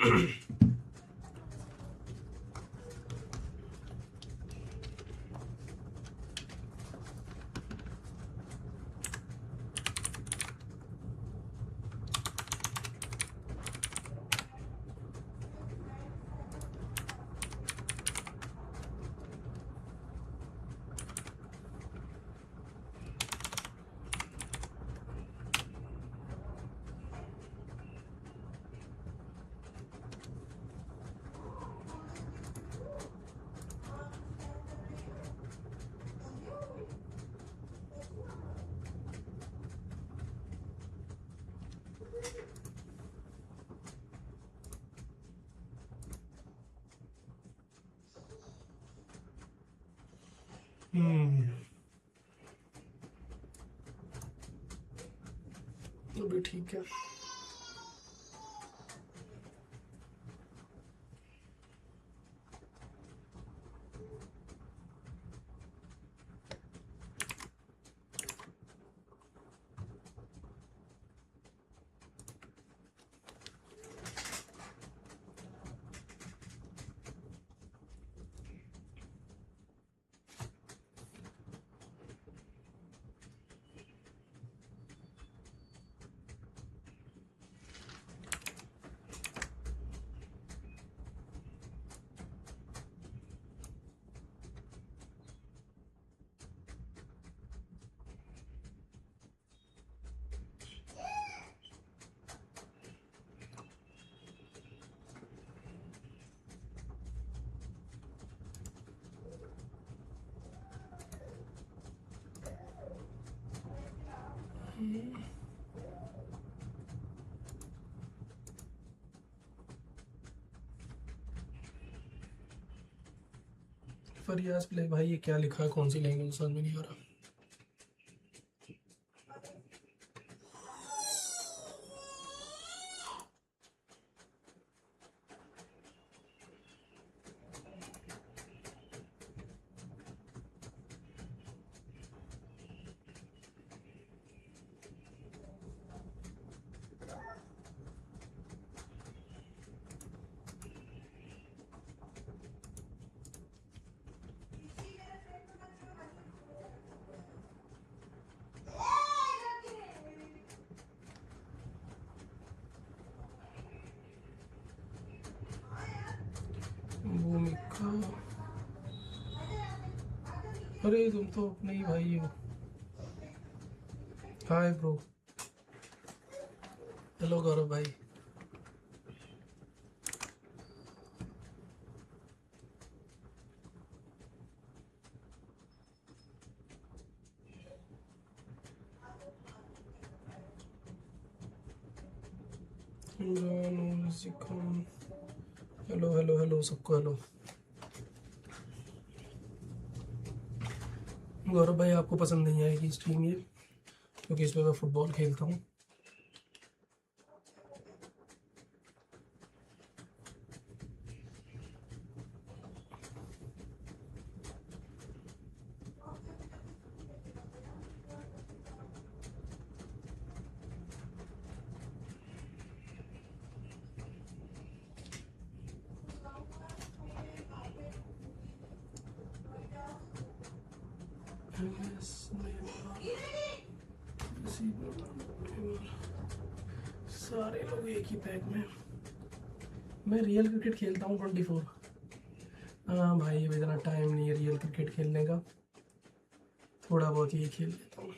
अभी ठीक है। फरियाज प्ले भाई, ये क्या लिखा है, कौन सी लैंग्वेज समझ में नहीं आ रहा। भूमिका, अरे तुम तो अपने ही भाई हो। हाय ब्रो, हेलो गौरव भाई। हेलो हेलो हेलो सबको हेलो। गौरव भाई, आपको पसंद नहीं आएगी स्ट्रीम ये, क्योंकि इसमें मैं फुटबॉल खेलता हूँ। सारे लोग एक ही पैक में। मैं रियल क्रिकेट खेलता हूँ 24। हाँ भाई, अब इतना टाइम नहीं है रियल क्रिकेट खेलने का, थोड़ा बहुत ही खेल लेता हूँ।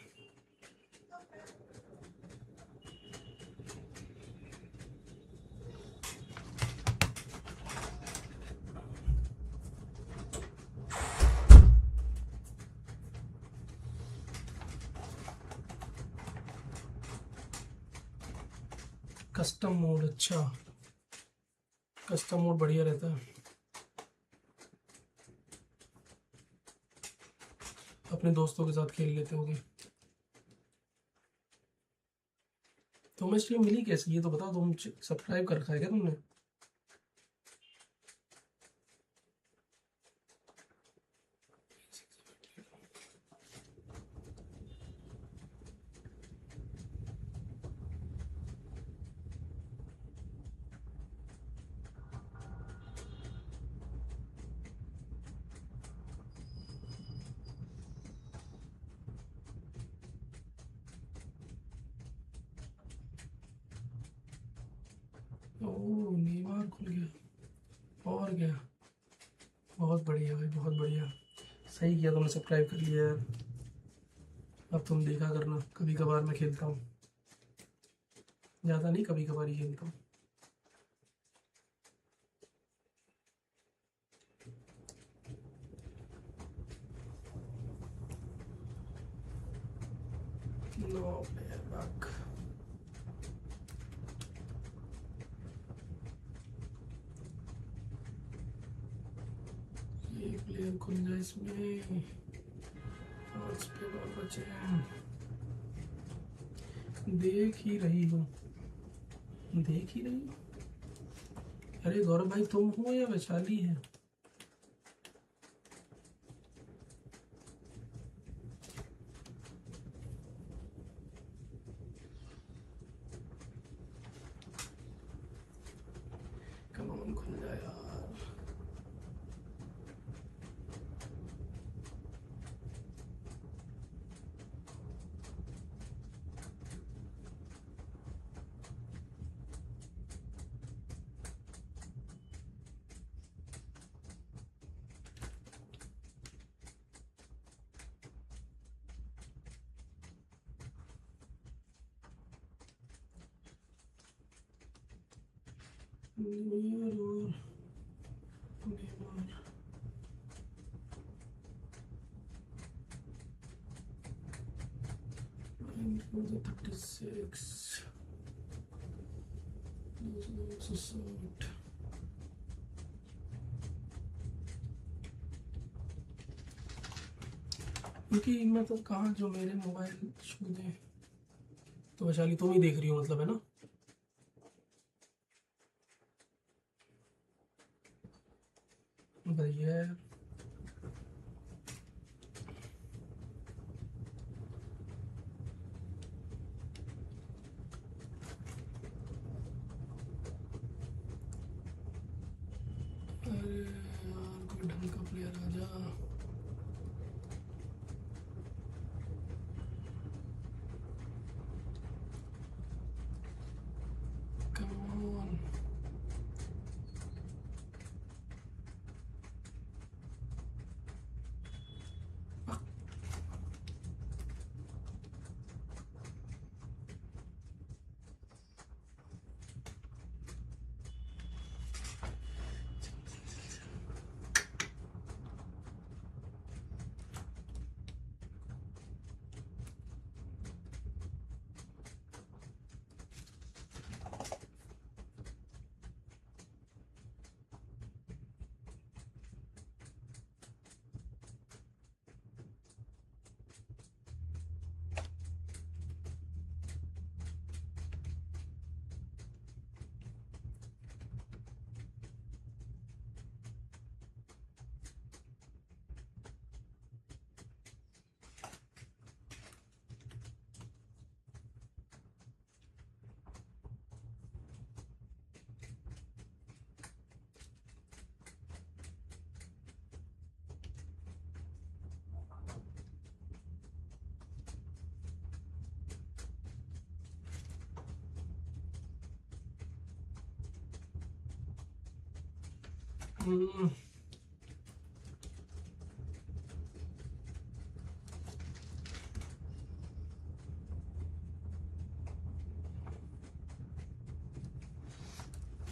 कस्टम मोड, अच्छा कस्टम मोड बढ़िया रहता है, अपने दोस्तों के साथ खेल लेते होगे। तुम्हें स्ट्रीम मिली कैसे, ये तो बताओ, तुम सब्सक्राइब कर रखा है क्या तुमने? ओह नीमार खुल गया। और क्या, बहुत बढ़िया भाई, बहुत बढ़िया। सही किया तुमने सब्सक्राइब कर लिया यार। अब तुम देखा करना, कभी कभार मैं खेलता हूँ, ज़्यादा नहीं, कभी कभार ही खेलता हूँ। No player back. ये प्लेयर खुल जाए इसमें। 5 पे और बचे हैं। देख ही रही हूँ, देख ही रही हूँ। अरे गौरव भाई तुम हो या वैशाली है? कम ऑन खुल जाए यार। न्यूयर और नेमार। For the 36. क्योंकि मतलब कहाँ जो मेरे मोबाइल छू दे। तो वैशाली तुम ही देख रही हो मतलब, है ना? बढ़िया है। अरे यार कोई ढंग का प्लेयर आ जा। Come on.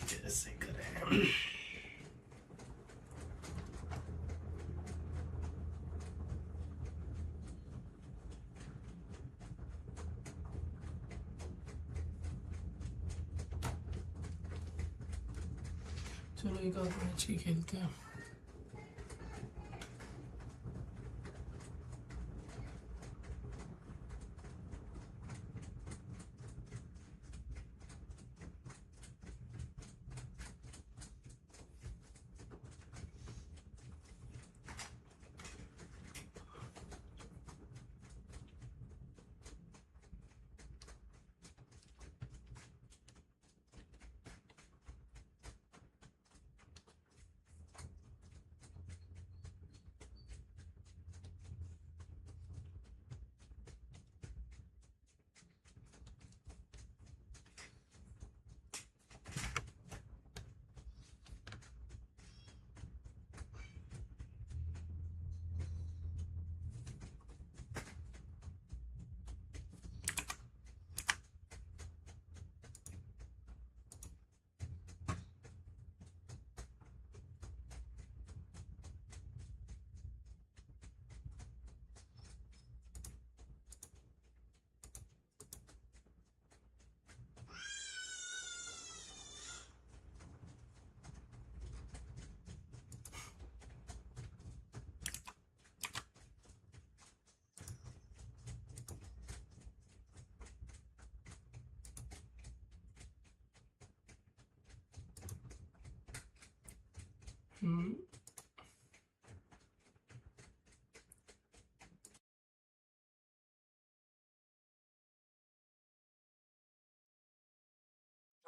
कैसे करें? चलो एक आध मैच ही खेलते हैं।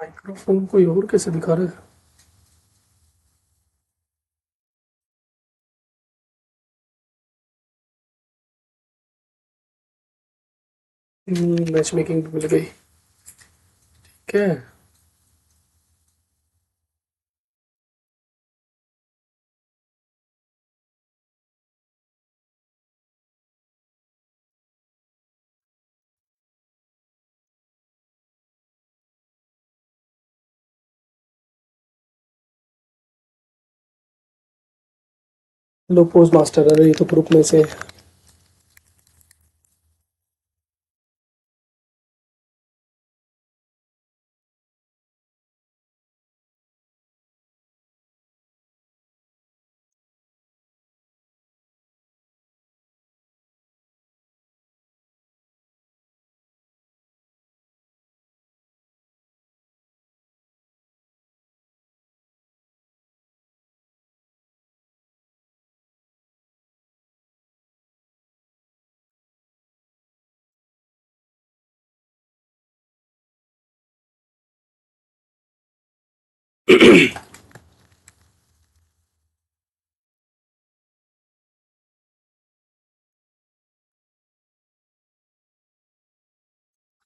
माइक्रोफोन कोई और कैसे दिखा रहा है? मैच मेकिंग मिल गई। ठीक है। लो पोस्ट मास्टर, अरे ये तो ग्रुप में से है।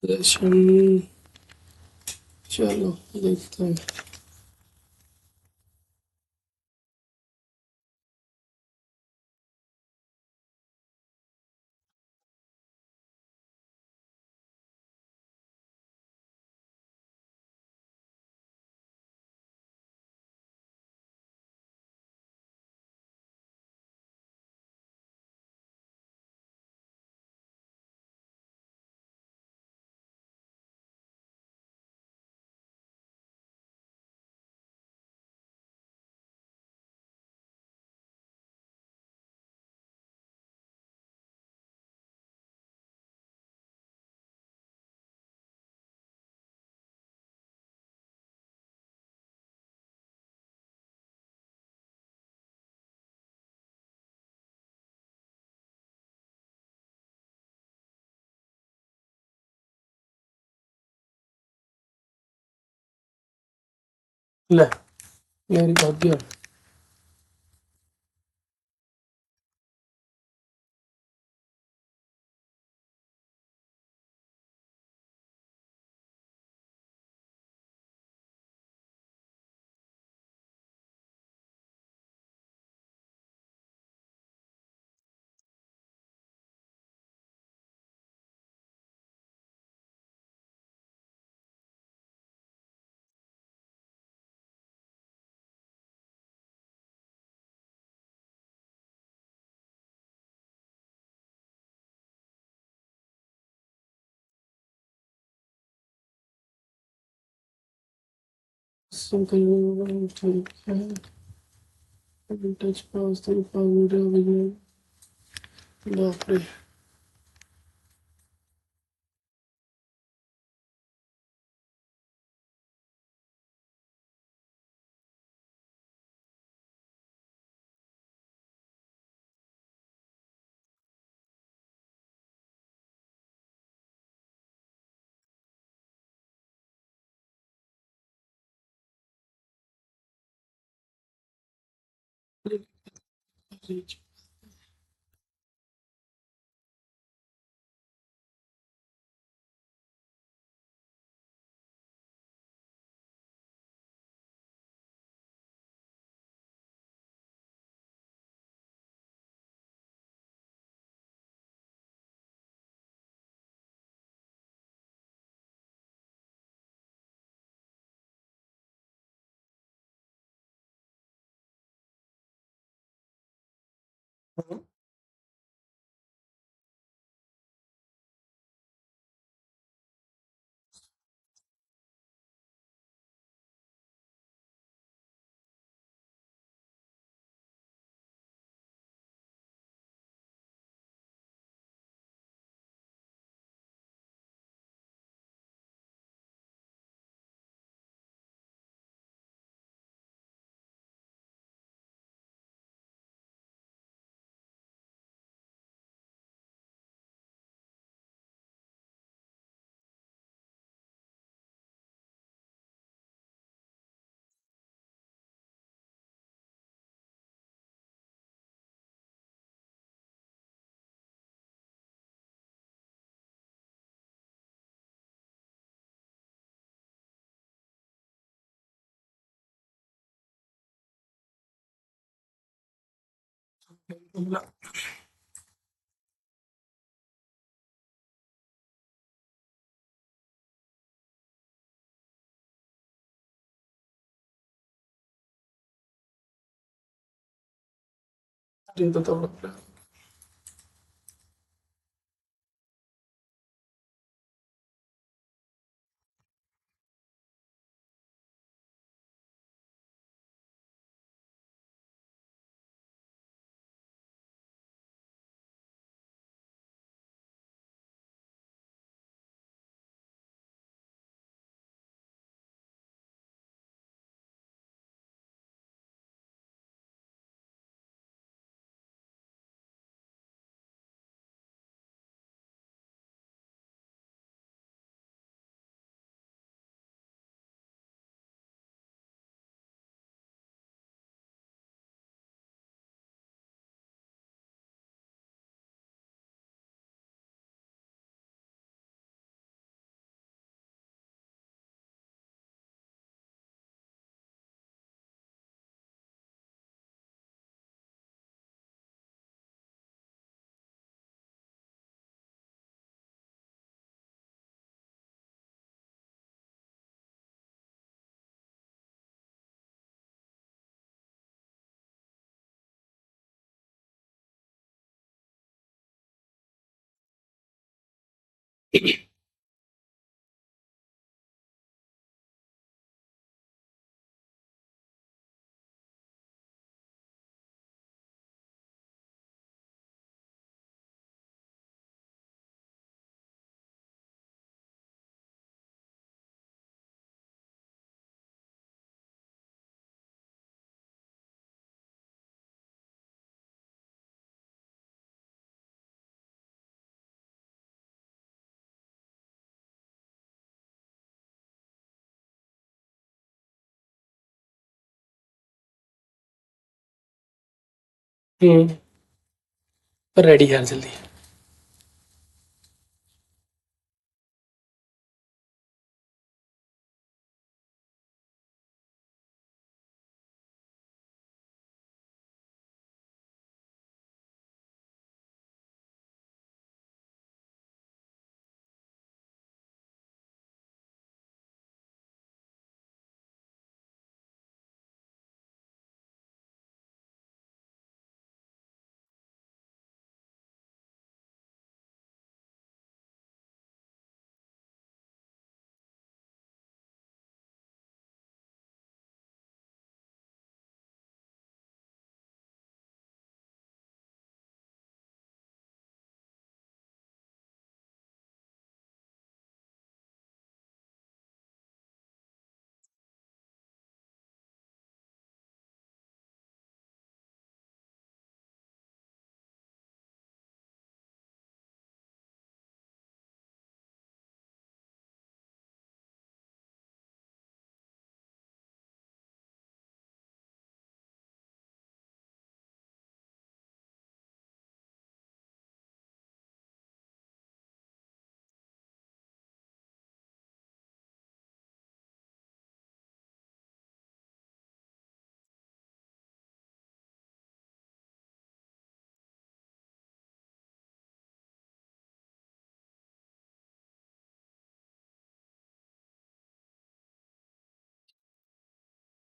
सेशन, चलो देखते हैं। ले, मेरी भाग गया। सिंपल, ठीक है। टच पास तो वीडियो, बाप रे। बोला, ये तो बोला। पर रेडी यार जल्दी।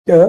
क्या?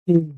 हम्म।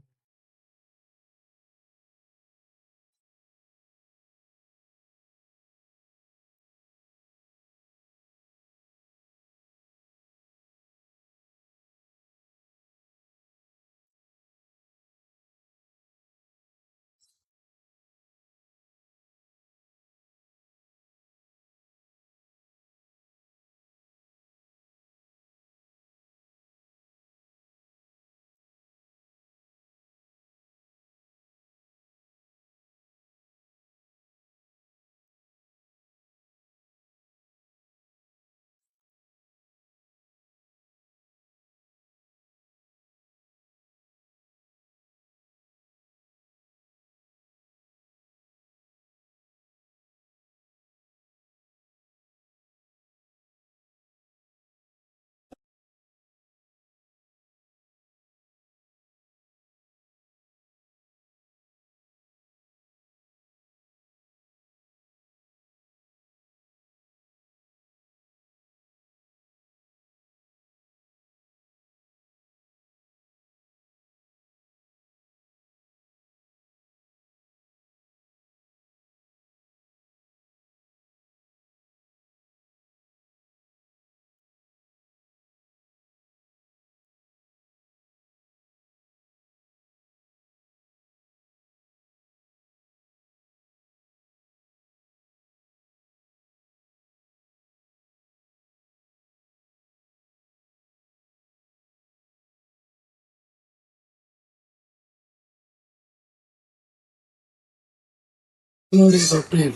अरे बाप रे।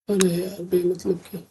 अरे यार बेमतलब की।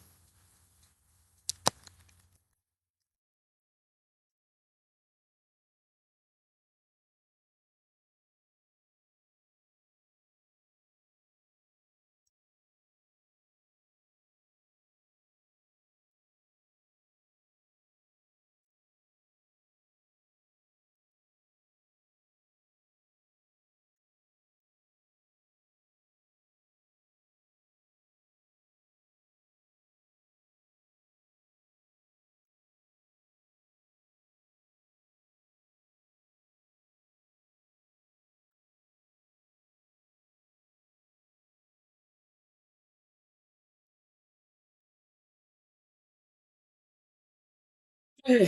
ए,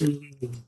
हम्म।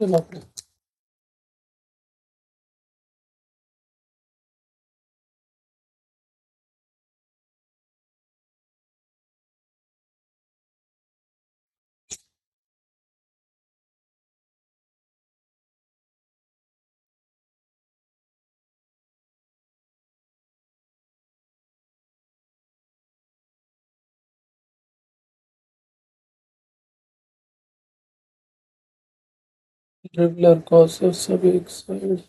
अरे बाप रे। ड्रिबलर कॉर्सर सब एक साइड।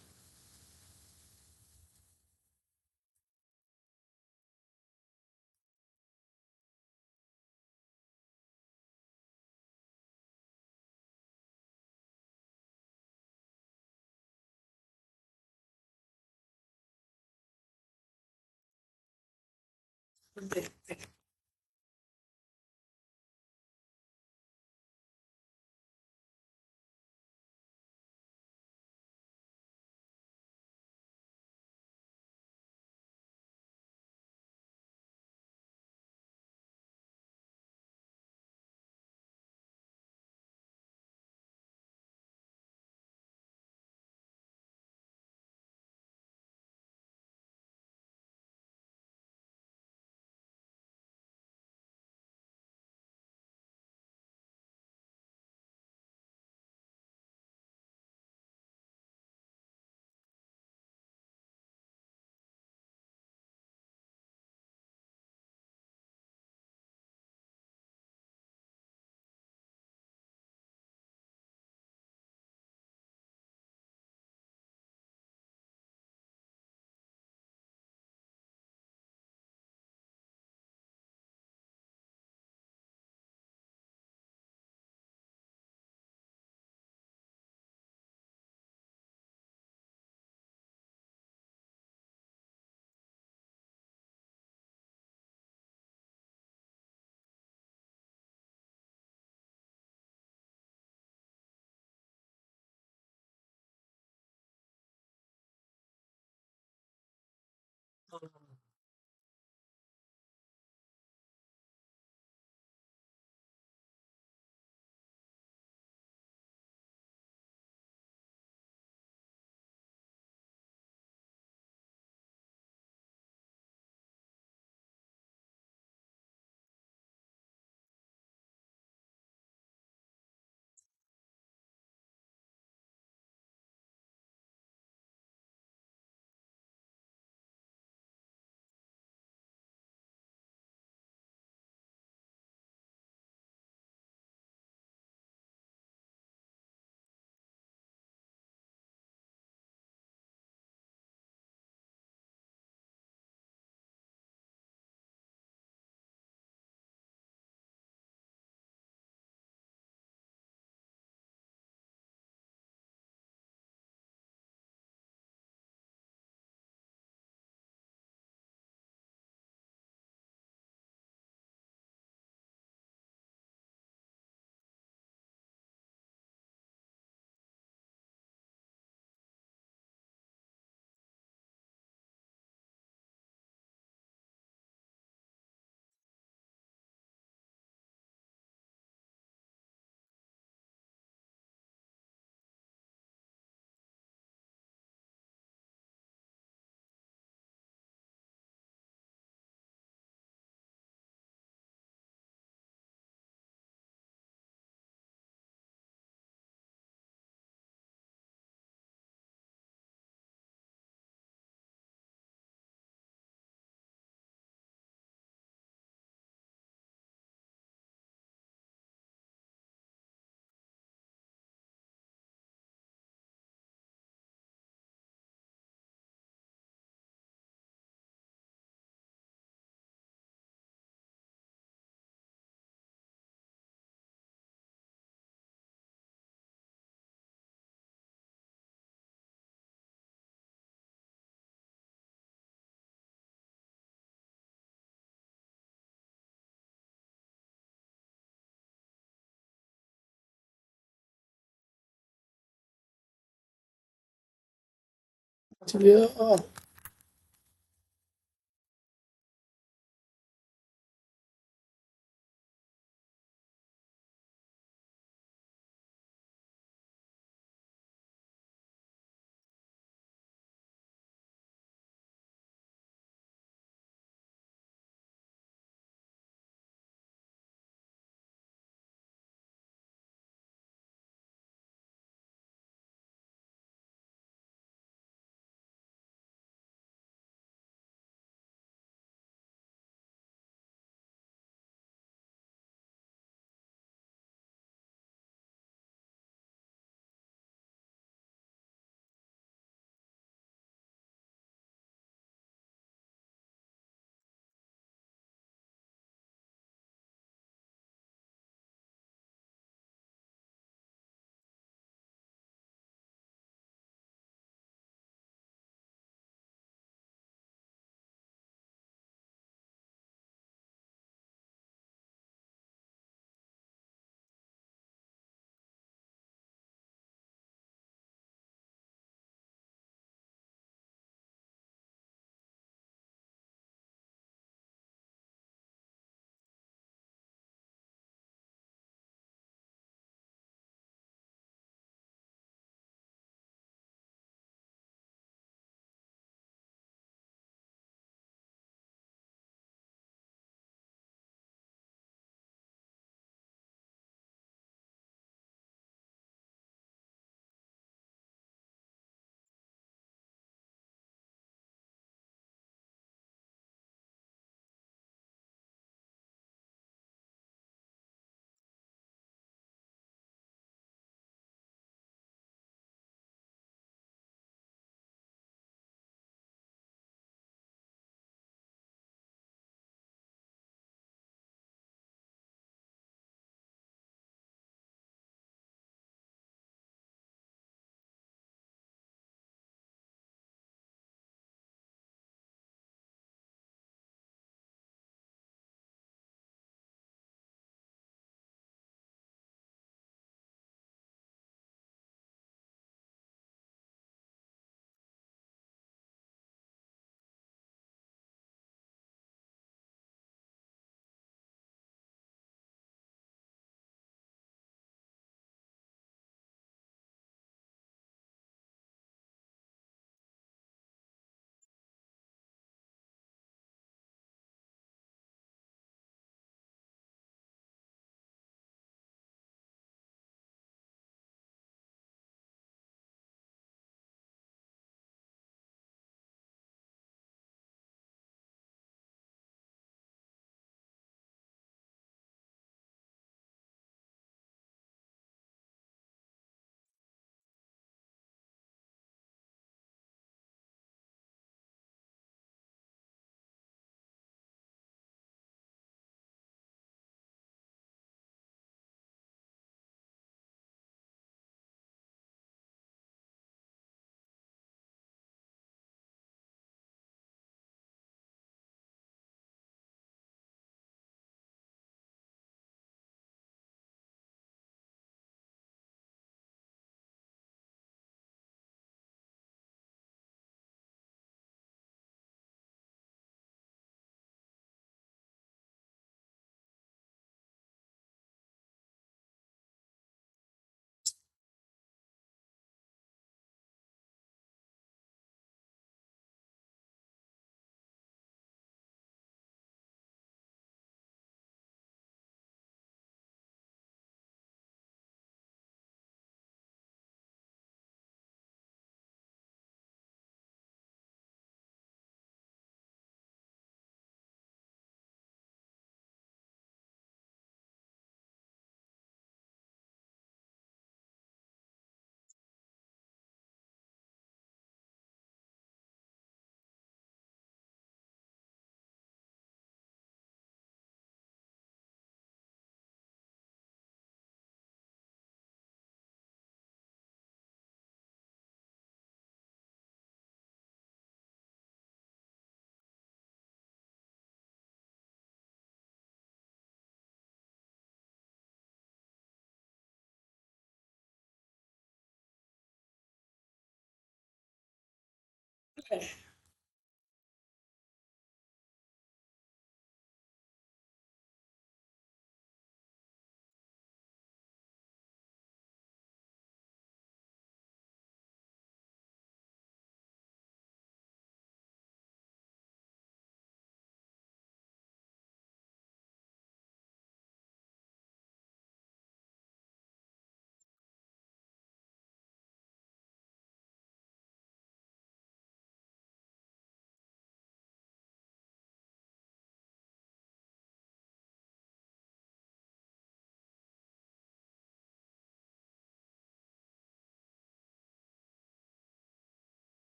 चलिए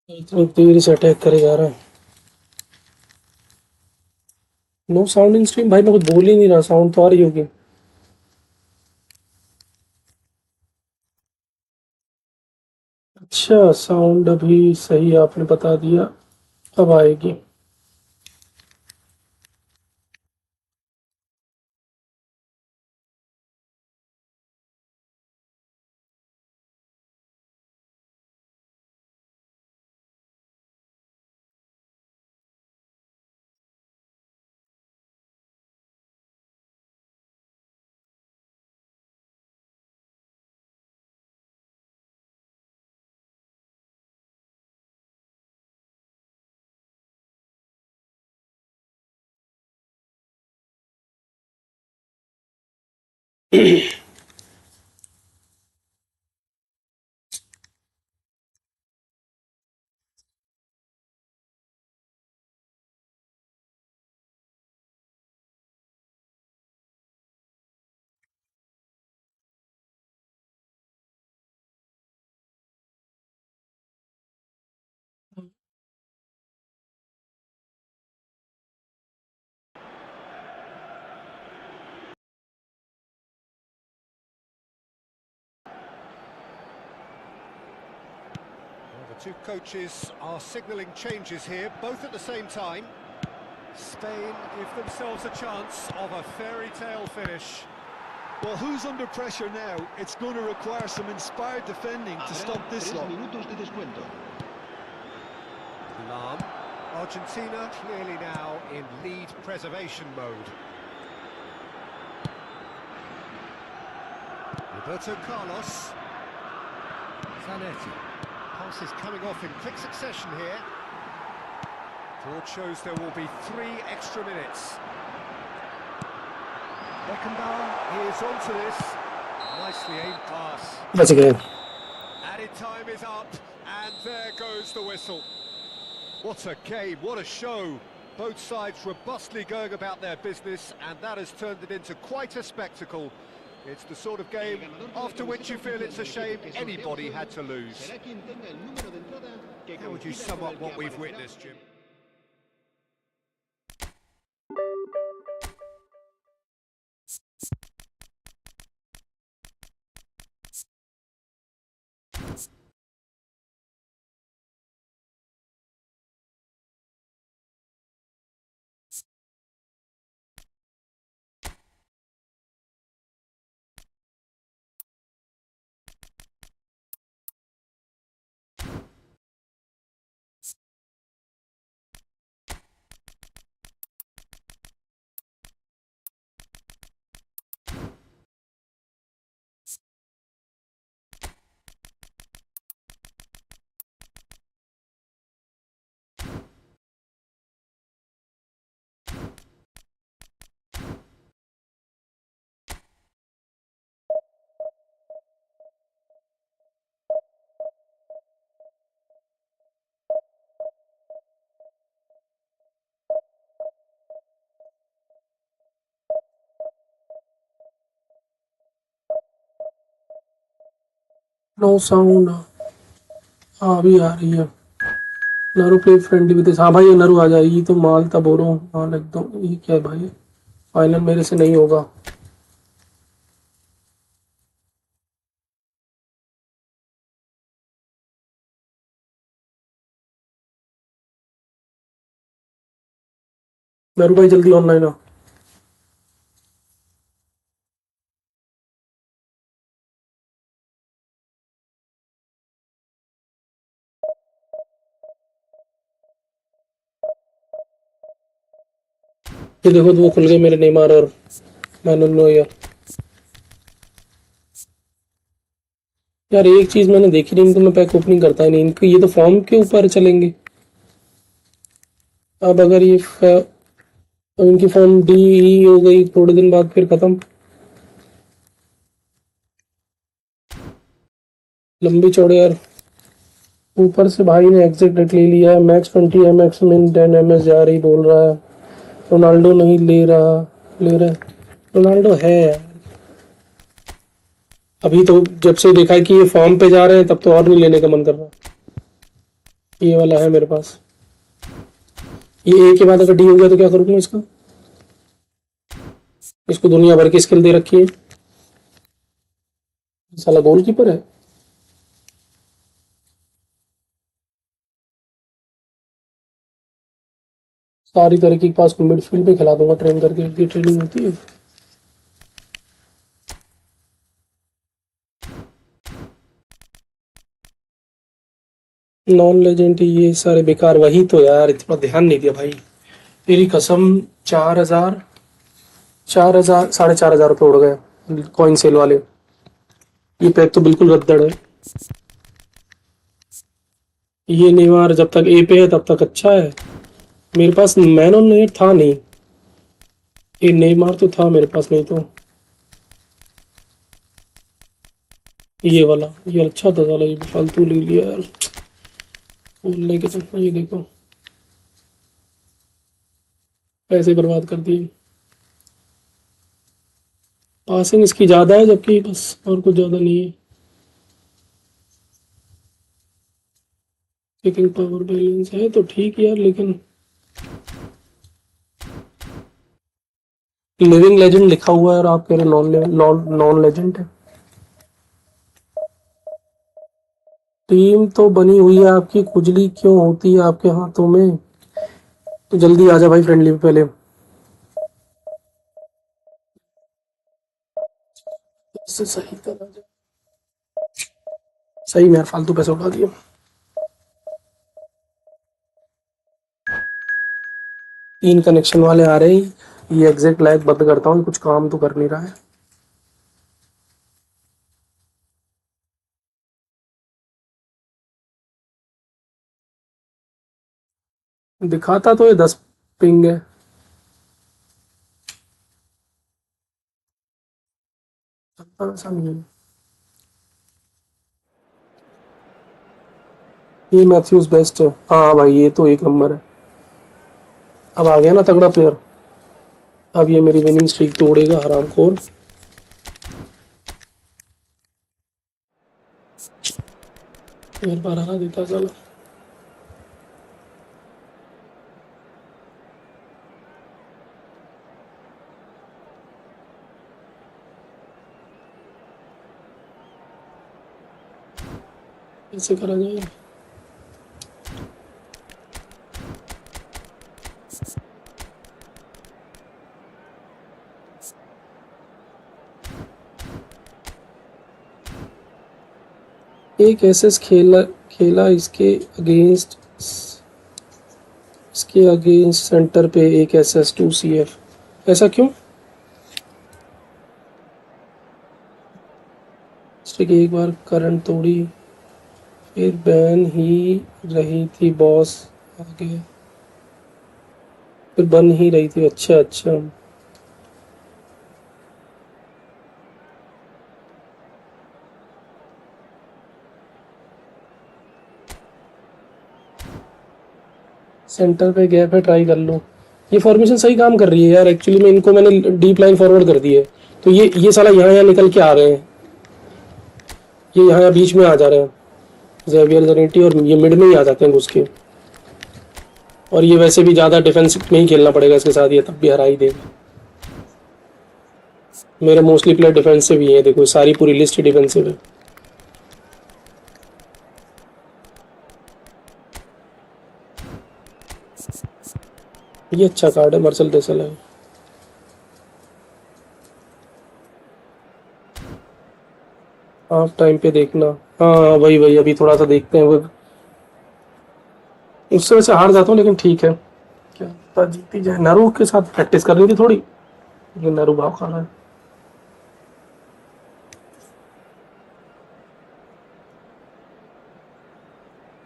इतनी देर से अटैक करे जा रहा है। नो साउंड इन स्ट्रीम भाई, मैं कुछ बोल ही नहीं रहा, साउंड तो आ रही होगी। अच्छा, साउंड अभी सही आपने बता दिया, अब आएगी। The two coaches are signalling changes here, both at the same time. Spain give themselves a chance of a fairy tale finish. Well, who's under pressure now? It's going to require some inspired defending to stop this lot. Lam. Argentina clearly now in lead preservation mode. Roberto Carlos. Zanetti. Passes coming off in quick succession here. Board shows there will be 3 extra minutes. Beckenbauer is onto this. Nicely aimed pass. That's a game. Added time is up, and there goes the whistle. What a game, what a show. Both sides robustly going about their business, and that has turned it into quite a spectacle. It's the sort of game after which you feel it's a shame anybody had to lose. How would you sum up what we've witnessed, Jim? No sound. हाँ, अभी आ रही है। नरू play friendly with this. हाँ भाई, ये नरू आ जाएगी तो माल तब हो रहा हूँ। हाँ लिख दो। ये क्या है भाई, फाइनल मेरे से नहीं होगा। नरू भाई जल्दी ऑनलाइन आ। ये देखो, वो खुल गए मेरे नेमार और मैनुअल नोयर। यार एक चीज मैंने देखी नहीं, इनको मैं पैक ओपनिंग करता ही नहीं। इनको ये तो फॉर्म के ऊपर चलेंगे। अब अगर ये अब इनकी फॉर्म डी ई हो गई थोड़े दिन बाद, फिर खत्म। लंबी चौड़े यार। ऊपर से भाई ने एग्जिट रेट ले लिया है। मैक्स 20 है, मैक्स मिन 10 एमएस जा रही बोल रहा है। रोनाल्डो नहीं ले रहा। ले रहा है रोनाल्डो है। अभी तो जब से देखा है कि ये फॉर्म पे जा रहे हैं, तब तो और नहीं लेने का मन कर रहा। ये वाला है मेरे पास। ये ए के बाद अगर डी हो गया तो क्या करूँगा इसका? इसको दुनिया भर की स्किल दे रखी है। साला गोलकीपर है। सारी तरीके के पास को मिडफील्ड पे खिला दूंगा ट्रेन करके, इसकी ट्रेनिंग होती है। नॉन लेजेंड ये सारे बेकार। वही तो यार, इतना ध्यान नहीं दिया भाई, तेरी कसम। 4,000, 4,000, 4,500 रुपये उड़ गए कॉइन सेल वाले। ये पैक तो बिल्कुल रद्दड़ है। ये नेमार जब तक ए पे है तब तक अच्छा है। मेरे पास मैन ऑन नेट था नहीं, ये नेमार तो था मेरे पास, नहीं तो ये वाला, ये अच्छा था साला, ये फालतू ले लिया यार बोलने के चक्कर। ये देखो पैसे बर्बाद कर दिए। पासिंग इसकी ज़्यादा है जबकि बस, और कुछ ज़्यादा नहीं है। किकिंग पावर बैलेंस है तो ठीक यार, लेकिन लिविंग लेजेंड लिखा हुआ है और आप कह रहे नॉन लेजेंड है। टीम तो बनी हुई है आपकी, खुजली क्यों होती है आपके हाथों में? तो जल्दी आ जा भाई फ्रेंडली पे पहले। इससे सही तरह से सही में यार, फालतू पैसे उड़ा दिए। तीन कनेक्शन वाले आ रहे हैं। ये एग्जैक्ट लाइक बंद करता हूँ, कुछ काम तो कर नहीं रहा है। दिखाता तो ये 10 पिंग है। ऐसा नहीं है। ये मैथ्यूज बेस्ट है। हाँ भाई ये तो एक नंबर है। अब आ गया ना तगड़ा प्लेयर। अब ये मेरी विनिंग स्ट्रीक तोड़ेगा हरामखोर। एक बार आना देता चलो। कैसे करा जाए? एक एसएस खेला खेला इसके अगेंस्ट सेंटर पे एक एसएस 2 CF। ऐसा क्यों? स्टिक एक बार करंट तोड़ी, फिर बैन ही रही थी बॉस। आगे फिर बन ही रही थी। अच्छा अच्छा। सेंटर पे गैप है, ट्राई कर लो। ये फॉर्मेशन सही काम कर रही है यार। एक्चुअली में इनको मैंने डीप लाइन फॉरवर्ड कर दी है, तो ये साला यहाँ निकल के आ रहे हैं। ये यहाँ बीच में आ जा रहे हैं जेवियर जरेटी, और ये मिड में ही आ जाते हैं घुस के। और ये वैसे भी ज़्यादा डिफेंस में ही खेलना पड़ेगा इसके साथ, ये तब भी हरा ही देगा। मेरे मोस्टली प्लेयर डिफेंसिव ही है, देखो सारी पूरी लिस्ट डिफेंसिव है। ये अच्छा कार्ड है, मर्सल टेसल है। हाफ टाइम पे देखना। हाँ वही वही, अभी थोड़ा सा देखते हैं वो। उससे वैसे हार जाता हूँ लेकिन ठीक है, क्या पता जीती जाए। नरू के साथ प्रैक्टिस कर रही थी थोड़ी, लेकिन नरू भाव खा रहा है।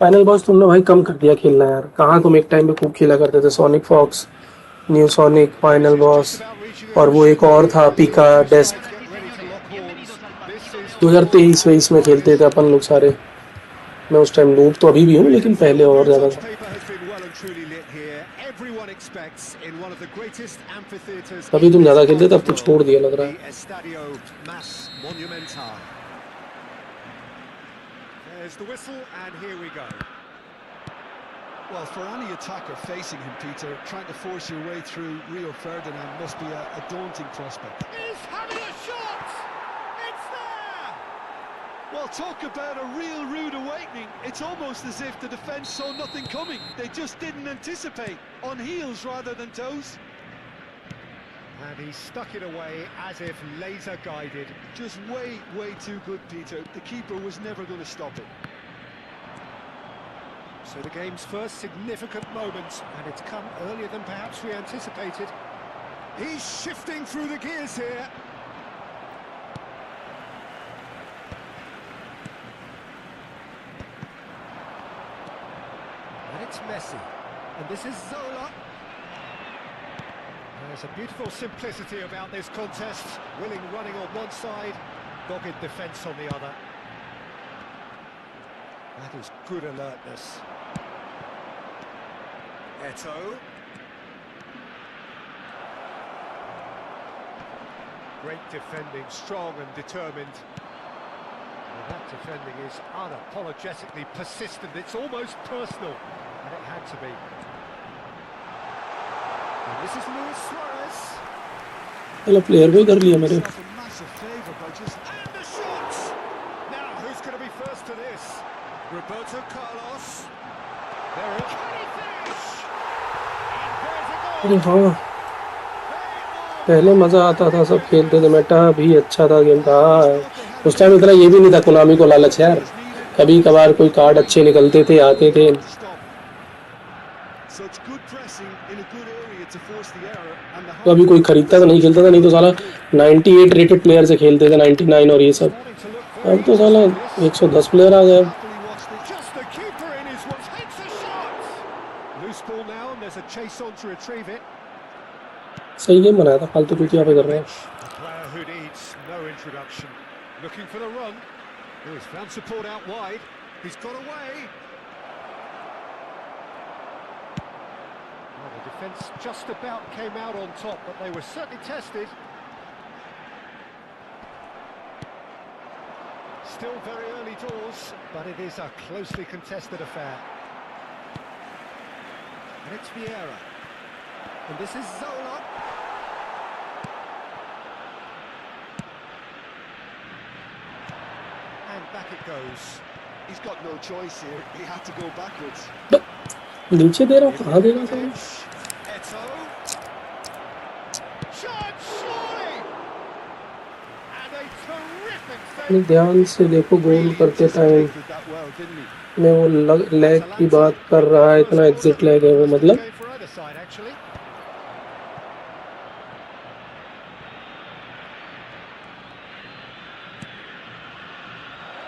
फाइनल बॉस तुमने भाई कम कर दिया खेलना यार। कहाँ तुम एक टाइम पे खूब खेला करते थे। Sonic Fox, new Sonic, final boss, और वो एक और था पीका डेस्क। 2023-23 में खेलते थे अपन लोग सारे। मैं उस टाइम नूब तो अभी भी हूँ, लेकिन पहले और ज़्यादा था। अभी तुम ज़्यादा खेलते थे, अब तो छोड़ दिया लग रहा है। There's the whistle, and here we go. Well, for any attacker facing him, Peter, trying to force your way through Rio Ferdinand must be a daunting prospect. He's having a shot! It's there! Well, talk about a real rude awakening. It's almost as if the defence saw nothing coming. They just didn't anticipate, on heels rather than toes. And he stuck it away as if laser guided. Just way too good, Peter. The keeper was never going to stop it. So the game's first significant moment, and it's come earlier than perhaps we anticipated. He's shifting through the gears here. And it's Messi. And this is Zola. There's a beautiful simplicity about this contest. Willing running on one side, dogged defence on the other. That is good alertness. Eto'o. Great defending, strong and determined. Well, that defending is unapologetically persistent. It's almost personal, and it had to be. And this is Luis Suarez. चलो player भी कर लिया मेरे. A massive favour by just... And the shot! Now, who's going to be first to this? Roberto Carlos. There it is. Can he finish? And there's a अरे goal. हाँ, पहले मजा आता था, सब खेलते थे, मेटा भी अच्छा था गेम था. उस टाइम इतना ये भी नहीं था, कोनामी को लालच यार. कभी कभार कोई कार्ड अच्छे निकलते थे, आते थे. So it's good pressing in a good area to force the error, and the तो अभी कोई खरीदता तो नहीं, खेलता था, नहीं तो साला 98 रेटेड प्लेयर से खेलते थे, 99 और ये सब. अब तो साला 110 प्लेयर आ गए. happily watched it. Just the keeper in his watch hits a shot. Loose ball now, and there's a chase on to retrieve it. सही गेम बनाया था, फालतू कुछ यहाँ पे कर रहे हैं. A player who needs no introduction. Looking for the run. Oh, he's found support out wide. He's got away. Well, the defence just about came out on top, but they were certainly tested. Still very early doors, but it is a closely contested affair. And it's Vieira. And this is Zola. And back it goes. He's got no choice here. He had to go backwards. नीचे दे रहा हूँ, कहाँ देगा तो. Eto'o. Shot, surely! And a terrific save. ध्यान से देखो, गोल करते time Did that well, didn't he? में वो लैग की बात कर रहा है, इतना एग्जिट लैग है वो, मतलब. Game for either side, actually.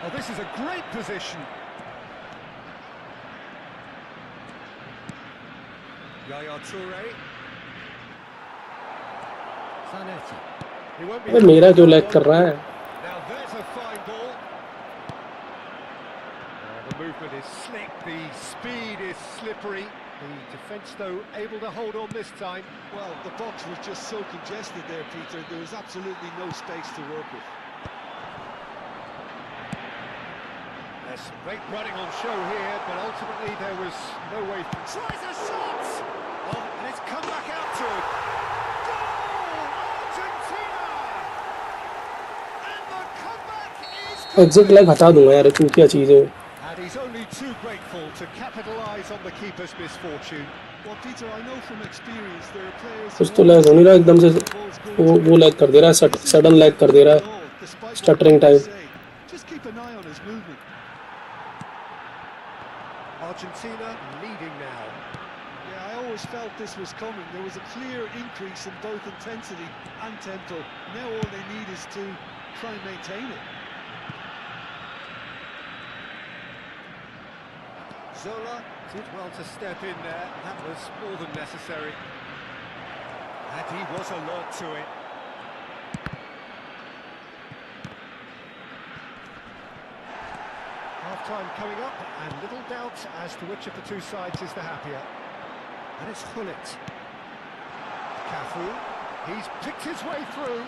Oh, this is a great position. Yaya Toure. Zanetti. He won't be. अबे मेरा क्यों लैग कर रहा है. Now there's a fine ball. The movement is slick, the speed is slippery. The defence, though, able to hold on this time. Well, the box was just so congested there, Peter. There was absolutely no space to work with. There's some great running on show here, but ultimately there was no way. Tries a shot! Oh, and it's come back out to him. Goal! Argentina! And the comeback is exit lag हटा दूंगा यार, क्यों क्या चीज़ है. And he's only too grateful to capitalise on the keeper's misfortune. Well, Peter, I know from experience there are players कुछ तो lag हो नहीं रहा एकदम से. वो लैग कर दे रहा है, सडन लैग कर दे रहा है, stuttering type. Just keep an eye on his movement. Argentina leading now. Yeah, I always felt this was coming. There was a clear increase in both intensity and tempo. Now all they need is to try and maintain it. Zola did well to step in there. That was more than necessary. And he was alert to it. Half-time coming up, and little doubt as to which of the two sides is the happier. And it's Hullet. Cafu. He's picked his way through.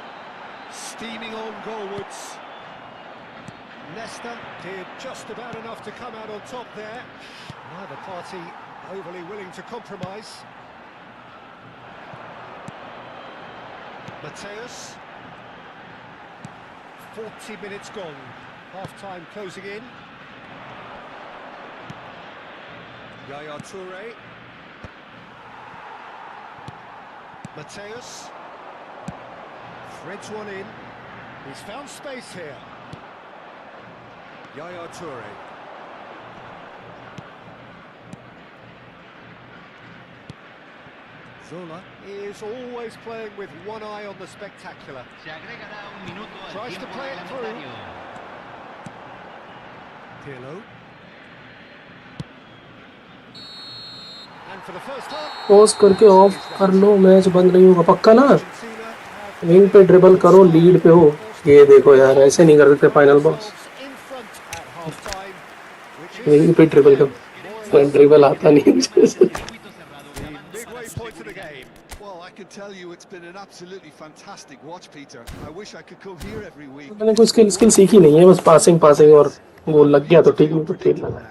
Steaming on goalwards. Leicester did just about enough to come out on top there. Neither party overly willing to compromise. Mateus. 40 minutes gone. Half-time closing in. Yaya Toure. Mateus. Threads one in. He's found space here. Yaya Toure. Zola is always playing with one eye on the spectacular. Tries to play it through. Pirlo. And for the first time. Pause करके of कर लो, match बंद नहीं होगा पक्का ना। Wing पे dribble करो, lead पे हो। ये देखो यार, ऐसे नहीं कर सकते फाइनल बॉस। विंग पे ड्रिबल कर, ड्रिबल आता नहीं। Well, I can tell you it's been an absolutely fantastic watch, Peter. I wish I could come here every week. मैंने कोई स्किल सीखी नहीं है, बस पासिंग और गोल लग गया तो ठीक, नहीं तो ठीक लगा।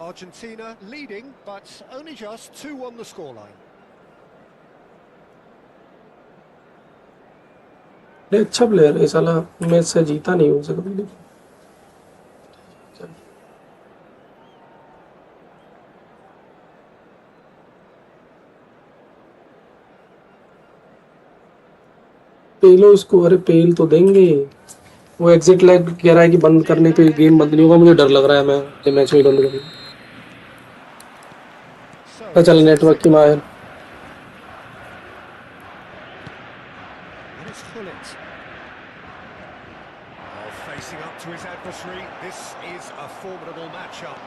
Argentina leading, but only just 2 on the scoreline. ये अच्छा प्लेयर है साला, मैच से जीता नहीं हो सकता। पेलो इसको, अरे पेल तो देंगे। वो एग्जिट लैग कह रहा है कि बंद करने पे गेम बंद नहीं होगा, मुझे डर लग रहा है। मैं ये मैच में बंद करूँ तो चल नेटवर्क की मार। Facing up to his adversary, this is a formidable matchup.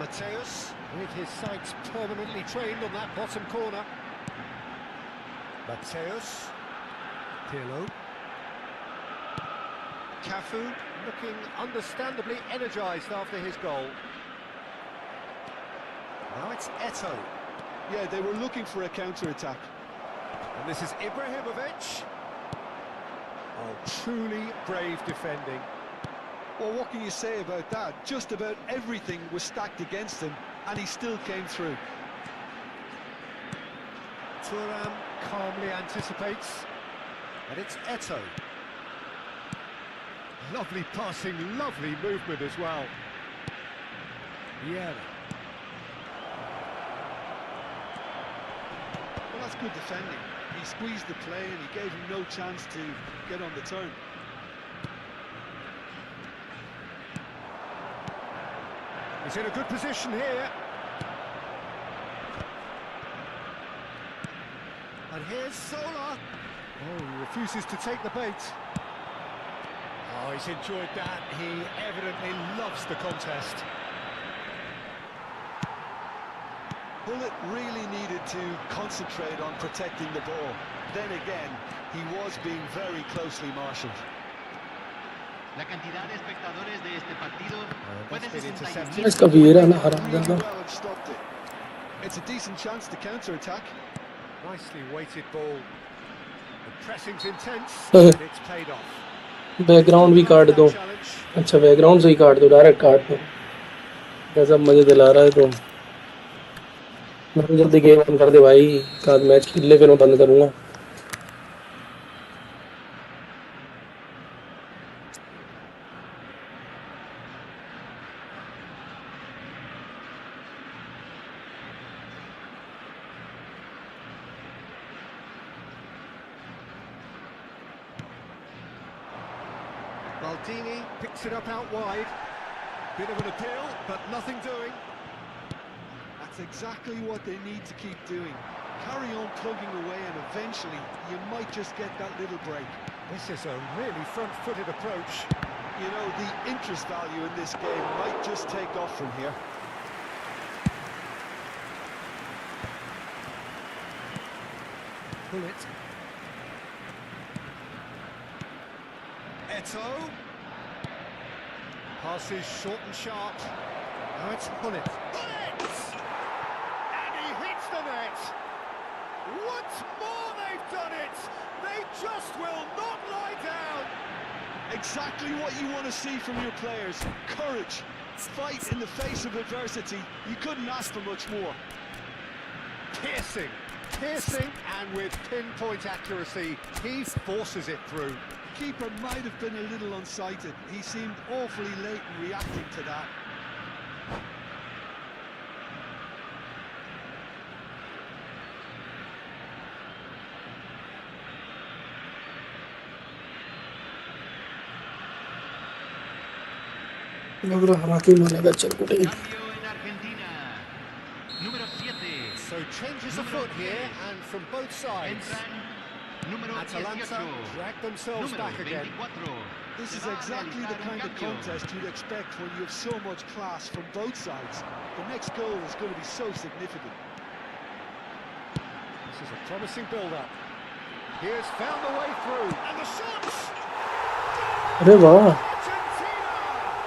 Mateus, with his sights permanently trained on that bottom corner. Mateus. Pirlo. Cafu, looking understandably energised after his goal. Now it's Eto'o. Yeah, they were looking for a counter-attack. And this is Ibrahimovic. Oh, truly brave defending. Well, what can you say about that? Just about everything was stacked against him, and he still came through. Thuram calmly anticipates, and it's Eto'o. Lovely passing, lovely movement as well. Yeah. Well, that's good defending. He squeezed the play and he gave him no chance to get on the turn. He's in a good position here. And here's Zola. Oh, he refuses to take the bait. Oh, he's enjoyed that. He evidently loves the contest. Bullet really needed to concentrate on protecting the ball. Then again, he was being very closely marshalled. La cantidad de espectadores de este partido fue de 65,000. इसका वीरा ना हरामजादा। It's a decent chance to counter-attack. Nicely weighted ball. The pressing's intense, and it's paid off. Background भी काट दो। अच्छा, background से ही काट दो, direct काट दो। कैसा मजे दिला रहा है तुम। मैं जल्दी गेम बंद कर दे भाई, काद मैच खेल ले फिर मैं बंद करूंगा। Maldini picks it up out wide. Bit of an appeal, but nothing doing. That's exactly what they need to keep doing. Carry on plugging away and eventually you might just get that little break. This is a really front-footed approach. You know, the interest value in this game might just take off from here. Pull it. Eto'o. Passes short and sharp. Now it's Hullet. Hullet! And he hits the net. Once more they've done it. They just will not lie down. Exactly what you want to see from your players. Courage, Fight in the face of adversity. You couldn't ask for much more. Piercing, and with pinpoint accuracy, he forces it through. Keeper might have been a little unsighted. He seemed awfully late in reacting to that. लग रहा हराकी मानेगा चल कुटे Cambio en Argentina. Número 7. So changes afoot here, and from both sides. Entran número Atalanta 18. drag themselves Número back again. 24. This Se is va a exactly the realizar un kind of cambio. contest you'd expect when you have so much class from both sides. The next goal is going to be so significant. This is a promising build-up. He has found the way through, and the shots! अरे वाह Argentina!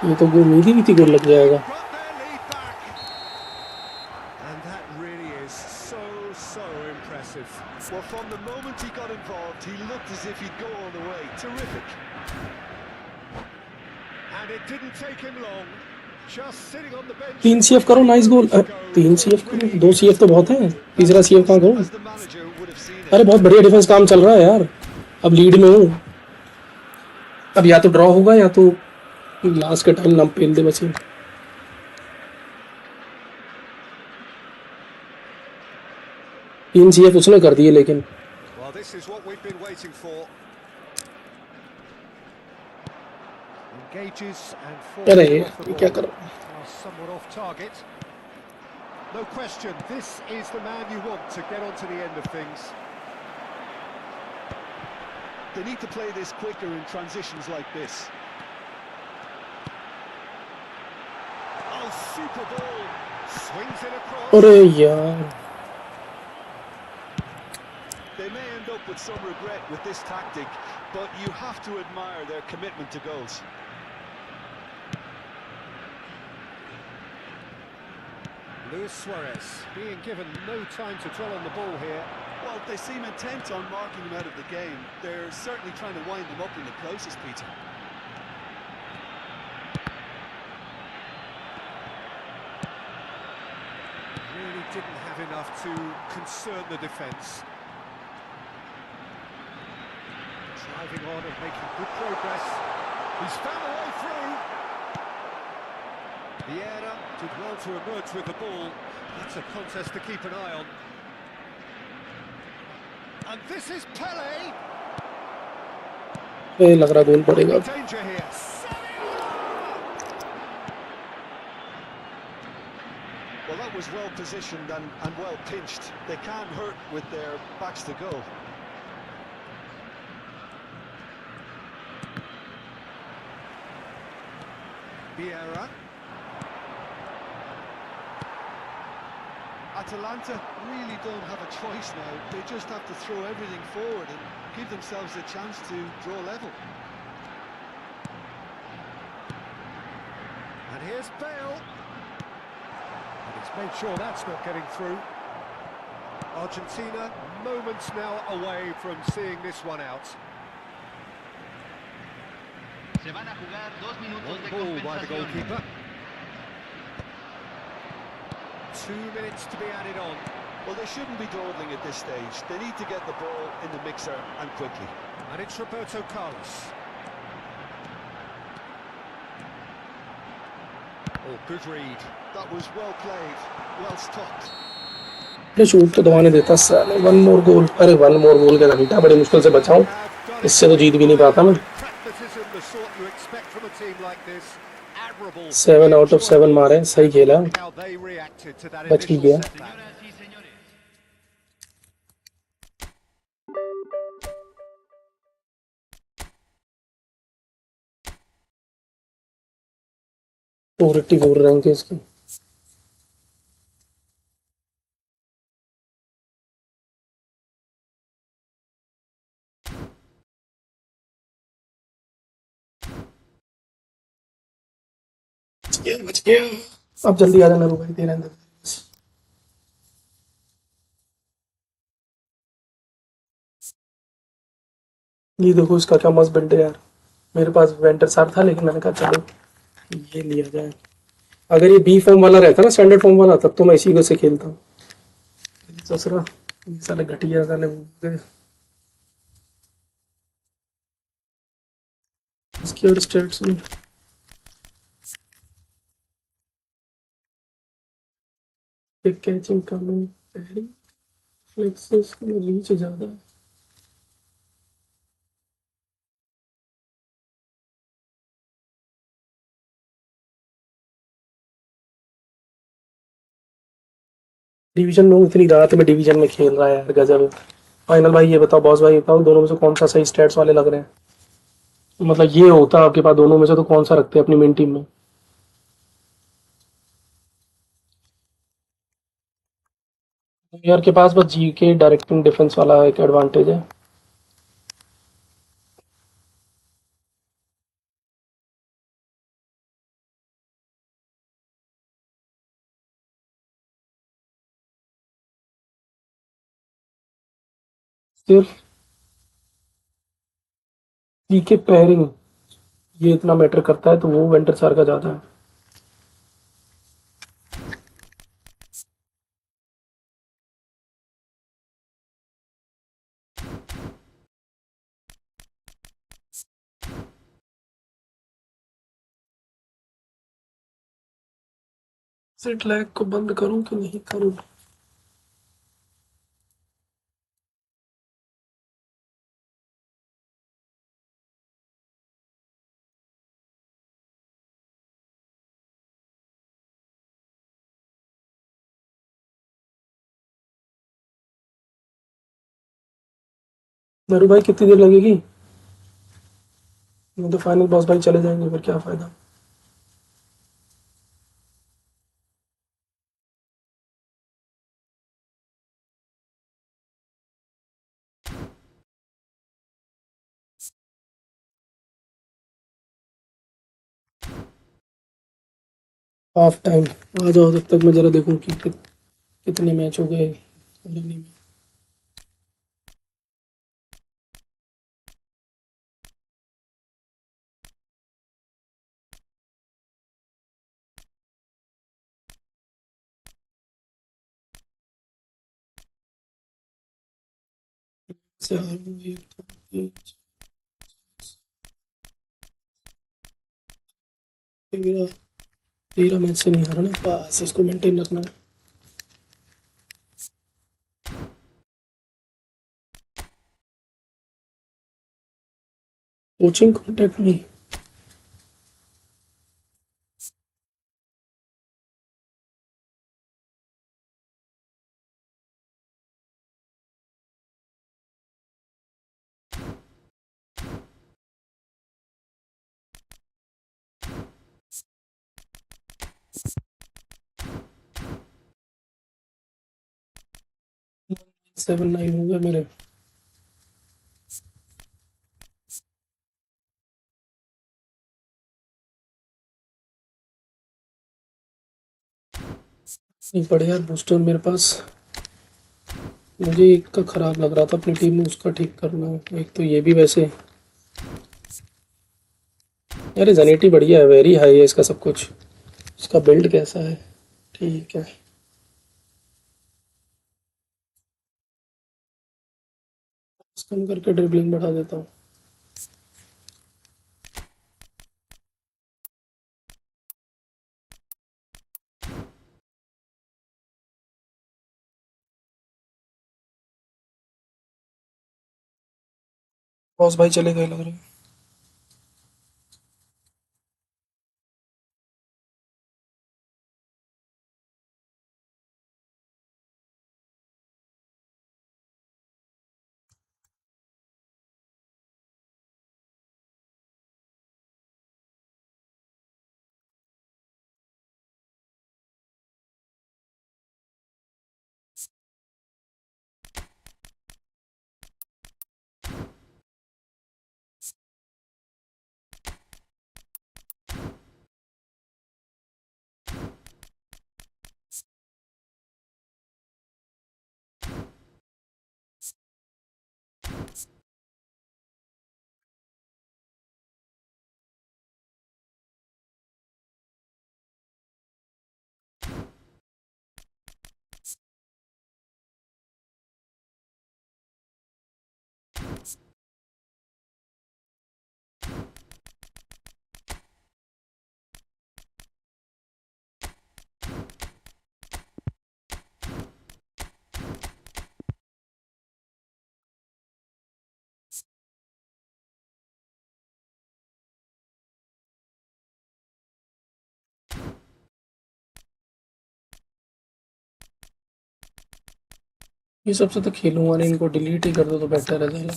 ये तो उम्मीद ही नहीं थी गोल लग जाएगा Got their lead back. And that really is so impressive. Well, from the moment he got involved, he looked as if he'd go all the way. Terrific. And it didn't take him long. Just sitting on the bench. 3 CF करो nice goal 3 CF करो 2 CF तो बहुत है तीसरा CF कहाँ करूं As the manager would have seen it. अरे बहुत बढ़िया डिफेंस काम चल रहा है यार अब लीड में हूँ अब या तो ड्रॉ होगा या तो लास्ट के टाइम नाम पेल दे बचे 3 सीएफ उसने कर दिए लेकिन Well, this is what we've been waiting for. Engages and अरे falls off the ये क्या ball. करो Somewhat off target. No question, this is the man you want to get onto the end of things. They need to play this quicker in transitions like this. Oh, super ball. Swings it across. अरे यार They may end up with some regret with this tactic, but you have to admire their commitment to goals. Luis Suarez being given no time to dwell on the ball here. Well, they seem intent on marking him out of the game. They're certainly trying to wind him up in the process, Peter. Really didn't have enough to concern the defence. Driving on and making good progress. He's found a way through. Vieira did well to emerge with the ball. That's a contest to keep an eye on. And this is Pele. ये लग रहा गोल पड़ेगा Danger here. Well, that was well positioned and well pinched. They can't hurt with their backs to goal. Vieira. Atalanta really don't have a choice now. They just have to throw everything forward and give themselves a chance to draw level. And here's Bale. And he's made sure that's not getting through. Argentina moments now away from seeing this one out. Se van a jugar 2 minutos One de ball by the compensación. goalkeeper. 2 minutes to be added on. Well, they shouldn't be dawdling at this stage. They need to get the ball in the mixer and quickly. And it's Roberto Carlos. Oh, good read. That was well played, well stopped. ये shoot तो दबाने देता साले one more गोल अरे one more गोल का घंटा बड़ी मुश्किल से बचाऊं इससे तो जीत भी नहीं पाता मैं Pragmatism, the sort you expect from a team like this. Admirable. 7 out of 7 मारे सही खेला How they reacted to that बच ही initial गया setback. Señoras y señores. तो 84 रैंक है इसकी बच गया अब जल्दी आ जाना भाई तेरे अंदर ये देखो इसका क्या मस्त बिल्ड है यार मेरे पास वेंटर सार था लेकिन मैंने कहा चलो ये लिया जाए अगर ये बी फॉर्म वाला रहता ना, स्टैंडर्ड फॉर्म वाला, तब तो मैं इसी को से खेलता हूँ। ससुरा ये साले घटिया साले गए। इसकी और स्टेट्स में एक कैचिंग कम है, पहली फ्लेक्सेस में रीच ज़्यादा है। डिवीजन में इतनी रात में डिवीजन में खेल रहा है यार, गजब है। फाइनल भाई ये बताओ, बॉस भाई बताओ, दोनों में से कौन सा सही स्टेट्स वाले लग रहे हैं? मतलब ये होता आपके पास दोनों में से तो कौन सा रखते हैं अपनी मेन टीम में? यार के पास बस जी के डायरेक्टिंग डिफेंस वाला एक एडवांटेज है। सिर्फ जी के पेयरिंग ये इतना मैटर करता है, तो वो वेंटर सार का ज़्यादा है। सेट लैग को बंद करूं कि नहीं करूं? नरू भाई कितनी देर लगेगी? नहीं तो फाइनल बॉस भाई चले जाएंगे, फिर क्या फायदा। हाफ टाइम आ जाओ, तब तक मैं जरा देखूं कि कितने मैच हो गए रनिंग में। से हार गए, तेरह 13 मैच से नहीं हारा ना, बस इसको मेंटेन रखना है। कोचिंग कॉन्टेक्ट नहीं। 7-9 हो गए मेरे। नहीं पड़े यार बूस्टर मेरे पास। मुझे एक का खराब लग रहा था अपनी टीम में, उसका ठीक करना। एक तो ये भी वैसे यार, जेनेटी बढ़िया है, वेरी हाई है इसका सब कुछ। इसका बिल्ड कैसा है? ठीक है। कम करके ड्रिबलिंग बढ़ा देता हूँ। बॉस भाई चले गए लग रहे हैं। ये सबसे तो खेलूंगा नहीं, इनको डिलीट ही कर दो तो बेटर है ज़्यादा।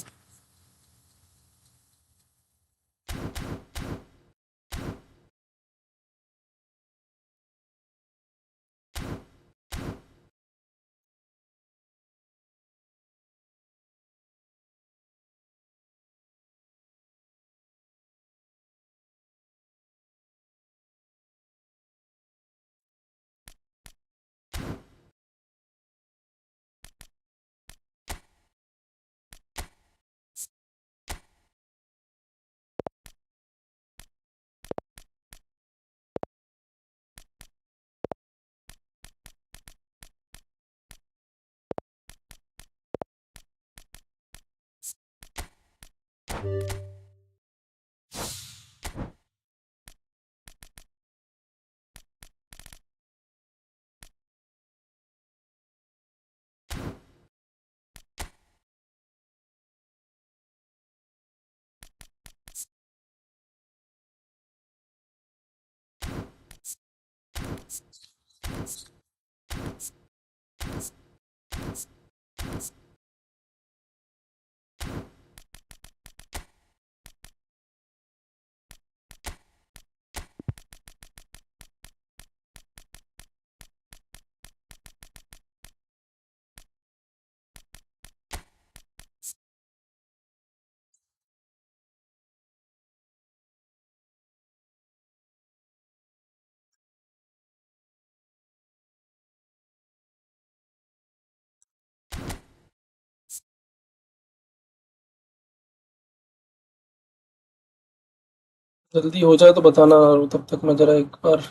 जल्दी हो जाए तो बताना, और तब तक मैं जरा एक बार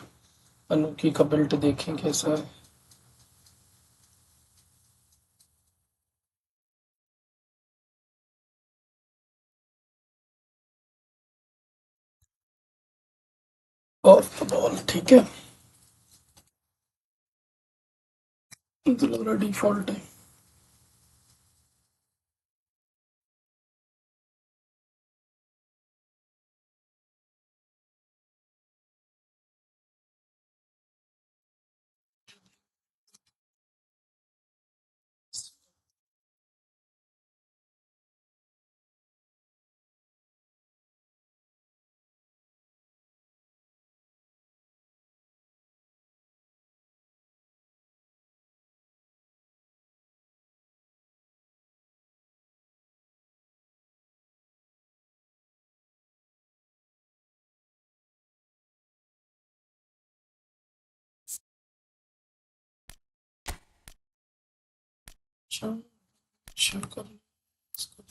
अनोखी का बिल्ट देखें कैसा है। ऑफ द बॉल ठीक है, तो लग रहा डिफॉल्ट है। अच्छा, शेयर कर इसको।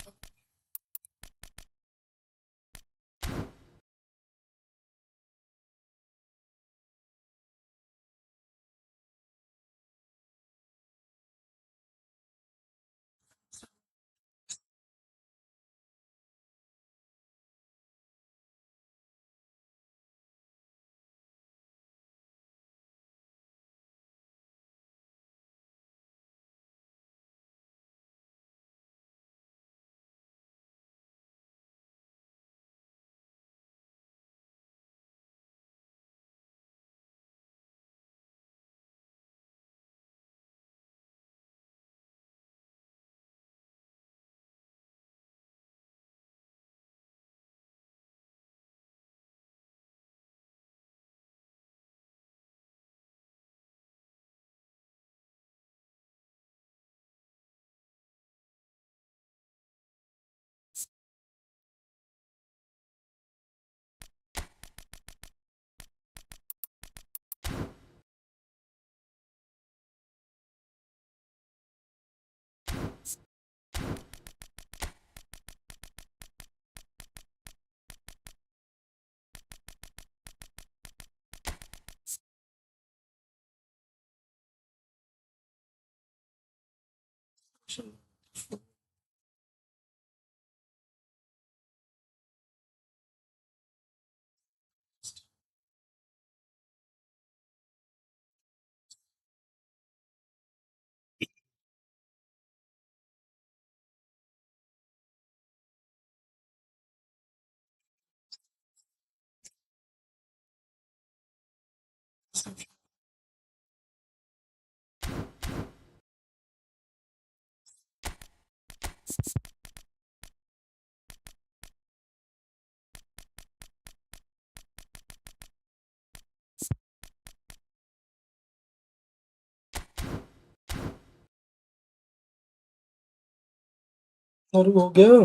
और हो गया,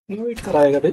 वेट कराएगा भाई।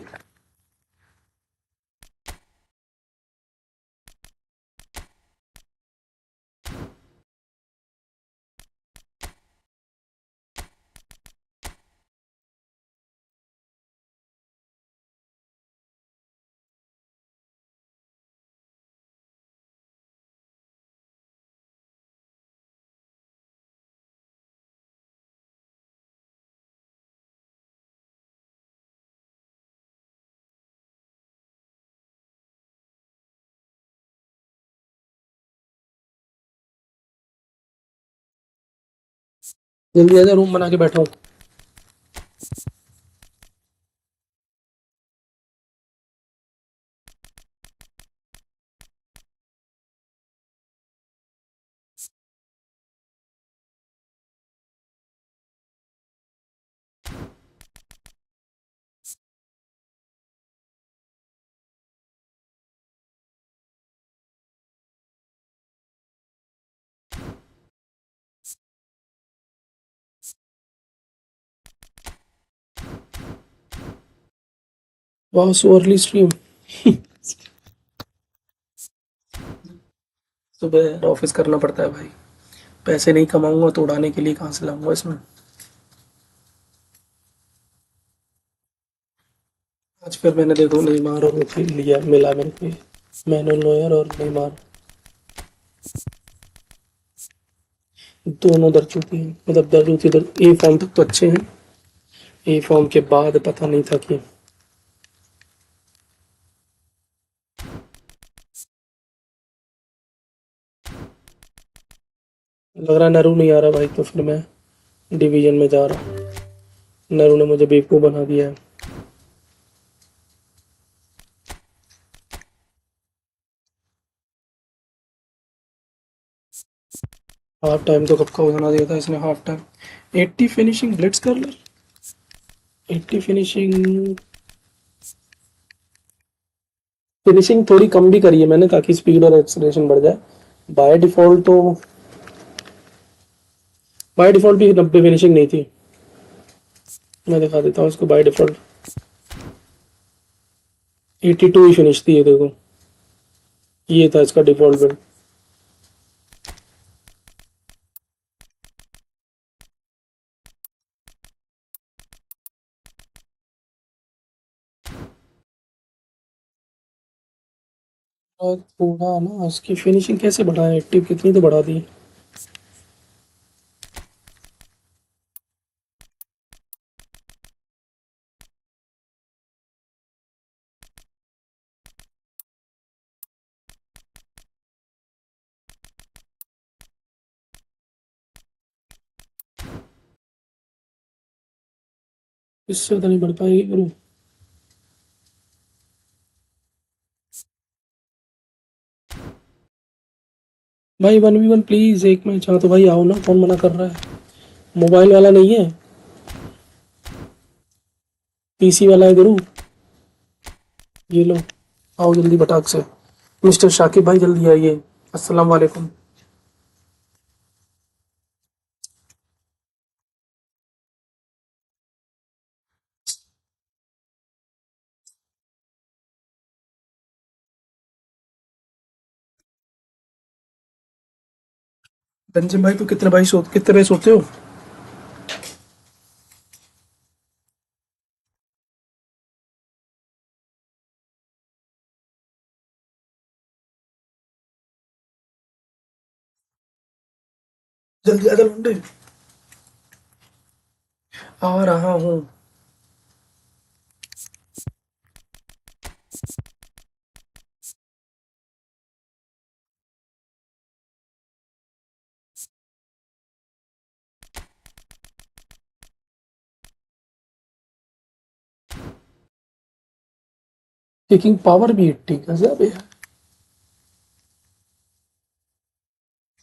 जल्दी आजा, रूम बना के बैठा हूँ। वाह, सो अर्ली स्ट्रीम। सुबह ऑफिस करना पड़ता है भाई, पैसे नहीं कमाऊंगा तो उड़ाने के लिए कहाँ से लाऊंगा इसमें। आज फिर मैंने देखो नेमार और वो लिया, मिला मेरे को मैनुअल नोयर और नेमार, दोनों दर चुकी हैं, मतलब दर चुकी दर ए फॉर्म तक तो अच्छे हैं, ए फॉर्म के बाद पता नहीं था कि लग रहा है नरू नहीं आ रहा भाई, तो फिर मैं डिवीजन में जा रहा हूँ। नरू ने मुझे बेवकूफ़ बना दिया है। हाफ टाइम तो कब का बना दिया था इसने, हाफ टाइम 80 फिनिशिंग ब्लिट्स कर ले, 80 फिनिशिंग, फिनिशिंग थोड़ी कम भी करी है मैंने ताकि स्पीड और एक्सेलरेशन बढ़ जाए। बाय डिफॉल्ट तो, बाय डिफॉल्ट भी 90 फिनिशिंग नहीं थी, मैं दिखा देता हूँ इसको। बाय डिफॉल्ट 82 ही फिनिश थी, ये देखो, ये था इसका डिफॉल्ट बिल्ड। और थोड़ा ना इसकी फिनिशिंग कैसे बढ़ाएं, 80 कितनी तो बढ़ा दी। इससे ज़्यादा नहीं बढ़ पाएगी गुरु। भाई 1v1 प्लीज, एक मैच। हाँ तो भाई आओ ना, कौन मना कर रहा है। मोबाइल वाला नहीं है, पीसी वाला है गुरु। ये लो, आओ जल्दी बटाक से। मिस्टर शाकिब भाई जल्दी आइए। अस्सलाम वालेकुम। रंजन भाई तो कितने बजे सोते हो? जल्दी आ जा लौंडे। आ रहा हूँ। किकिंग पावर भी 80 गजब है।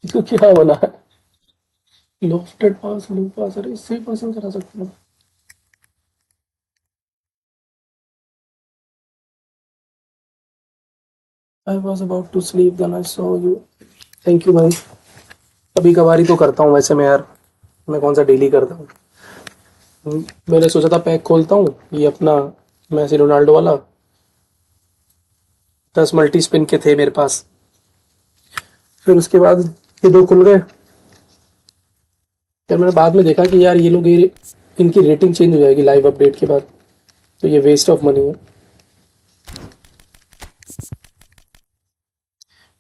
इसको क्या बना है? लॉफ्टेड पास, लूप पास, अरे इससे भी पर्सन करा सकते हो। I was about to sleep then I saw you. Thank you भाई। कभी कभार ही तो करता हूँ वैसे मैं यार, मैं कौन सा डेली करता हूँ। मैंने सोचा था पैक खोलता हूँ ये अपना मैसी रोनाल्डो वाला, 10 मल्टी स्पिन के थे मेरे पास। फिर उसके बाद ये दो खुल गए। फिर मैंने बाद में देखा कि यार ये लोग ये इनकी रेटिंग चेंज हो जाएगी लाइव अपडेट के बाद, तो ये वेस्ट ऑफ मनी है।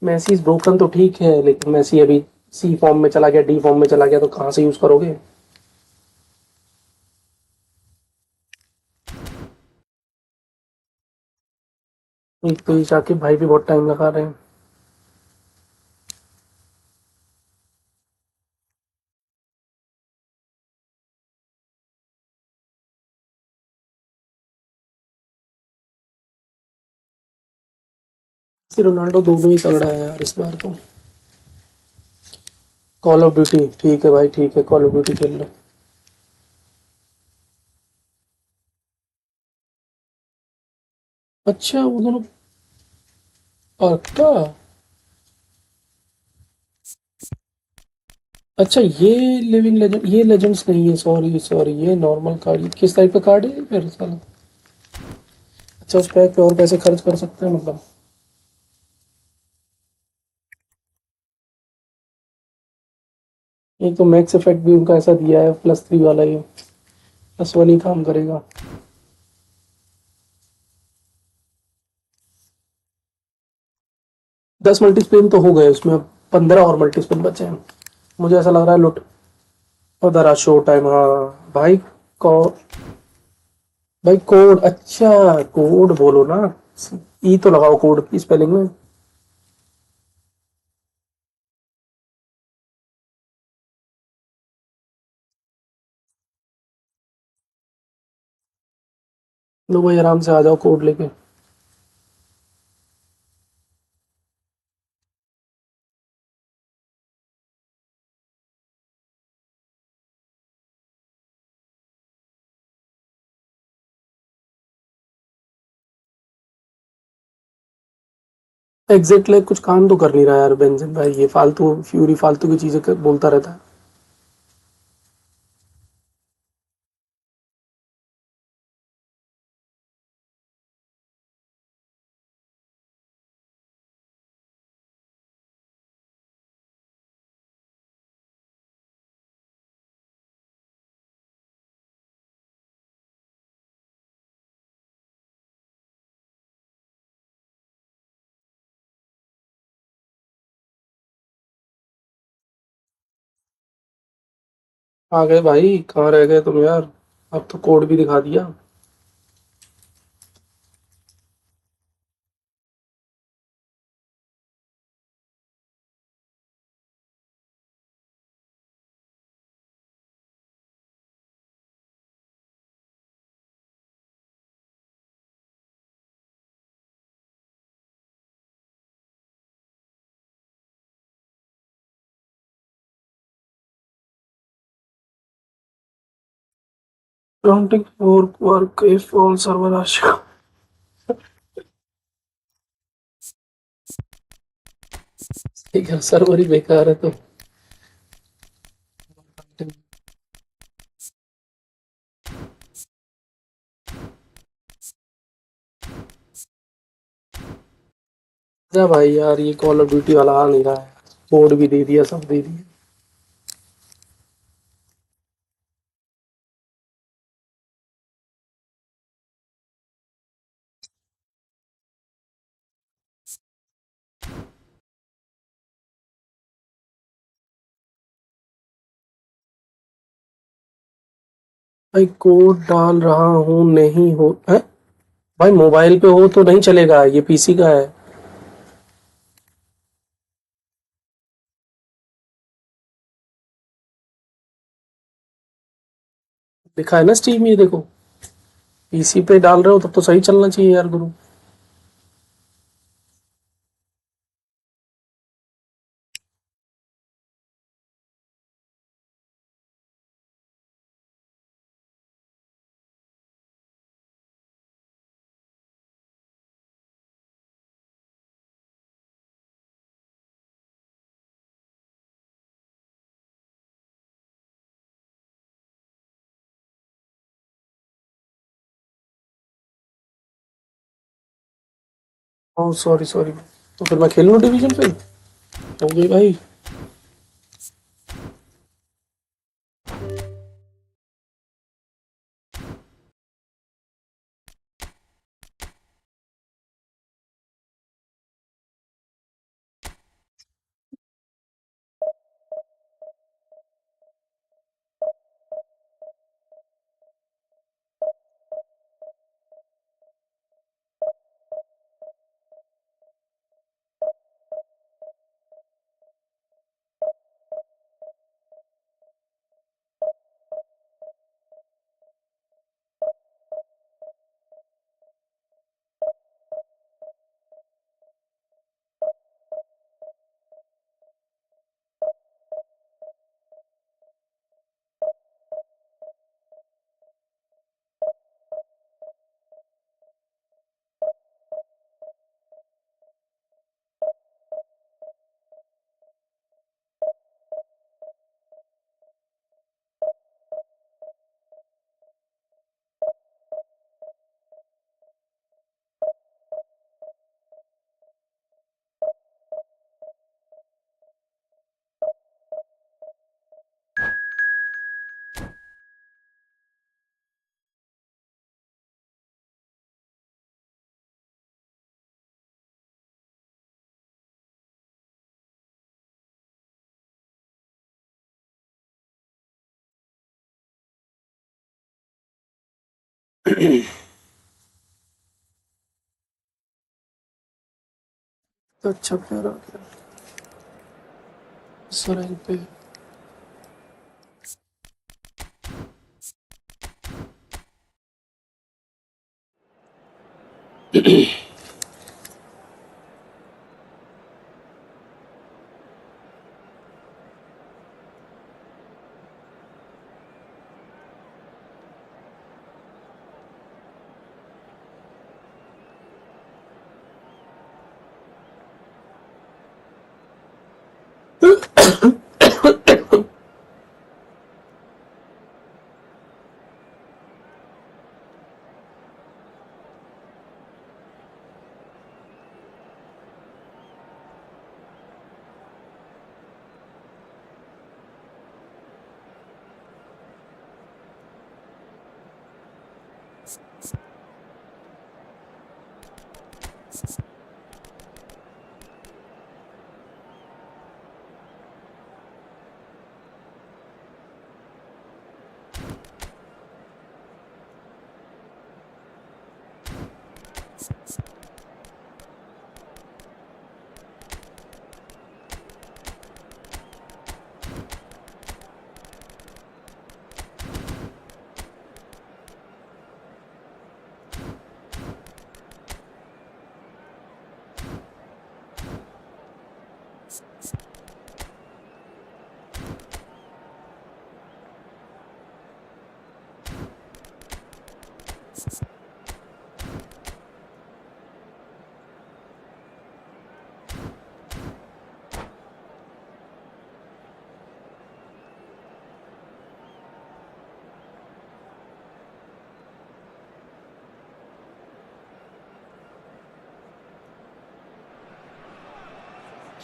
मैसी इज ब्रोकन तो ठीक है, लेकिन मैसी अभी सी फॉर्म में चला गया, डी फॉर्म में चला गया, तो कहाँ से यूज करोगे। एक तो ये शाकिब भाई भी बहुत टाइम लगा रहे हैं। रोनाल्डो दोनों ही चल रहा है यार इस बार तो। कॉल ऑफ ड्यूटी ठीक है भाई, ठीक है, कॉल ऑफ ड्यूटी खेल लो। अच्छा वो दोनों पक्का। अच्छा ये लिविंग लेजेंड, ये लेजेंड्स नहीं है, सॉरी सॉरी, ये नॉर्मल कार्ड। किस टाइप का कार्ड है फिर साला। अच्छा उस पैक पे और पैसे खर्च कर सकते हैं मतलब। एक तो मैक्स इफेक्ट भी उनका ऐसा दिया है, +3 वाला, ये +1 ही काम करेगा। 10 मल्टी स्पिन तो हो गए उसमें, अब 15 और मल्टी स्पिन बचे हैं। मुझे ऐसा लग रहा है लुट उधर शो टाइम। हाँ भाई। को भाई कोड, अच्छा कोड बोलो ना, ई तो लगाओ कोड की स्पेलिंग में। लो भाई आराम से आ जाओ कोड लेके। एग्जैक्टली कुछ काम तो कर नहीं रहा यार बेंजिन भाई, ये फालतू फ्यूरी फालतू की चीजें बोलता रहता है। आ गए भाई, कहाँ रह गए तुम यार। अब तो कोड भी दिखा दिया। Counting for work if all server are. ठीक है, सर्वर ही बेकार है तो। जा भाई यार, ये कॉल ऑफ ड्यूटी वाला आ नहीं रहा है। कोड भी दे दिया, सब दे दिया। भाई कोड डाल रहा हूँ, नहीं हो है। भाई मोबाइल पे हो तो नहीं चलेगा, ये पीसी का है। दिखा है ना स्टीम, ये देखो। पीसी पे डाल रहे हो तब तो सही चलना चाहिए यार गुरु। ओह सॉरी सॉरी, तो फिर मैं खेल लूँ डिवीजन पे? हो गई भाई। तो अच्छा प्लेयर आ गया इस रैंक पे।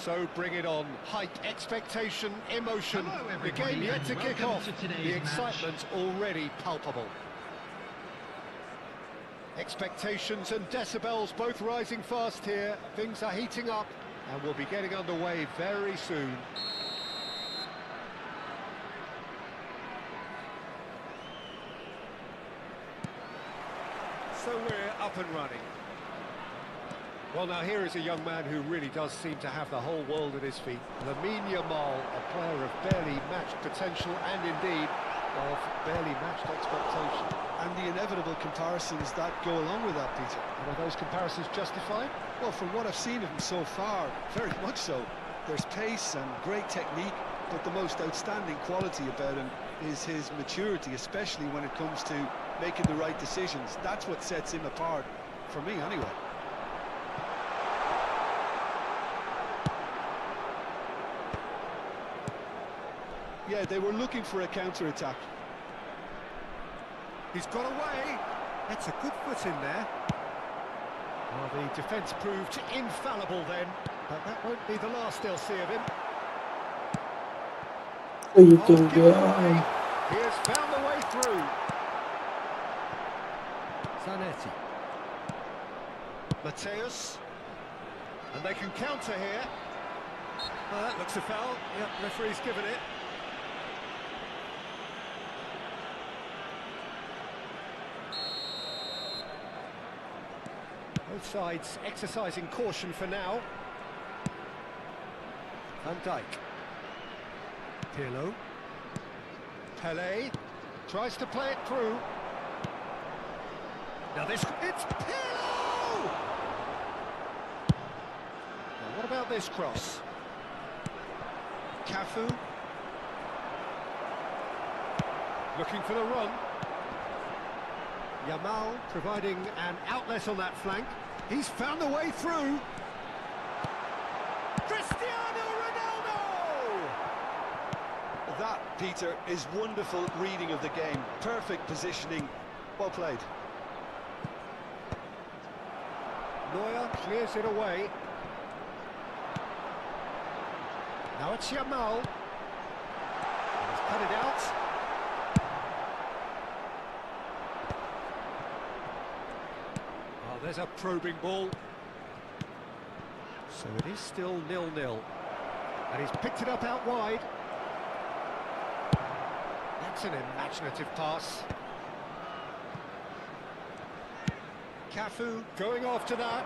So bring it on. Height, expectation, emotion. The game yet to kick off. The excitement already palpable. Expectations and decibels both rising fast here. Things are heating up and we'll be getting underway very soon. So we're up and running. Well, now here is a young man who really does seem to have the whole world at his feet. Lamine Yamal, a player of barely matched potential and indeed of barely matched expectation. And the inevitable comparisons that go along with that, Peter. And are those comparisons justified? Well, from what I've seen of him so far, very much so. There's pace and great technique, but the most outstanding quality about him is his maturity, especially when it comes to making the right decisions. That's what sets him apart, for me anyway. Yeah, they were looking for a counter-attack. He's got away. That's a good foot in there. Well, the defence proved infallible then, but that won't be the last they'll see of him. ये Oh, क्या हो given गया? away. He has found the way through. Zanetti. Mateus. And they can counter here. Oh, that looks a foul. Yep, referee's given it. Both sides exercising caution for now. Van Dijk. Pirlo. Pele tries to play it through. Now it's Pirlo! Now what about this cross? Cafu. Looking for the run. Yamal providing an outlet on that flank. He's found the way through. Cristiano Ronaldo! That, Peter, is wonderful reading of the game. Perfect positioning. Well played. Neuer clears it away. Now it's Yamal. He's cut it out. Oh, there's a probing ball. So it is still 0-0. And he's picked it up out wide. That's an imaginative pass. Cafu going after that.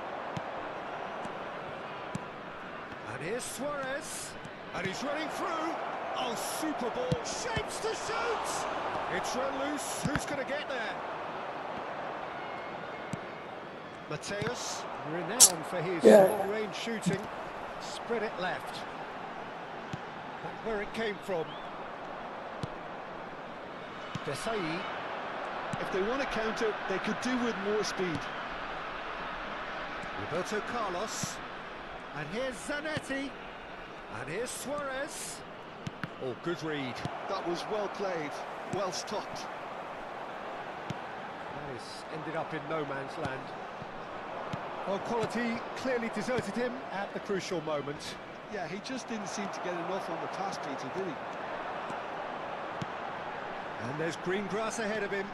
And here's Suarez. And he's running through. Oh, super ball. Shapes to shoot. It's run loose. Who's going to get there? Mateus, renowned for his long-range shooting. Spread it left. That's where it came from. Desai. If they want to counter, they could do with more speed. Roberto Carlos. And here's Zanetti. And here's Suarez. Oh, good read. That was well played, well stopped. This ended up in no man's land. Well, quality clearly deserted him at the crucial moment. Yeah, he just didn't seem to get enough on the pass, Peter, did he? And there's green grass ahead of him.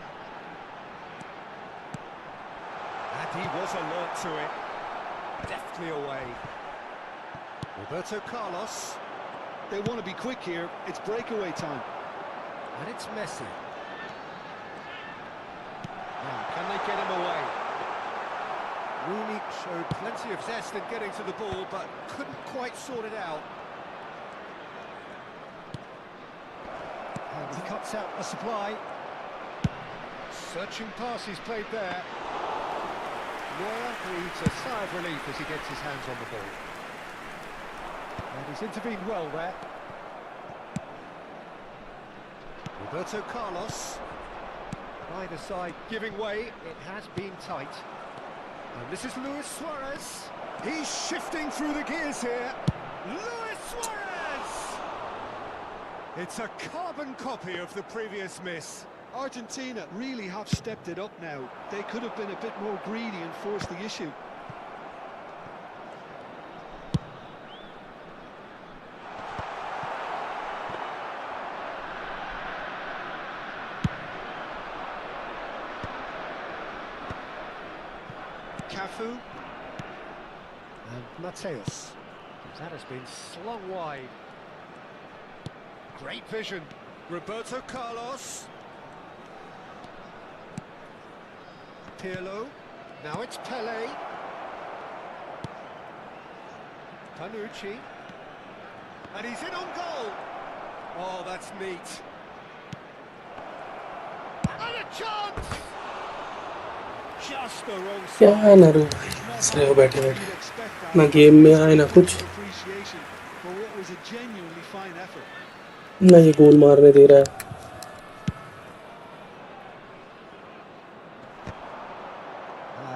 And he was alert to it. Deftly away. Roberto Carlos. They want to be quick here. It's breakaway time. And it's Messi. Now, can they get him away? Rooney showed plenty of zest in getting to the ball, but couldn't quite sort it out. And he cuts out a supply. Searching pass he's played there. Neuer breathes a sigh of relief as he gets his hands on the ball. And he's intervened well there. Roberto Carlos. Either side giving way. It has been tight. And this is Luis Suarez. He's shifting through the gears here. Luis Suarez! It's a carbon copy of the previous miss. Argentina really have stepped it up now. They could have been a bit more greedy and forced the issue. Cafu. And Mateus. That has been slung wide. Great vision. Roberto Carlos. Pirlo. Now it's Pele. Panucci. And he's in on goal. Oh, that's neat. And a chance! Just the wrong क्या side. है ना रो इसलिए हो बैठे बैठे ना game में आए ना कुछ Appreciation for what was a genuinely fine effort. ना ये गोल मारने दे रहा है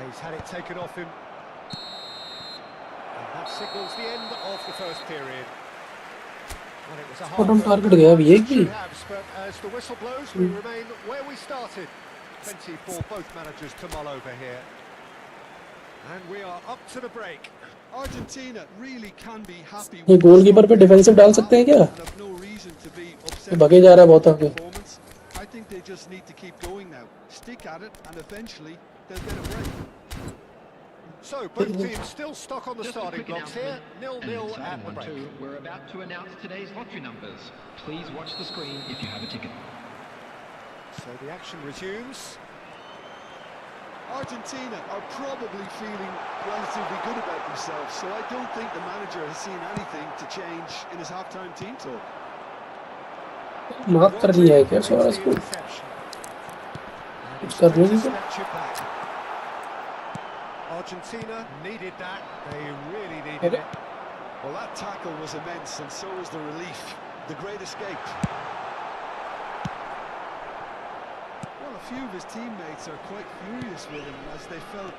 He's had it taken off him. And that signals the end of the first period. Well, it was a और हम hard टारगेट गया अभी एक भी should have, but as the whistle blows, we remain where we started. Plenty for both managers to mull over here. And we are up to the break. Argentina really can be happy ये with goalkeeper पे defensive डाल सकते हैं क्या? no reason to be upset. भागे जा रहा है बहुत आगे. I think they just need to keep going now. Stick at it and eventually they'll get a break. So both teams still stuck on the Just a starting quick blocks here. 0-0 at the break. We're about to announce today's lottery numbers. Please watch the screen if you have a ticket. So the action resumes. Argentina are probably feeling relatively good about themselves, so I don't think the manager has seen anything to change in his half-time team talk. माफ कर दिया है क्या Suarez को? कुछ करने की तो? Argentina needed that. They really needed it. Well, that tackle was immense, and so was the relief. The great escape. Well, a few of his teammates are quite furious with him as they felt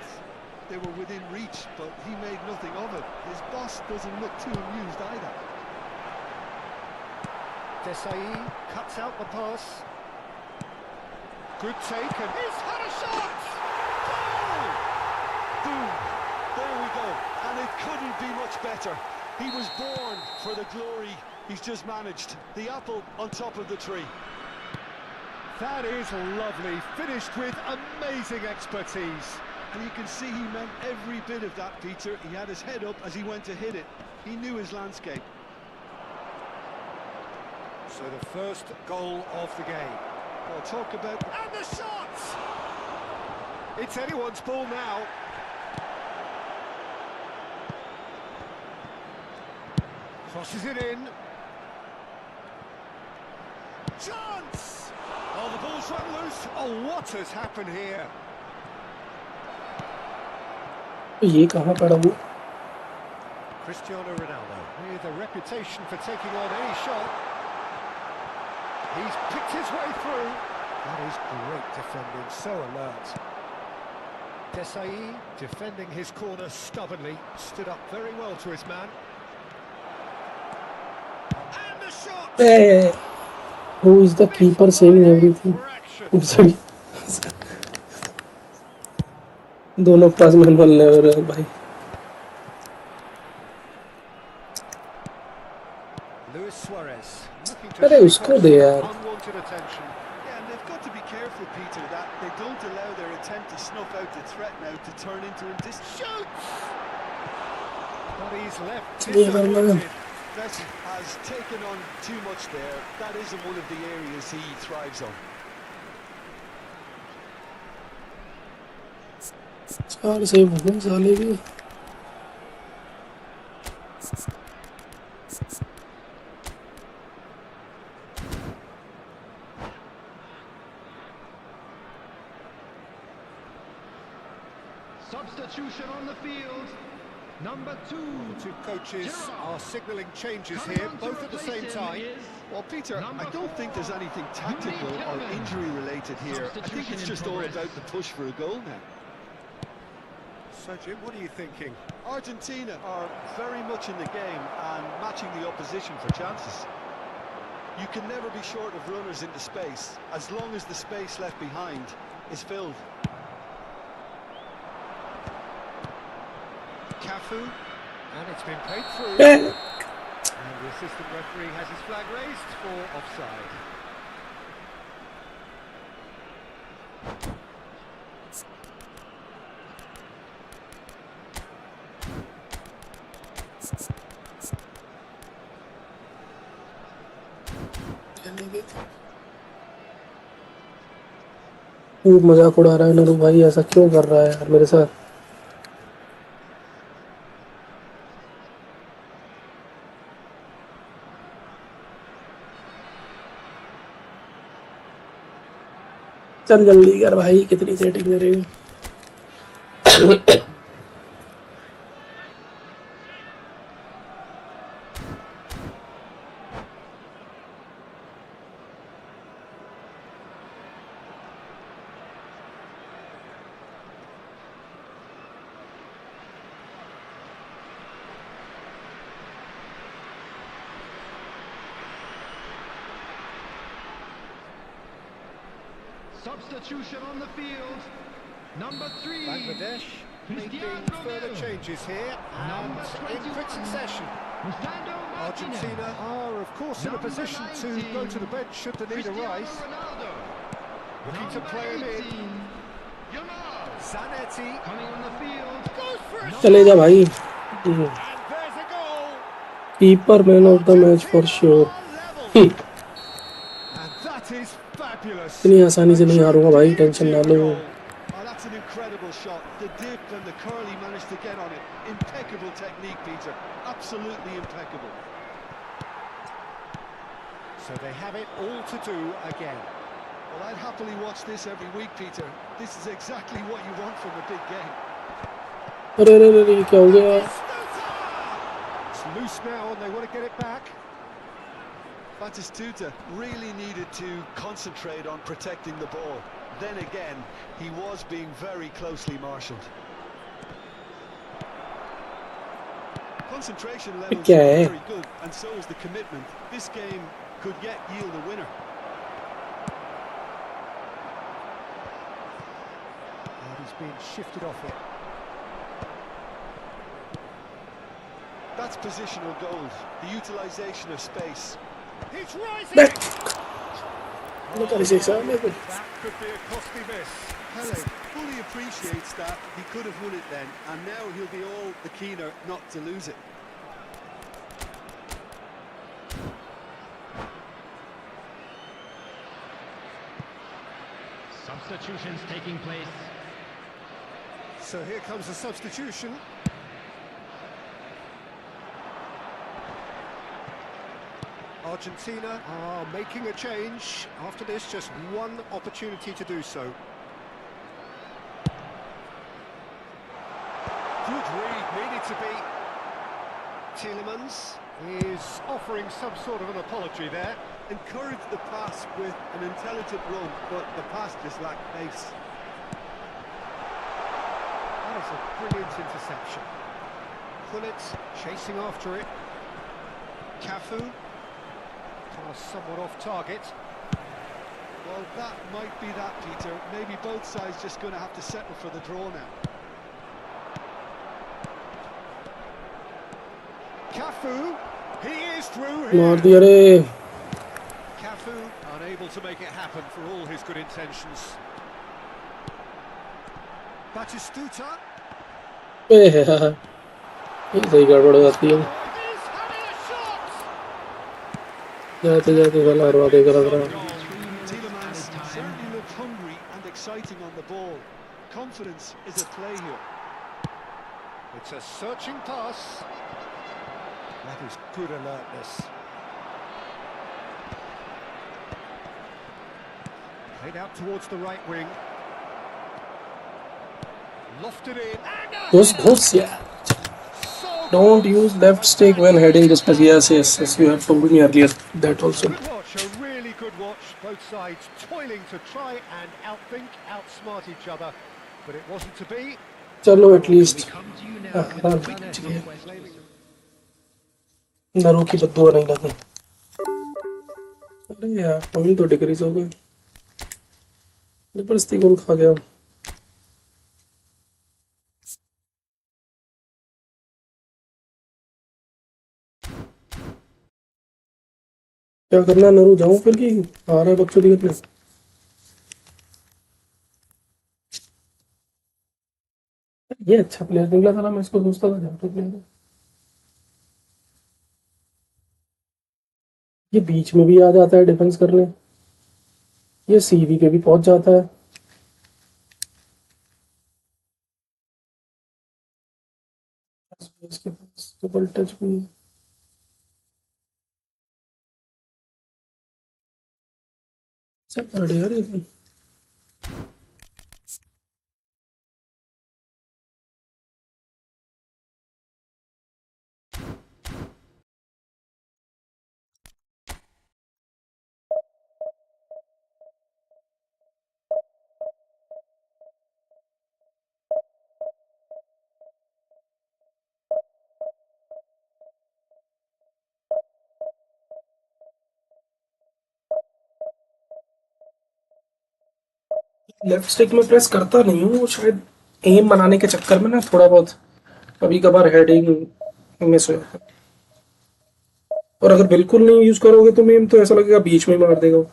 they were within reach, but he made nothing of it. His boss doesn't look too amused either. Desai cuts out the pass. Good take, and he's had a shot! Goal! Boom! There we go. And it couldn't be much better. He was born for the glory he's just managed. The apple on top of the tree. That is lovely. Finished with amazing expertise. And you can see he meant every bit of that, Peter. He had his head up as he went to hit it. He knew his landscape. So the first goal of the game. Well, talk about... And the shot! It's anyone's ball now. Crosses it in. Chance! Oh, the ball's run loose. Oh, what has happened here? ये कहाँ पड़ा वो? Cristiano Ronaldo, with a reputation for taking on any shot. He's picked his way through. That is great defending, so alert. Desai defending his corner stubbornly, stood up very well to his man. And the shot! Hey, who is the keeper saving everything? sorry. दोनों पास में बल्ले हो रहे हैं भाई. Luis Suarez looking to अरे उसको दे यार. unwanted attention. Yeah, and they've got to be careful, Peter, that they don't allow their attempt to snuff out the threat now to turn into a Shoots! But he's left Yeah, disappointed. Messi has taken on too much there. That isn't one of the areas he thrives on. चार save हो गए साले भी. Substitution on the field. Number 2. The two coaches are signalling changes here, both at the same time. Well, Peter, I don't think there's anything tactical or injury-related here. I think it's just all about the push for a goal now. So, Jim, what are you thinking? Argentina are very much in the game and matching the opposition for chances. You can never be short of runners into space, as long as the space left behind is filled. Cafu, and it's been played through. And the assistant referee has his flag raised for offside. खूब मजाक उड़ा रहा है नरू भाई. ऐसा क्यों कर रहा है यार मेरे साथ? चल जल्दी कर भाई, कितनी सेटिंग करेगा? Substitution on the field. Number 3. Bangladesh making further changes here, and in quick succession. Argentina are, of course, in a position to go to the bench should the need arise. Looking to play him in. Zanetti goes for a चले जा भाई. and there's a goal. Keeper man of the match for sure. And that is fabulous. इतनी आसानी से नहीं हारूंगा भाई, tension ना लो. Oh, that's an incredible shot. The dip and the curl he managed to get on it. Impeccable technique, Peter. Absolutely impeccable. So they have it all to do again. Well, I'd happily watch this every week, Peter. This is exactly what you want from a big game. अरे अरे अरे क्या हो गया? It's loose now and they want to get it back. Batistuta really needed to concentrate on protecting the ball. Then again, he was being very closely marshalled. Concentration levels क्या are है? very good, and so is the commitment. This game could yet yield a winner. And he's been shifted off it. That's positional gold, the utilisation of space. He's rising. Back. That could be a costly miss. Pele fully appreciates that he could have won it then, and now he'll be all the keener not to lose it. Substitutions taking place. So here comes a substitution. Argentina are making a change. After this, just one opportunity to do so. Good read, needed to be. Tielemans is offering some sort of an apology there. Encouraged the pass with an intelligent run, but the pass just lacked pace. That is a brilliant interception. Gullit chasing after it. Cafu. Pass somewhat off target. Well, that might be that, Peter. Maybe both sides just going to have to settle for the draw now. Cafu, he is through मार here. दिया रे. Cafu unable to make it happen for all his good intentions. Batistuta ए यार, ये सही गड़बड़ हो जाती है. is having a shot. जाते जाते साला हरवा देगा लग रहा है. Tielemans certainly looked hungry and exciting on the ball. Confidence is at play here. It's a searching pass. That is good alertness. Played out towards the right wing. Lofted in. घुस यार. So Don't use left stick when heading this pass. Yes, you have told me earlier that also. good watch, a really good watch. Both sides toiling to try and outthink, outsmart each other, but it wasn't to be. चलो at least. Naru की बददुआ नहीं लगी. अरे यार, अभी तो decrease हो गई. जबरदस्ती गोल खा गया. क्या करना है नरू, जाऊं फिर कि आ रहा है बकचोदी करने. ये अच्छा प्लेयर निकला था ना, मैं इसको सोचता था जाटो प्लेयर है. ये बीच में भी आ जाता है डिफेंस करने. ये सीवी पे भी पहुंच जाता है. इसके पास डबल टच भी है. सब कर यार ये. लेफ्ट स्टिक में प्रेस करता नहीं हूँ वो शायद एम बनाने के चक्कर में ना थोड़ा बहुत कभी कभार हेडिंग मिस हो जाता है। और अगर बिल्कुल नहीं यूज करोगे तो एम तो ऐसा लगेगा बीच में ही मार देगा।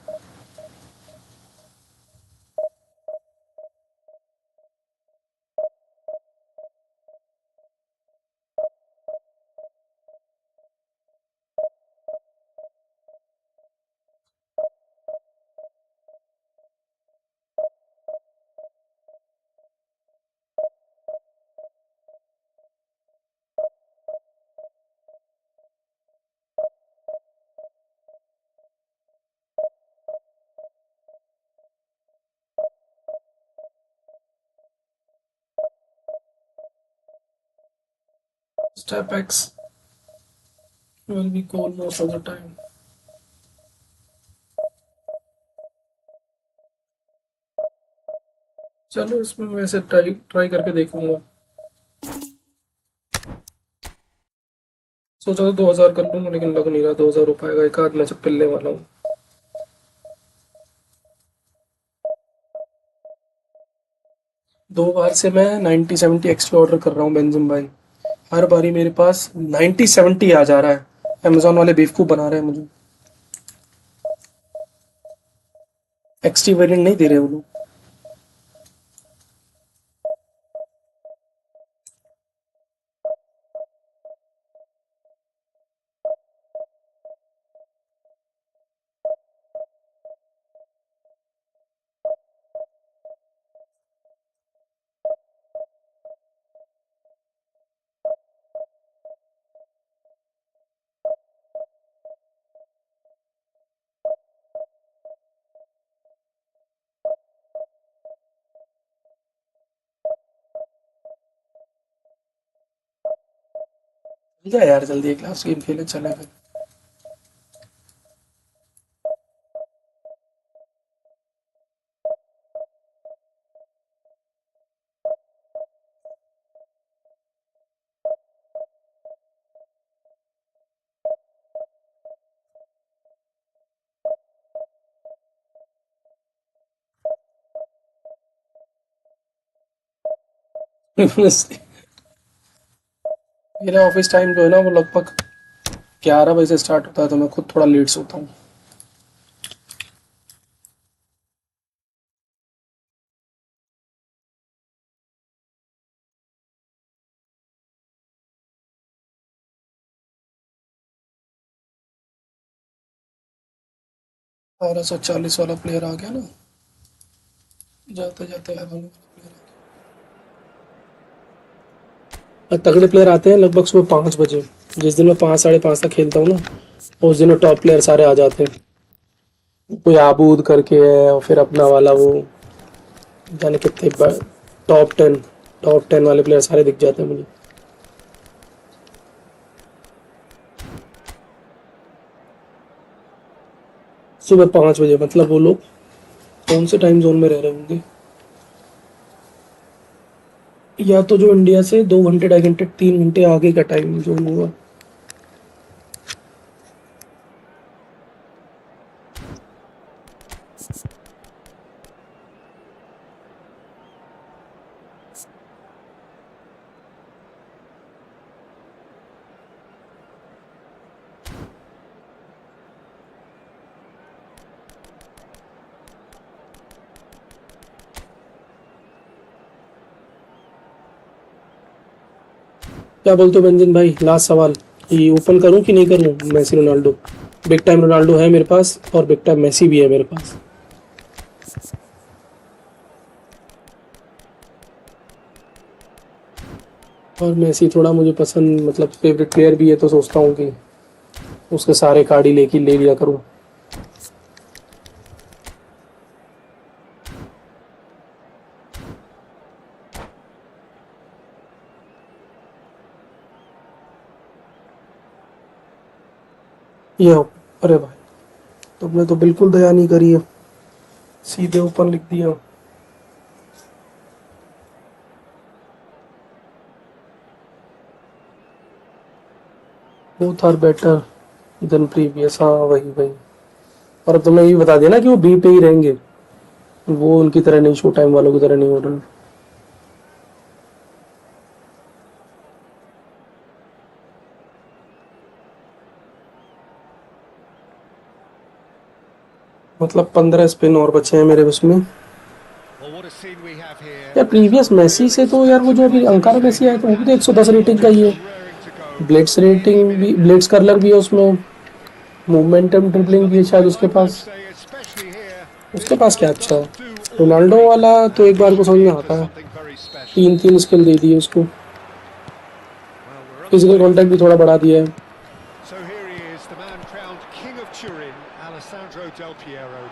Step X will be cool most of the time. चलो इसमें वैसे ट्राई ट्राई करके देखूंगा। सोचा तो 2000 कर लूंगा लेकिन लग नहीं रहा 2000 हो पाएगा। एक आध मैच पिलने वाला हूँ। 2 बार से मैं 90-70 एक्स्ट्रा ऑर्डर कर रहा हूँ बेंजिम भाई। हर बारी मेरे पास 90-70 आ जा रहा है। अमेजोन वाले बेवकूफ बना रहे हैं मुझे। एक्सटी वेरिएंट नहीं दे रहे वो लोग। जा यार जल्दी एक लास्ट गेम खेले चले फिर। मेरा ऑफिस टाइम जो है ना वो लगभग 11 बजे से स्टार्ट होता है तो मैं खुद थोड़ा लेट सोता हूँ। बारह सौ 40 वाला प्लेयर आ गया ना। जाते जाते तगड़े प्लेयर आते हैं लगभग सुबह 5 बजे। जिस दिन मैं 5 साढ़े 5 तक खेलता हूँ ना उस दिन वो टॉप प्लेयर सारे आ जाते हैं। कोई आबूद करके है और फिर अपना वाला वो जाने कितने टॉप 10 वाले प्लेयर सारे दिख जाते हैं मुझे। सुबह 5 बजे मतलब वो लोग कौन से टाइम जोन में रह रहे होंगे। या तो जो इंडिया से 2 घंटे 2.5 घंटे 3 घंटे आगे का टाइम जोन होगा। क्या बोलते हो बेंजिन भाई? लास्ट सवाल, ये ओपन करूं कि नहीं करूं Messi Ronaldo? Big time Ronaldo है मेरे पास और बिग टाइम मेसी भी है मेरे पास। और मेसी थोड़ा मुझे पसंद मतलब फेवरेट प्लेयर भी है तो सोचता हूँ कि उसके सारे कार्ड ही लेके ले लिया करूँ। ये अरे भाई तुमने तो बिल्कुल दया नहीं करी है, सीधे ओपन लिख दिया। Both are better than previous. हाँ वही वही। और अब तुमने ये बता दिया ना कि वो बी पे ही रहेंगे, वो उनकी तरह नहीं, शो टाइम वालों की तरह नहीं हो रहा। मतलब 15 स्पिन और बचे हैं मेरे उसमें। Well, what a scene we have here. यार प्रीवियस मैसी से तो यार वो जो अभी अंकार मैसी आया था वो भी तो 110 रेटिंग का ही है। Raring to go. Blades Any rating भी, minute now. ब्लेड्स कर्लर भी है उसमें, मूवमेंटम There's ड्रिबलिंग भी है nothing शायद quite उसके like pass. match day, especially here. उसके This पास क्या talent अच्छा है? doesn't do all the Ronaldo great, वाला तो and एक बार he's को समझ में really in for आता है। something very special. 3 स्किल दे दिए उसको, Well, we're physical underway. Contact भी थोड़ा बढ़ा दिया है। So here he is, the man crowned King of Turin, Alessandro Del Piero.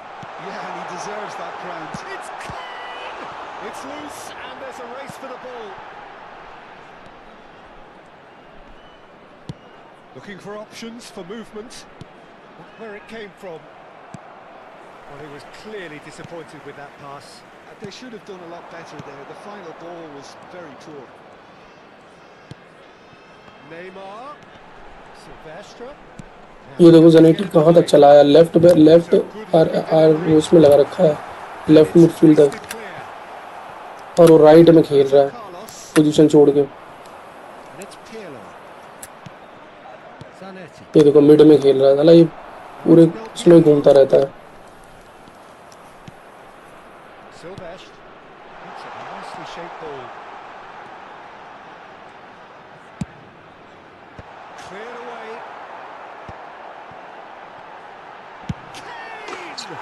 Yeah, and he deserves that crown. It's clean! It's loose, and there's a race for the ball. Looking for options for movement. Not where it came from. Well, he was clearly disappointed with that pass. They should have done a lot better there. The final ball was very poor. Neymar, Silvestre. ये देखो जनेटी कहाँ तक चला है, left are are उसमें लगा रखा है, लेफ्ट मिडफील्डर, और वो राइट में खेल रहा है पोजीशन छोड़ के। ये देखो मिड में खेल रहा है, साला ये पूरे उसमें घूमता रहता है। Silvestre. That's a nicely shaped ball. Cleared away. Kane!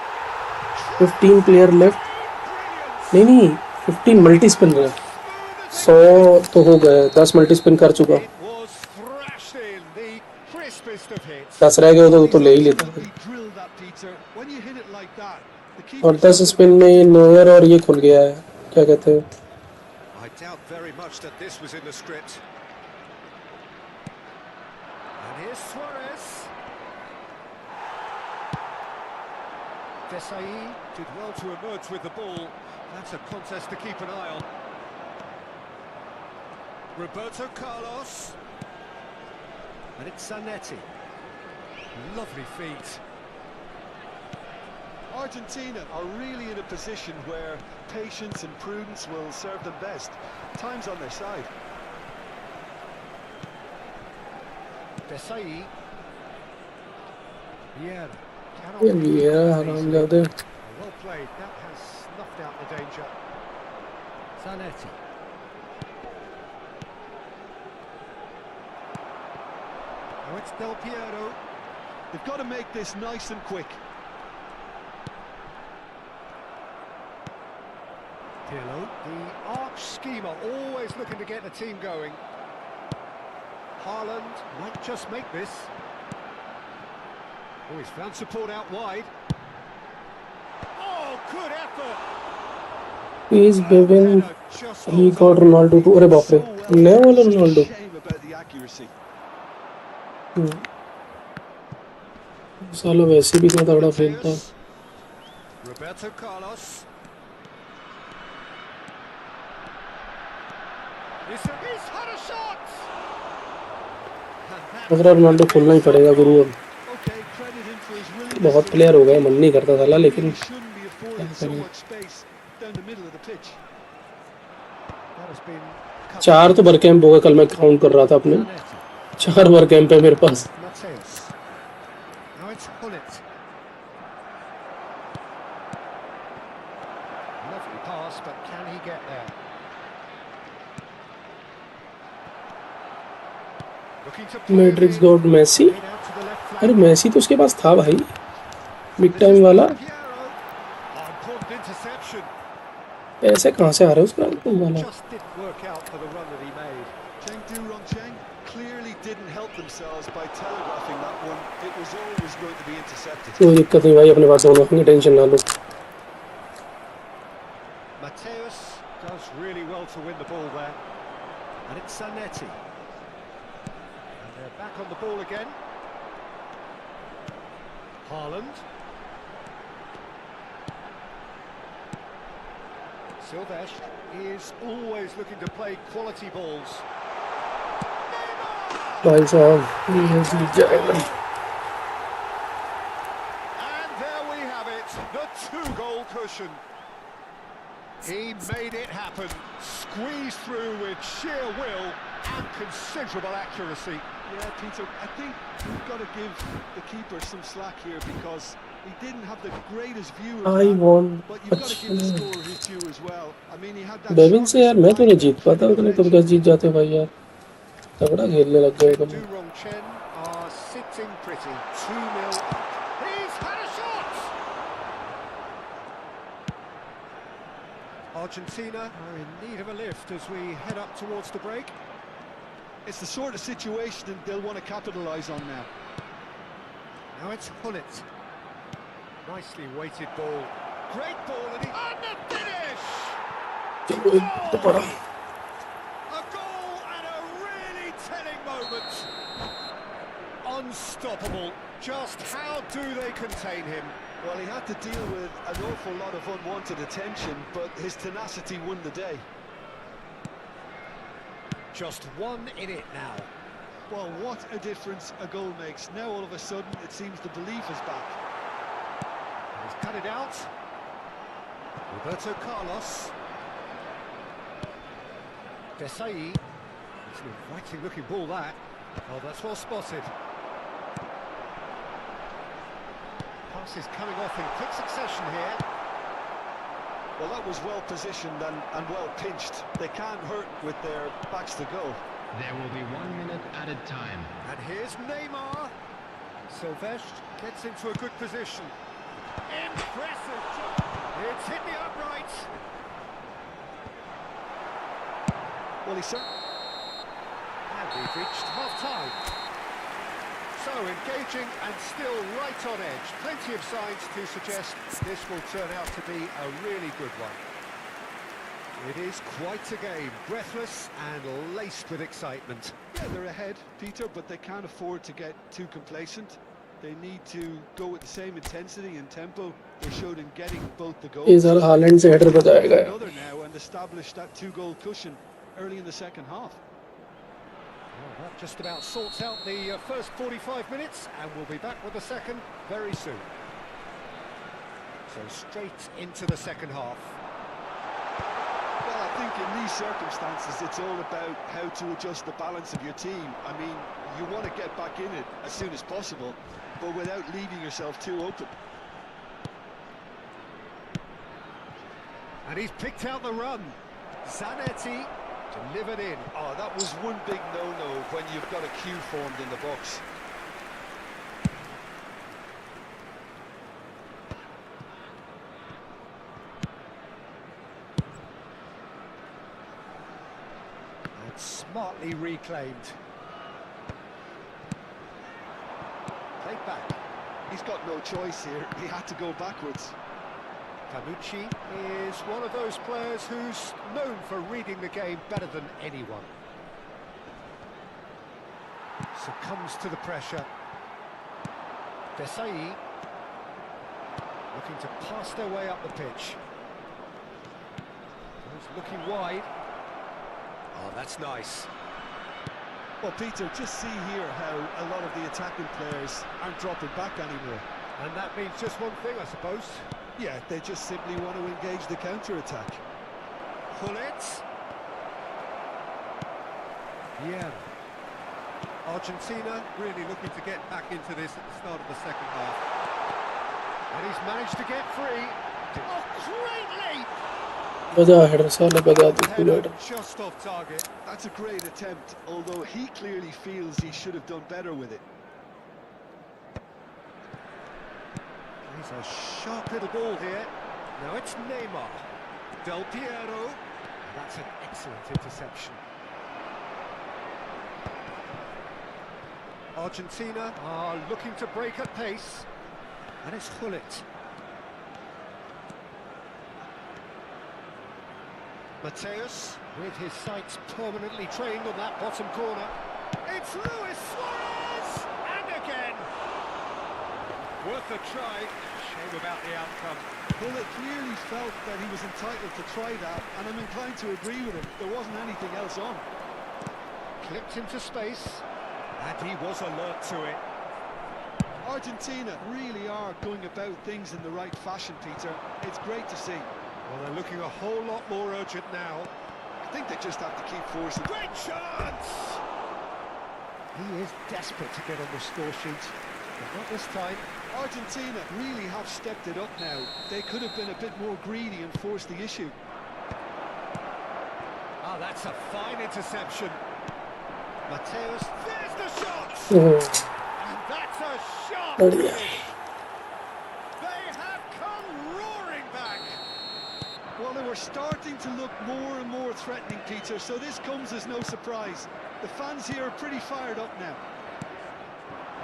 15 player left, नहीं 15 मल्टी स्पिन रहे, 100 तो हो गए, 10 मल्टी स्पिन कर चुका, It was thrashed in, the crispest of hits. 10 रह गए तो ले ही लेता है। He drilled that, Peter. When you hit it like that, the और keeper 10 स्पिन में नोयर और ये खुल गया है, क्या कहते हैं, I doubt very much that this was in the script. And here's Suarez. Desai did well to emerge with the ball. That's a contest to keep an eye on. Roberto Carlos. And it's Zanetti. Lovely feet. Argentina are really in a position where patience and prudence will serve them best. Time's on their side. Desai. Yeah. ये हरामजादे। Well played. That has snuffed out the danger. Zanetti. Now it's Del Piero. They've got to make this nice and quick. Pirlo, the arch schemer, always looking to get the team going. Haaland might just make this. Oh, he's found support out wide. Oh, good effort. He's given, Just he got Ronaldo to, अरे बाप रे, नया वाला Ronaldo. Shame about the accuracy. साला वैसे भी इतना तगड़ा खेलता है। Roberto Carlos. He's had a shot. लग रहा रोनाल्डो खोलना ही पड़ेगा गुरु अब। Okay, credit him for his willingness बहुत to प्लेयर हो गए, मन नहीं करता साला, लेकिन He shouldn't be afforded so much space down the middle of the pitch. That has been cut 4 तो बर कैंप होगा, कल मैं काउंट कर रहा था अपने, 4 बर कैंप है मेरे पास। Mateus. Now it's Hullet. Lovely pass, but can he get there? Looking to play matrix it god Messi, in out to the left अरे flank. मैसी तो उसके पास था भाई, बिग This टाइम is वाला। Del Piero. Oh, important interception. पैसे कहाँ से आ रहे हैं उसका वाला? Just didn't work out for the run that he made. Cheng Du-Rong Cheng clearly didn't help themselves by telegraphing that one. It was always going to be intercepted. कोई दिक्कत नहीं भाई, अपने पास दोनों होंगे, टेंशन ना लो। Mateus does really well to win the ball there. And it's Zanetti. And they're back on the ball again. Haaland. Silvestre is always looking to play quality balls. भाई साहब ये जीत जाएगा। And there we have it, the 2-goal cushion. He made it happen, squeezed through with sheer will and considerable accuracy. Yeah, Peter, I think we've got to give the keeper some slack here because He didn't have the greatest view of I that, want but you've got to give the अच्छा scorer his due as well. I mean, he had that बेबिन से sharpness यार of मैं तो mind नहीं and जीत पाता plenty of उतने तुम edge. कैसे जीत जाते हो भाई यार तगड़ा खेलने लग गए तुम Durong Chen are sitting pretty. 2-0 up. He's had a shot! Argentina are in need of a lift as we head up towards the break. It's the sort of situation they'll want to capitalise on now. Now it's Hullet. Nicely weighted ball. Great ball and the finish! चलो एक तो पड़ा A goal and a really telling moment. Unstoppable. Just how do they contain him? Well, he had to deal with an awful lot of unwanted attention, but his tenacity won the day. Just one in it now. Well, what a difference a goal makes. Now all of a sudden it seems the belief is back. He's cut it out. Roberto Carlos. Desai. It's an inviting looking ball that. Oh, that's well spotted. Pass is coming off in quick succession here. Well, that was well positioned and well pinched. They can't hurt with their backs to goal. There will be 1 minute added time. And here's Neymar. Silvestre gets into a good position. Impressive. It's hit the upright. Well, he certainly... And we've reached half-time. So engaging and still right on edge. Plenty of signs to suggest this will turn out to be a really good one. It is quite a game, breathless and laced with excitement. Yeah, they're ahead, Peter, but they can't afford to get too complacent. They need to go with the same intensity and tempo they showed in getting both the goals. ये साला Holland से header बजाएगा यार Another now and establish that 2-goal cushion early in the second half. Well, that just about sorts out the first 45 minutes, and we'll be back with the second very soon. So straight into the second half. Well, I think in these circumstances, it's all about how to adjust the balance of your team. I mean, you want to get back in it as soon as possible, but without leaving yourself too open. And he's picked out the run. Zanetti delivered in. Oh, that was one big no-no when you've got a queue formed in the box. Smartly reclaimed. Played back. He's got no choice here. He had to go backwards. Panucci is one of those players who's known for reading the game better than anyone. Succumbs to the pressure. Desai looking to pass their way up the pitch. He's looking wide. Oh, that's nice. Well, Peter, just see here how a lot of the attacking players aren't dropping back anymore. And that means just one thing, I suppose. Yeah, they just simply want to engage the counter-attack. Hullet. Yeah. Argentina really looking to get back into this at the start of the second half. And he's managed to get free. Oh, great leap! बजा header साला बजा दी full Header header just off target. That's a great attempt, although he clearly feels he should have done better with it. He's a sharp little ball here. Now it's Neymar. Del Piero. That's an excellent interception. Argentina are looking to break at pace. And it's Hullet. Mateus, with his sights permanently trained on that bottom corner. It's Luis Suarez! And again! Worth a try. Shame about the outcome. Hullet clearly felt that he was entitled to try that, and I'm inclined to agree with him. There wasn't anything else on. Clipped into space. And he was alert to it. Argentina really are going about things in the right fashion, Peter. It's great to see. Well, they're looking a whole lot more urgent now. I think they just have to keep forcing. Great chance! He is desperate to get on the score sheet. But not this time. Argentina really have stepped it up now. They could have been a bit more greedy and forced the issue. Ah, that's a fine interception. Mateus, there's the shot! And that's a sharp बढ़िया। finish. They have come roaring back. Well, they were starting to look more and more threatening, Peter, so this comes as no surprise. The fans here are pretty fired up now.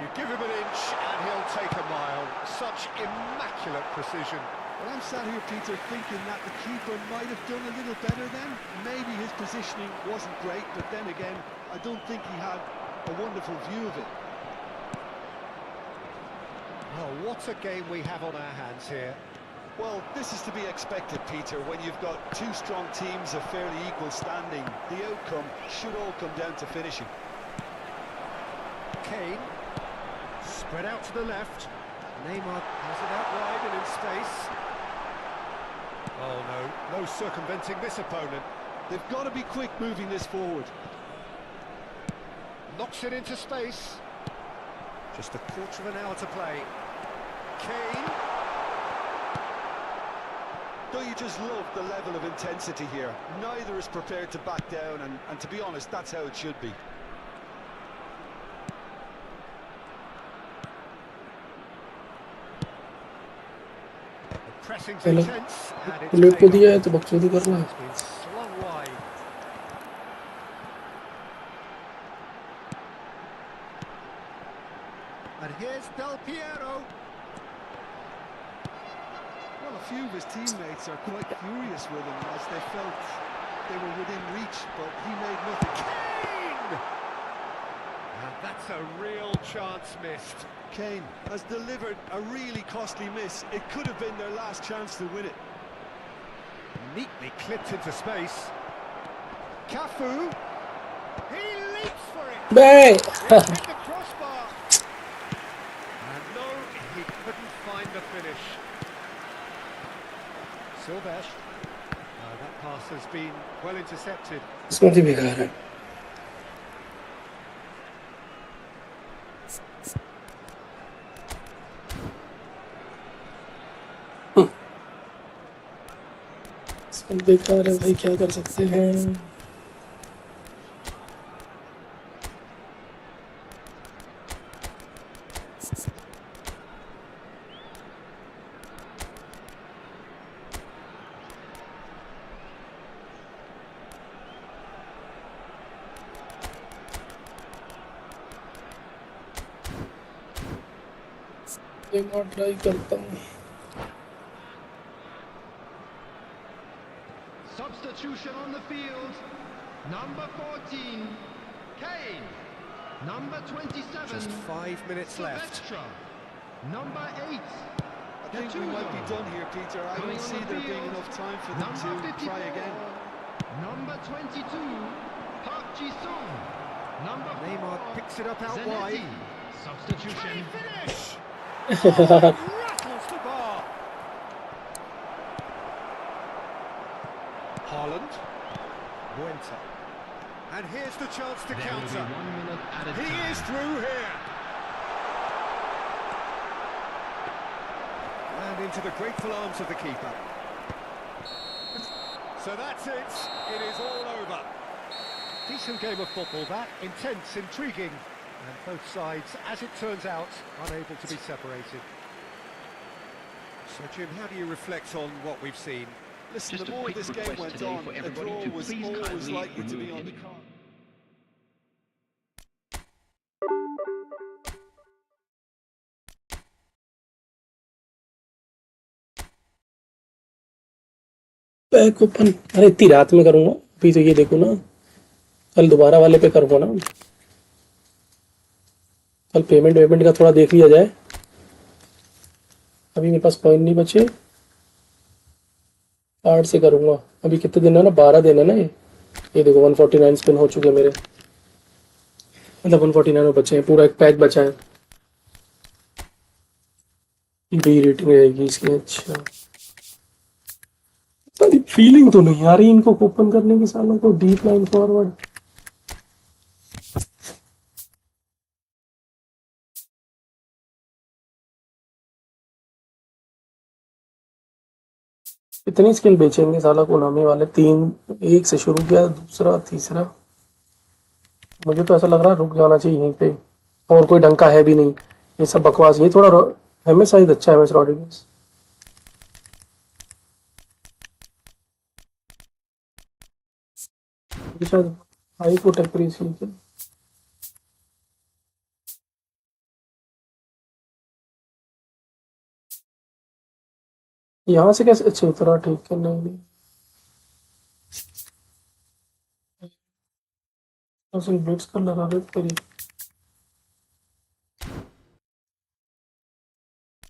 You give him an inch and he'll take a mile. Such immaculate precision. Well, I'm sat here, Peter, thinking that the keeper might have done a little better then. Maybe his positioning wasn't great, but then again, I don't think he had a wonderful view of it. Well, what a game we have on our hands here. Well, this is to be expected, Peter, when you've got two strong teams of fairly equal standing. The outcome should all come down to finishing. Kane, spread out to the left. Neymar has it out wide and in space. Oh no, no circumventing this opponent. They've got to be quick moving this forward. Knocks it into space. Just a quarter of an hour to play. Kane. Don't you just love the level of intensity here? Neither is prepared to back down, and to be honest, that's how it should be. The pressing's चलो intense and it's bullet को paid दिया है off. तो बकचोदी करना है। It's been slung wide. And here's Del Piero. Well, a few of his teammates are quite furious with him as they felt they were within reach, but he made nothing. Kane! And that's a real chance missed. Kane has delivered a really costly miss. It could have been their last chance to win it. Neatly clipped into space. Cafu. He leaps for it. Bay It hit the crossbar. And no, he couldn't find the finish. Silvesh. That pass has been well intercepted. किस्मत ही बेकार है। किस्मत बेकार है भाई, क्या कर सकते हैं। एक बार ट्राई करता हूँ। Substitution on the field. Number 14, Kane. Number 27, Just 5 minutes left. Silvestre. Number 8, I think we might be done here, Peter. I don't see there being enough time for them to try again. Number 22, Park Ji-sung. Number 4, Neymar picks it up out Zanetti. wide. Substitution. Kane finish! Oh, it rattles the bar. Haaland. Muenta. And here's the chance to There will be counter. 1 minute at a He time. is through here. And into the grateful arms of the keeper. So that's it. It is all over. Decent game of football, that. Intense, intriguing. And both sides, as it turns out, unable to be separated. So, Jim, how do you reflect on what we've seen? Listen, Just the a more quick this game request went today on, for the everybody draw to was please always kindly likely to be remove on the any- card. Pack open अरे इतनी रात में करूंगा, अभी तो ये देखो ना, कल दोबारा वाले पे करूंगा ना, कल पेमेंट का थोड़ा देख लिया जाए। अभी मेरे पास कॉइन नहीं बचे, कार्ड से करूंगा। अभी कितने दिन है ना, 12 दिन है ना। ये देखो 149 स्पिन हो चुके मेरे, मतलब 149 बचे हैं, पूरा एक पैक बचा है। बी रेटिंग रहेगी इसकी। अच्छा, फीलिंग तो नहीं आ रही इनको ओपन करने की, सालों को डीप लाइन फॉरवर्ड। इतनी स्किल बेचेंगे साला कोनामी वाले, 3 1 से शुरू किया, दूसरा तीसरा। मुझे तो ऐसा लग रहा है रुक जाना चाहिए यहीं पे, और कोई ढंग का है भी नहीं, ये सब बकवास। ये थोड़ा एमएस साइज अच्छा है, एमएस रॉड्रिगेज। ये शायद हाई फुट एप्रिसिएशन। यहाँ से कैसे अच्छे उतरा, ठीक है, नहीं नहीं। असल ब्लिट्स कर लगा दे करी।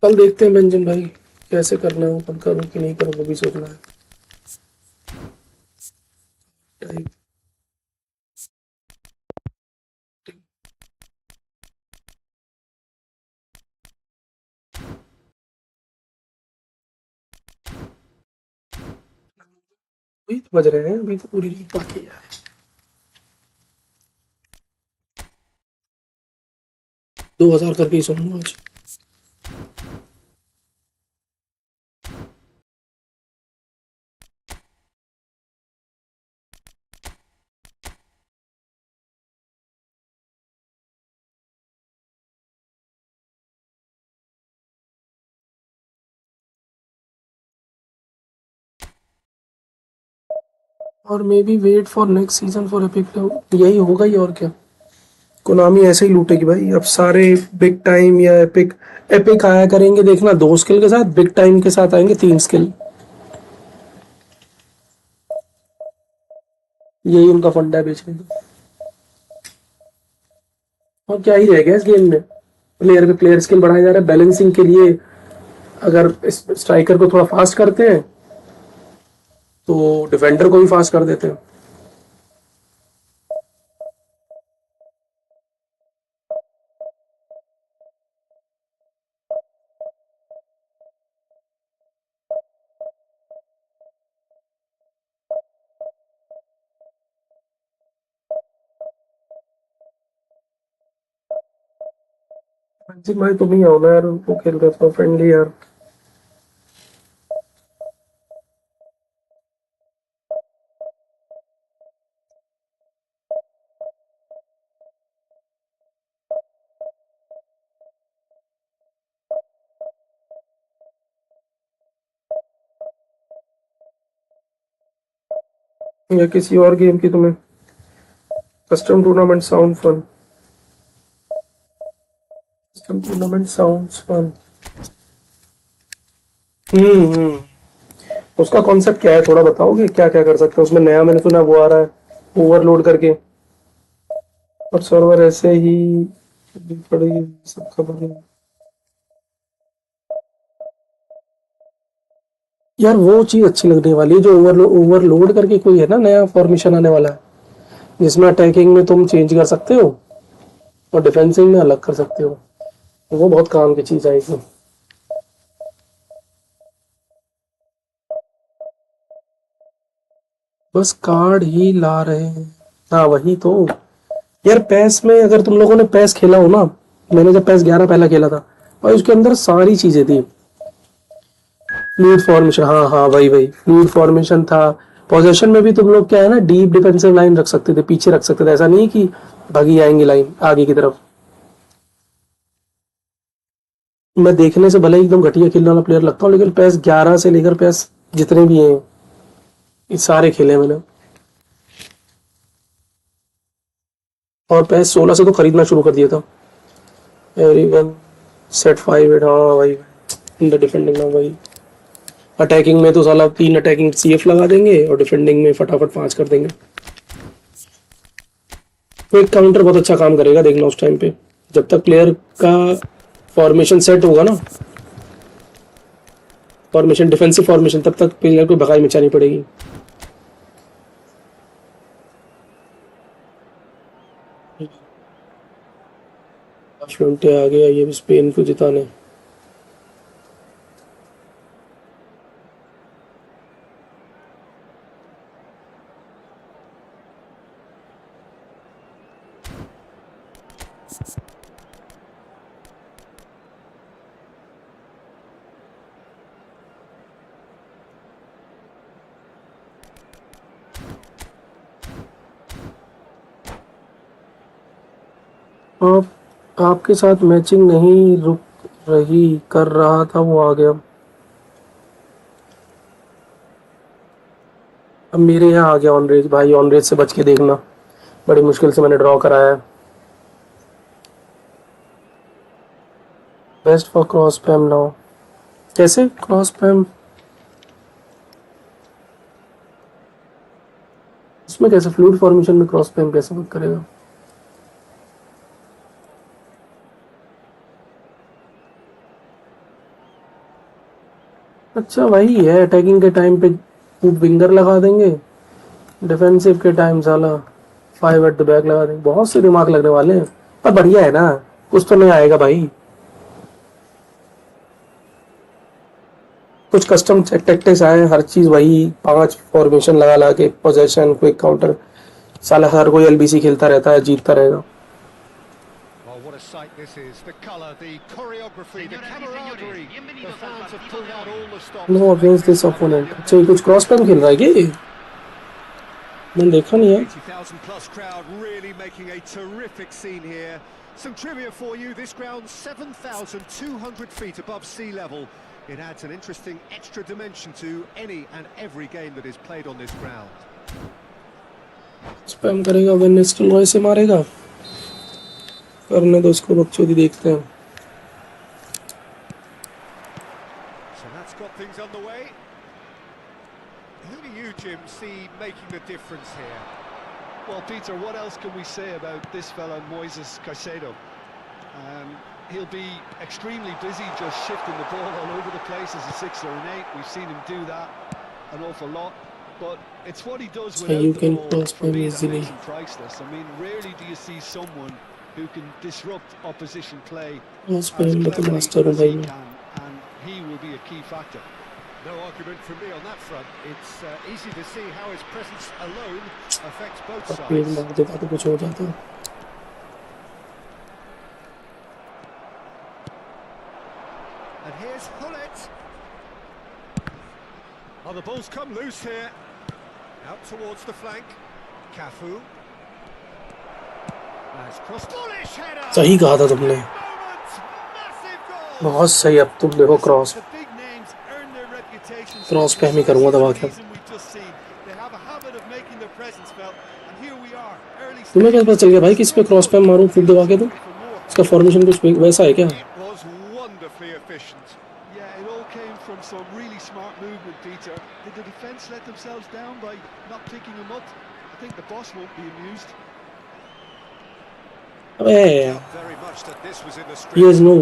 कल देखते हैं बेंजन भाई, कैसे करना है, कल करूँ कि नहीं करूँ वो भी सोचना है। टाइप वही तो बज रहे हैं, अभी तो पूरी लीग बाकी है। 2000 करके ही सोऊंगा आज। और maybe wait for next season for epic, यही होगा ही और क्या। कोनामी ऐसे ही लूटेगी भाई अब सारे बिग टाइम या एपिक। एपिक आया करेंगे देखना 2 स्किल के साथ, बिग टाइम के साथ आएंगे 3 स्किल। यही उनका फंडा है बेचने का। और क्या ही रह गया इस गेम में, प्लेयर के प्लेयर स्किल बढ़ाए जा रहे हैं बैलेंसिंग के लिए। अगर स्ट्राइकर को थोड़ा फास्ट करते हैं तो डिफेंडर को भी फास्ट कर देते हैं। जी भाई तुम ही आओ ना यार, वो खेल रहे थे फ्रेंडली यार। या किसी और गेम की तुम्हें custom tournament sound fun, custom tournament sound fun. Hmm. उसका कॉन्सेप्ट क्या है, थोड़ा बताओगे क्या क्या कर सकते हैं उसमें? नया मैंने सुना वो आ रहा है ओवरलोड करके, और सर्वर ऐसे ही पड़ी सब खबर है। यार वो चीज अच्छी लगने वाली है जो ओवरलोड करके कोई है ना, नया फॉर्मेशन आने वाला है, जिसमें अटैकिंग में तुम चेंज कर सकते हो और डिफेंसिंग में अलग कर सकते हो। वो बहुत काम की चीज आएगी। बस कार्ड ही ला रहे हैं। हाँ वही तो। यार पैस में अगर तुम लोगों ने पैस खेला हो ना, मैंने जब पैस 11 पहला खेला था, और उसके अंदर सारी चीजें थी। फ्लूइड फॉर्मेशन, हाँ हाँ वही वही फ्लूइड फॉर्मेशन था। पोजेशन में भी तुम लोग क्या है ना, डीप डिफेंसिव लाइन रख सकते थे, पीछे रख सकते थे, ऐसा नहीं कि भागी आएंगे लाइन आगे की तरफ। मैं देखने से भले एकदम घटिया खेलने वाला प्लेयर लगता हूँ, लेकिन पैस 11 से लेकर पैस जितने भी हैं ये सारे खेले मैंने। और पैस 16 से तो खरीदना शुरू कर दिया था। एवरीवन सेट 5 हाँ भाई, इन द डिफेंडिंग ना भाई। अटैकिंग में तो साला 3 अटैकिंग सीएफ लगा देंगे और डिफेंडिंग में फटाफट 5 कर देंगे। तो एक काउंटर बहुत अच्छा काम करेगा देखना उस टाइम पे, जब तक प्लेयर का फॉर्मेशन सेट होगा ना, फॉर्मेशन डिफेंसिव फॉर्मेशन, तब तक प्लेयर को भगाई मचानी पड़ेगी। फ्रंटे आ गया ये भी स्पेन को जिताने। आप आपके साथ मैचिंग नहीं रुक रही कर रहा था वो आ गया। अब मेरे यहाँ आ गया ऑन रेज भाई, ऑन रेज से बच के देखना, बड़ी मुश्किल से मैंने ड्रॉ कराया है। Best for cross spam now. कैसे क्रॉस स्पैम, इसमें कैसे फ्लूइड फॉर्मेशन में क्रॉस स्पैम कैसे वर्क करेगा? अच्छा वही है, अटैकिंग के टाइम पे विंगर लगा देंगे, डिफेंसिव के टाइम साला 5 एट द बैक लगा देंगे। बहुत से दिमाग लगने वाले हैं, पर बढ़िया है ना, कुछ तो नहीं आएगा भाई। कुछ कस्टम टैक्टिक्स आए, हर चीज वही 5 फॉर्मेशन लगा के पोजेशन क्विक काउंटर, साला हर कोई एलबीसी खेलता रहता है, जीतता रहेगा। Oh, what a sight this is. The colour, the choreography, the camaraderie. The fans have pulled out all the stops. Know against this opponent. अच्छा ये कुछ क्रॉस पैम खेल रहा है क्या? मैंने देखा नहीं है। 80,000 plus crowd really making a terrific scene here. Some trivia for you. This ground 7,200 feet above sea level. It adds an interesting extra dimension to any and every game that is played on this ground. Spam करेगा, when still Roy से मारेगा, करने दो इसको, बकचोदी देखते हैं। So that's got things underway. Who do you, Jim, see making the difference here? Well, Peter, what else can we say about this fella, Moises Caicedo? He'll be extremely busy just shifting the ball all over the place as a 6 or an 8. We've seen him do that an awful lot. But it's what he does So without you the can ball cross for him me that easily. makes him priceless. I mean, rarely do you see someone who can disrupt opposition play cross as पैम में तो cleverly master हूँ as भाई he मैं। can, and he will be a key factor. No argument from me on that front. It's easy to see how his presence alone affects both अब पेड़ sides. मार देता तो कुछ हो जाता। And here's Hullet. Oh, the ball's come loose here. Out towards the flank. Cafu. Nice cross. Bullish header. सही कहा था तुमने, Moment. Massive goal. बहुत सही। अब तुम देखो cross The big names earn their reputations cross for पैम ही करूँगा दबा precisely के। the reason we've just seen. They have a habit of making their presence felt, and here we are, early तुम्हें कैसे पता चल गया भाई किस पे क्रॉस पैम मारूं फिर दबा के? तो इसका फॉर्मेशन कुछ वैसा है क्या? It was wonderfully efficient. Yeah, it all came from some really smart movement, Peter. Did the defence let themselves down by not picking him up? I think the boss won't be amused. अबे Very much that this was in the ये script. No,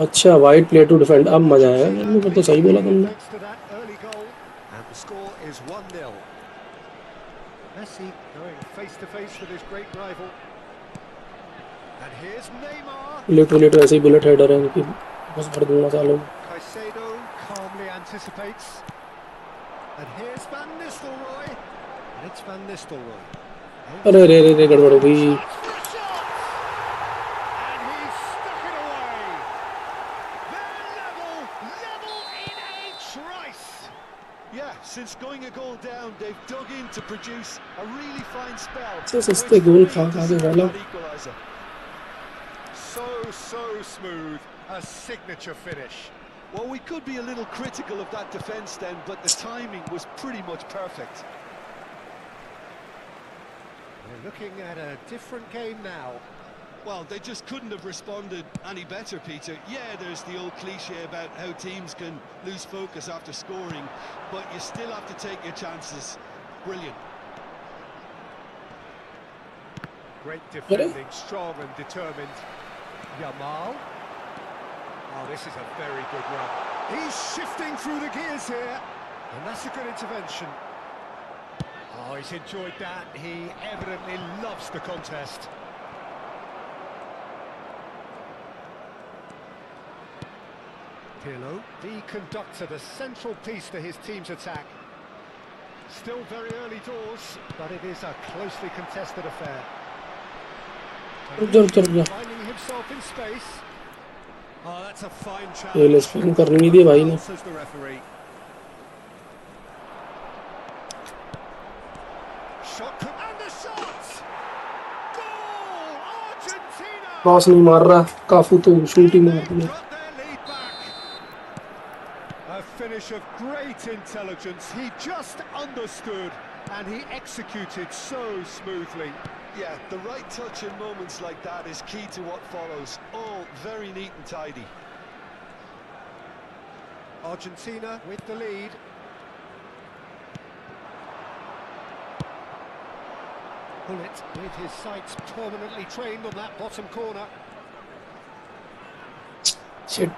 अच्छा wide play to defend, अब मजा आया। मैंने फिर तो सही बोला तुमने। Thanks to that early goal, and the score is 1-0. Messi going face to face with his great rival. And here's Neymar. Literally ऐसे ही बुलेट हेडर है इनकी, बस भर दूंगा सालों में। Caicedo calmly anticipates. And here's Van Nistelrooy. And it's Van Nistelrooy. अरे रे रे रे गड़बड़ हो गई। Shots for a shot! And he's stuck it away. They're level in a trice. Yeah, since going a goal down, they've dug in to produce a really fine spell. सबसे सस्ते गोल खा खा के वाला। That equaliser. So smooth. A signature finish. Well, we could be a little critical of that defence then, but the timing was pretty much perfect. We're looking at a different game now. Well, they just couldn't have responded any better, Peter. Yeah, there's the old cliche about how teams can lose focus after scoring, but you still have to take your chances. Brilliant. Great defending, strong and determined. Yamal. Oh, this is a very good run. He's shifting through the gears here, and that's a good intervention. Oh, he's enjoyed that. He evidently loves the contest. Pirlo, the conductor, the central piece to his team's attack. Still very early doors, but it is a closely contested affair. Finding himself in space. Oh, that's a fine challenge. ये लेस्पिंग करने नहीं दिया भाई ने। Says the referee. Shot and the shot. Goal! Argentina! Cross नहीं मार रहा काफू तो शूट ही मार दिया Got their lead back. A finish of great intelligence. He just understood and he executed so smoothly. Yeah, the right touch in moments like that is key to what follows. All very neat and tidy. Argentina with the lead. Bullet with his sights permanently trained on that bottom corner. shit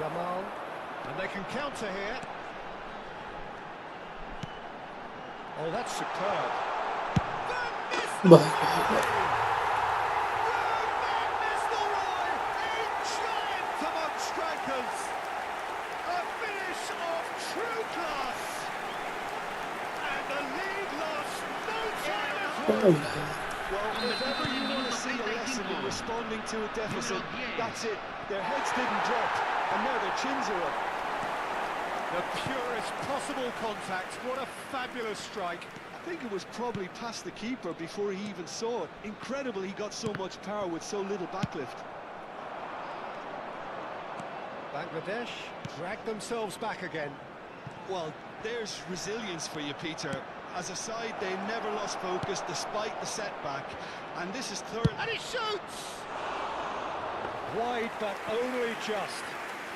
Yamal, and they can counter here. Oh, that's superb. bye. Giant among strikers. A finish of true class. And the lead lost no time at all. Well, if ever you want to see a lesson in responding to a deficit, that's it. Their heads didn't drop, and now their chins are up. The purest possible contact. What a fabulous strike. I think it was probably past the keeper before he even saw it. Incredible he got so much power with so little backlift. Bangladesh drag themselves back again. Well, there's resilience for you, Peter. As a side, they never lost focus despite the setback. And this is third. And he shoots! Wide, but only just.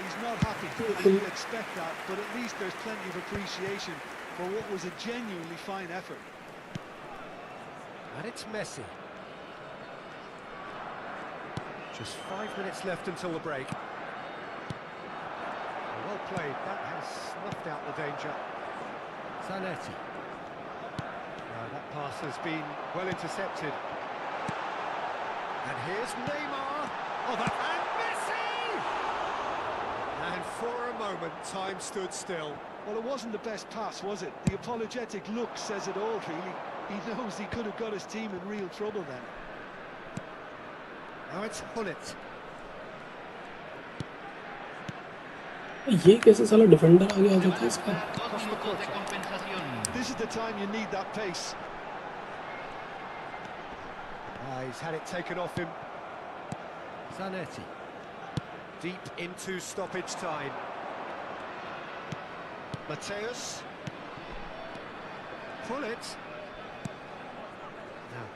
He's not happy. You'd expect that, but at least there's plenty of appreciation for what was a genuinely fine effort. And it's Messi. Just 5 minutes left until the break. Well played. That has snuffed out the danger. Zanetti. That pass has been well intercepted. And here's Neymar. Oh, that and Messi! And for a moment, time stood still. Well, it wasn't the best pass, was it? The apologetic look says it all, really. He knows he could have got his team in real trouble then. Now it's Bullet. ये कैसे साला defender आ गया था इसका This is the time you need that pace. He's had it taken off him. Zanetti. Deep into stoppage time. Mateus. Bullet. Now.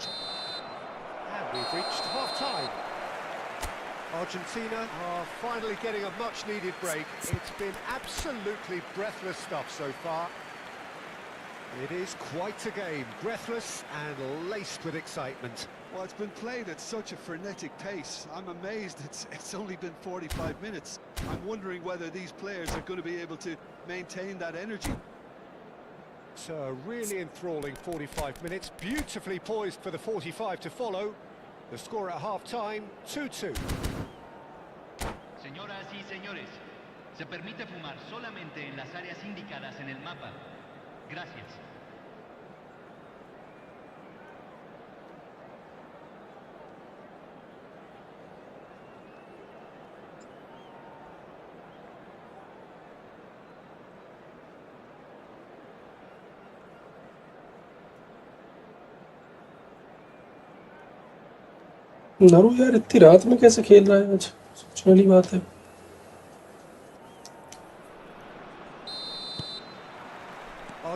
And we've reached half-time. Argentina are finally getting a much-needed break. It's been absolutely breathless stuff so far. It is quite a game, breathless and laced with excitement. Well, it's been played at such a frenetic pace. I'm amazed it's only been 45 minutes. I'm wondering whether these players are going to be able to maintain that energy. So a really enthralling 45 minutes, beautifully poised for the 45 to follow. The score at half-time, 2-2. Señoras y señores, se permite fumar solamente en las áreas indicadas en el mapa. Gracias. Naru यार इतनी रात में कैसे खेल रहा है आज सोचने वाली बात है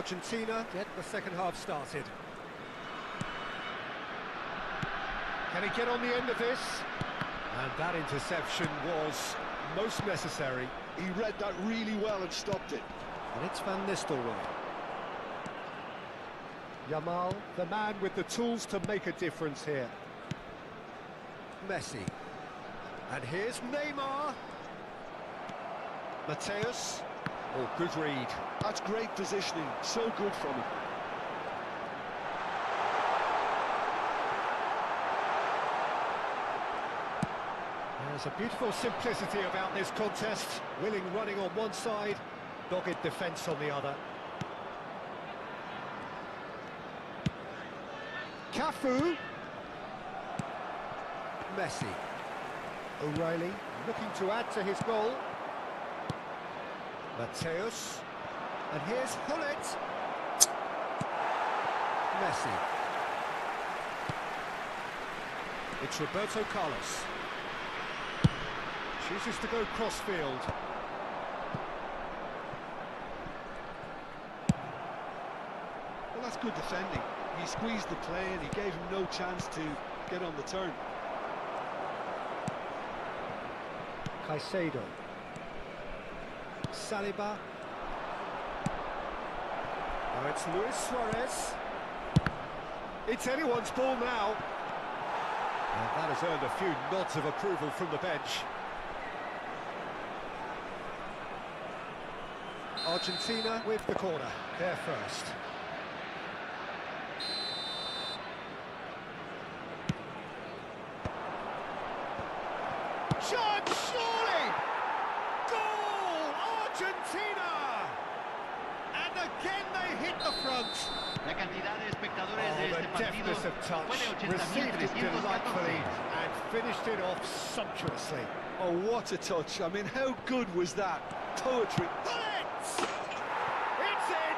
Argentina get the second half started. Can he get on the end of this? And that interception was most necessary. He read that really well and stopped it. And it's Van Nistelrooy. Yamal, the man with the tools to make a difference here. Messi. And here's Neymar. Mateus. Oh, good read. That's great positioning. So good from him. There's a beautiful simplicity about this contest. Willing running on one side, dogged defence on the other. Cafu. Messi. O'Reilly looking to add to his goal. Mateus. And here's Hullet. Messi. It's Roberto Carlos. Chooses to go cross-field. Well, that's good defending. He squeezed the play and he gave him no chance to get on the turn. Caicedo. Saliba. Oh, it's Luis Suarez. It's anyone's ball now. And that has earned a few nods of approval from the bench. Argentina with the corner. They're first. Shot, surely! Goal! Argentina! And again they hit the front. La cantidad de espectadores de The este partido deftness of touch, fue de received it 80.314. delightfully and finished it off sumptuously. Oh, what a touch. I mean, how good was that? Poetry. Bullets! It's in!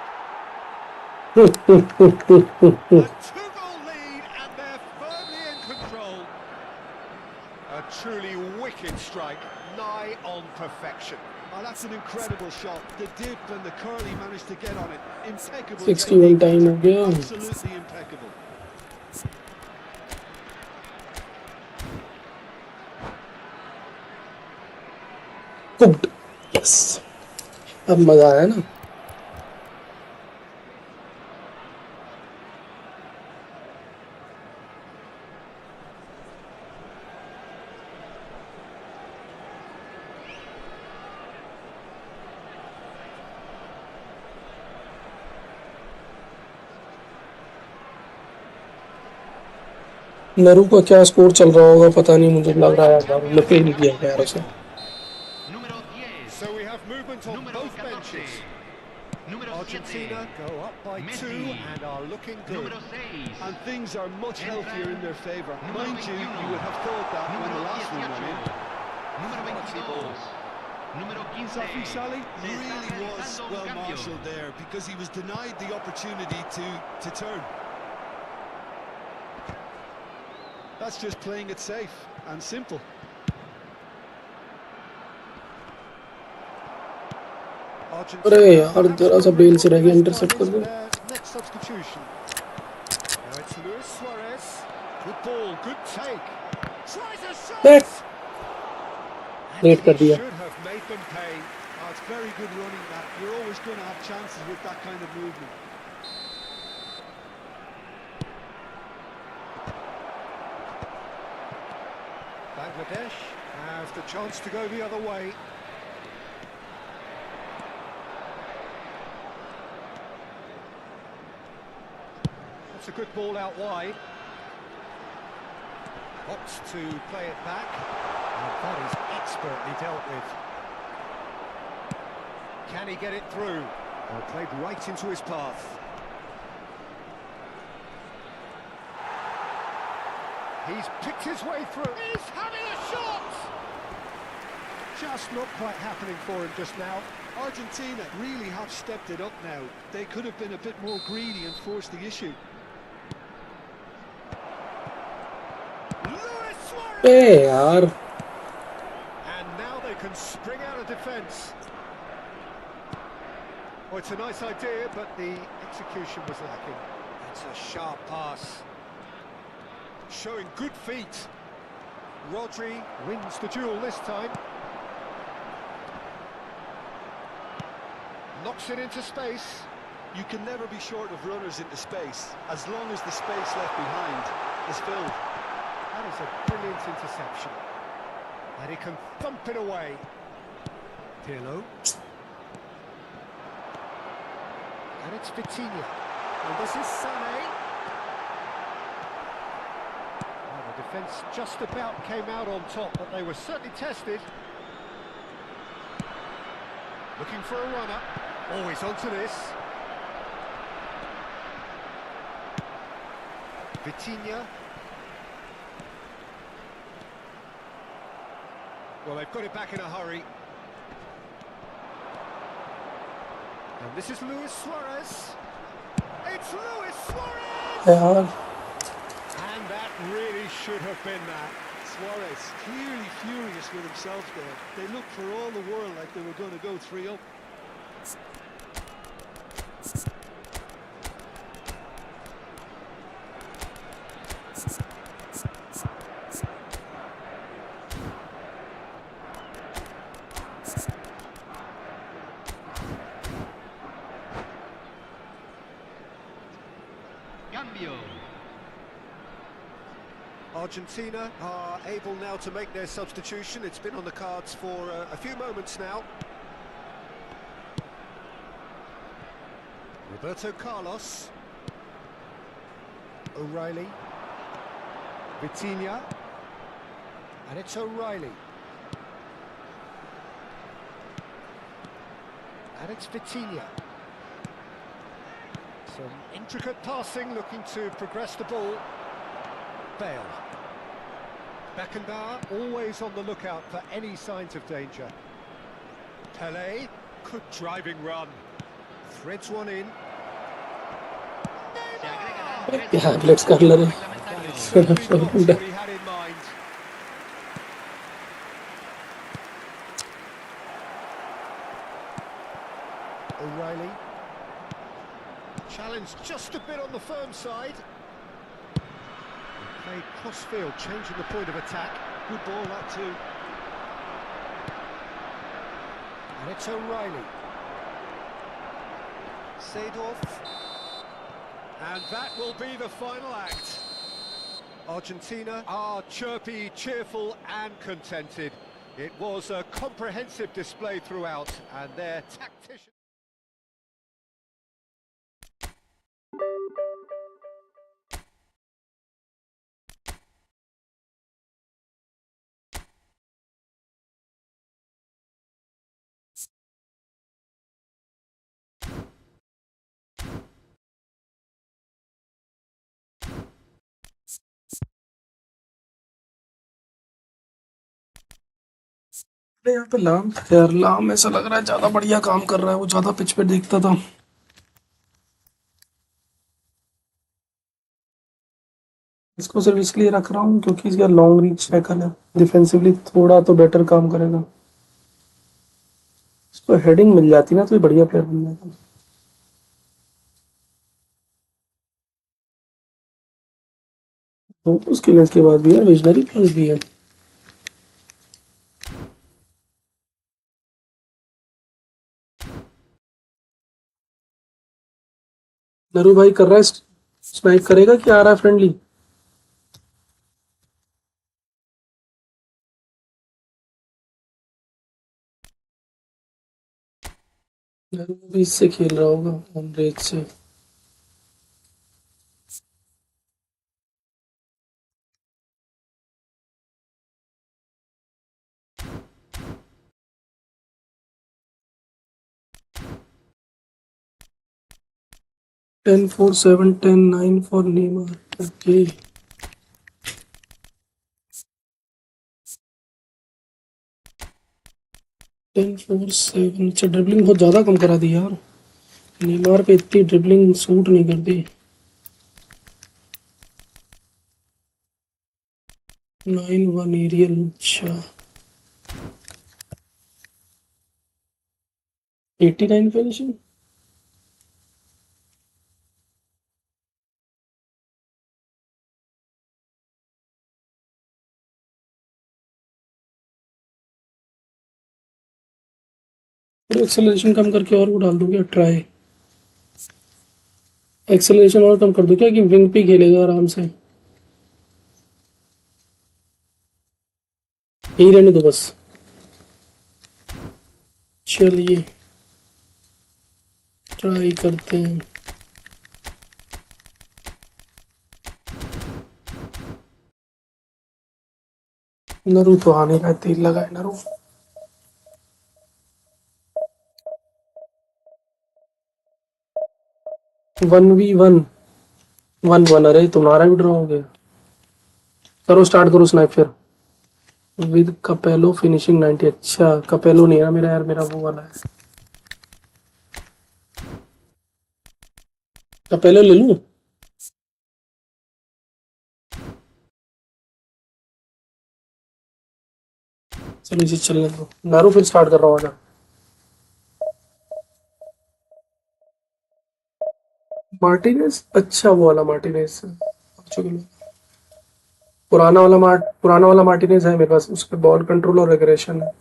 A two-goal lead and they're firmly in control. A truly wicked strike, nigh on perfection. Oh, that's an incredible shot. The dip and the curl he managed to get on it. Impeccable. 61 time हो गया. Absolutely impeccable. Cooked. Yes. अब मजा आया ना. नरू का क्या score चल रहा होगा पता नहीं. मुझे लग रहा है यार ने फेल किया यार उसे. Número 10. So we have movement on Número both 14. benches. Número Argentina 7. go up by Messi. 2 and are looking good. Número 6. And things are much healthier in their favour. Número Mind you, 21. you would have thought that when the Número last one 18. went in. Número 22. Número 15. Safi Salih Se está really was realizando un well cambio. marshalled there because he was denied the opportunity to turn. That's just playing it safe and simple. अरे यार जरा सा bell से रह गया. Intercept कर दो. Next substitution. Now it's Luis Suarez. Good ball, good take. Tries a shot. Back. And Late कर he दिया. should have made them pay. Oh, it's very good running that. You're always going to have chances with that kind of movement. Bangladesh have the chance to go the other way. That's a good ball out wide. Opts to play it back. And that is expertly dealt with. Can he get it through? Well, played right into his path. He's picked his way through. He's having a shot! Just not quite happening for him just now. Argentina really have stepped it up now. They could have been a bit more greedy and forced the issue. Luis Suarez! ए यार. And now they can spring out of defence. Well, it's a nice idea, but the execution was lacking. It's a sharp pass. Showing good feet. Rodri wins the duel this time. Knocks it into space. You can never be short of runners into space, as long as the space left behind is filled. That is a brilliant interception. And he can thump it away. Pirlo. And it's Vitinha. And this is Sane. Well, the defence just about came out on top, but they were certainly tested. Looking for a runner. Always onto this. Vitinha. Well, they've got it back in a hurry. And this is Luis Suarez. It's Luis Suarez! यार. And that Really should have been that. Suarez clearly furious with himself there. They looked for all the world like they were going to go 3-up. Cambio. Argentina are able now to make their substitution. It's been on the cards for a few moments now. Roberto Carlos. O'Reilly. Vitinha. And it's O'Reilly. And it's Vitinha. Some intricate passing, looking to progress the ball. Bale. Beckenbauer, always on the lookout for any signs of danger. Pelé, good driving run. Threads one in. Se agregarán 3 Yeah, let's go. That is certainly not what he had in mind. O'Reilly. Challenge just a bit on the firm side. Played cross-field, changing the point of attack. Good ball, that too. And it's O'Reilly. Seedorf. And that will be the final act. Argentina are chirpy, cheerful and contented. It was a comprehensive display throughout, and their tactician... यहाँ पे लाम था यार, लाम ऐसा लग रहा है ज्यादा बढ़िया काम कर रहा है, वो ज्यादा पिच पे देखता था। इसको सिर्फ इसलिए रख रहा हूँ क्योंकि इसका लॉन्ग रीच टैकल है, डिफेंसिवली थोड़ा तो बेटर काम करेगा। इसको हेडिंग मिल जाती ना तो ये बढ़िया प्लेयर बन जाता। तो उसके लेंस के बाद भी यार विजनरी प्लेयर्स भी है। नरू भाई कर रहा है, स्नाइप करेगा कि आ रहा है फ्रेंडली? नरू भी इससे खेल रहा होगा ऑन रेज से। Ten four seven 10-9 for Neymar. Okay 10-4-7। अच्छा ड्रिबलिंग बहुत ज्यादा कम करा दी यार, नेमार पे इतनी ड्रिबलिंग सूट नहीं करती। 9-1 एरियल। अच्छा 89 फिनिशिंग। एक्सेलरेशन कम करके और वो डाल दूं क्या? ट्राई एक्सेलरेशन और कम कर दूं क्या कि विंग पे खेलेगा आराम से? यही रहने दो बस। चलिए ट्राई करते हैं। नरू तो आने का तेल लगाए नरू। 1v1 1-1। अरे तुम्हारा भी ड्रॉ हो गया। करो स्टार्ट करो स्नाइप फिर विद कपेलो फिनिशिंग 90। अच्छा कपेलो नहीं है मेरा यार, मेरा वो वाला है। कपेलो ले लूं? चलो इसे चलने दो, नारू फिर स्टार्ट कर रहा हूँ। आजा मार्टिनेज, अच्छा वो वाला मार्टिनेज, पुराना वाला मार्टिनेज है मेरे पास, उसके बॉल कंट्रोल और एग्रेशन है।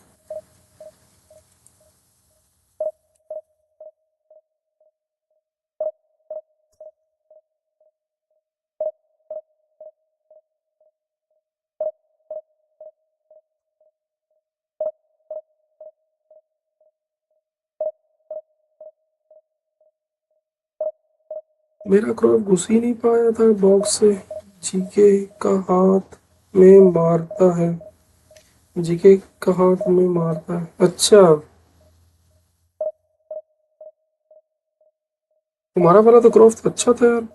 मेरा क्रॉस घुस ही नहीं पाया था बॉक्स से। जीके का हाथ में मारता है, जीके का हाथ में मारता है। अच्छा, तुम्हारा वाला तो क्रॉस तो अच्छा था यार।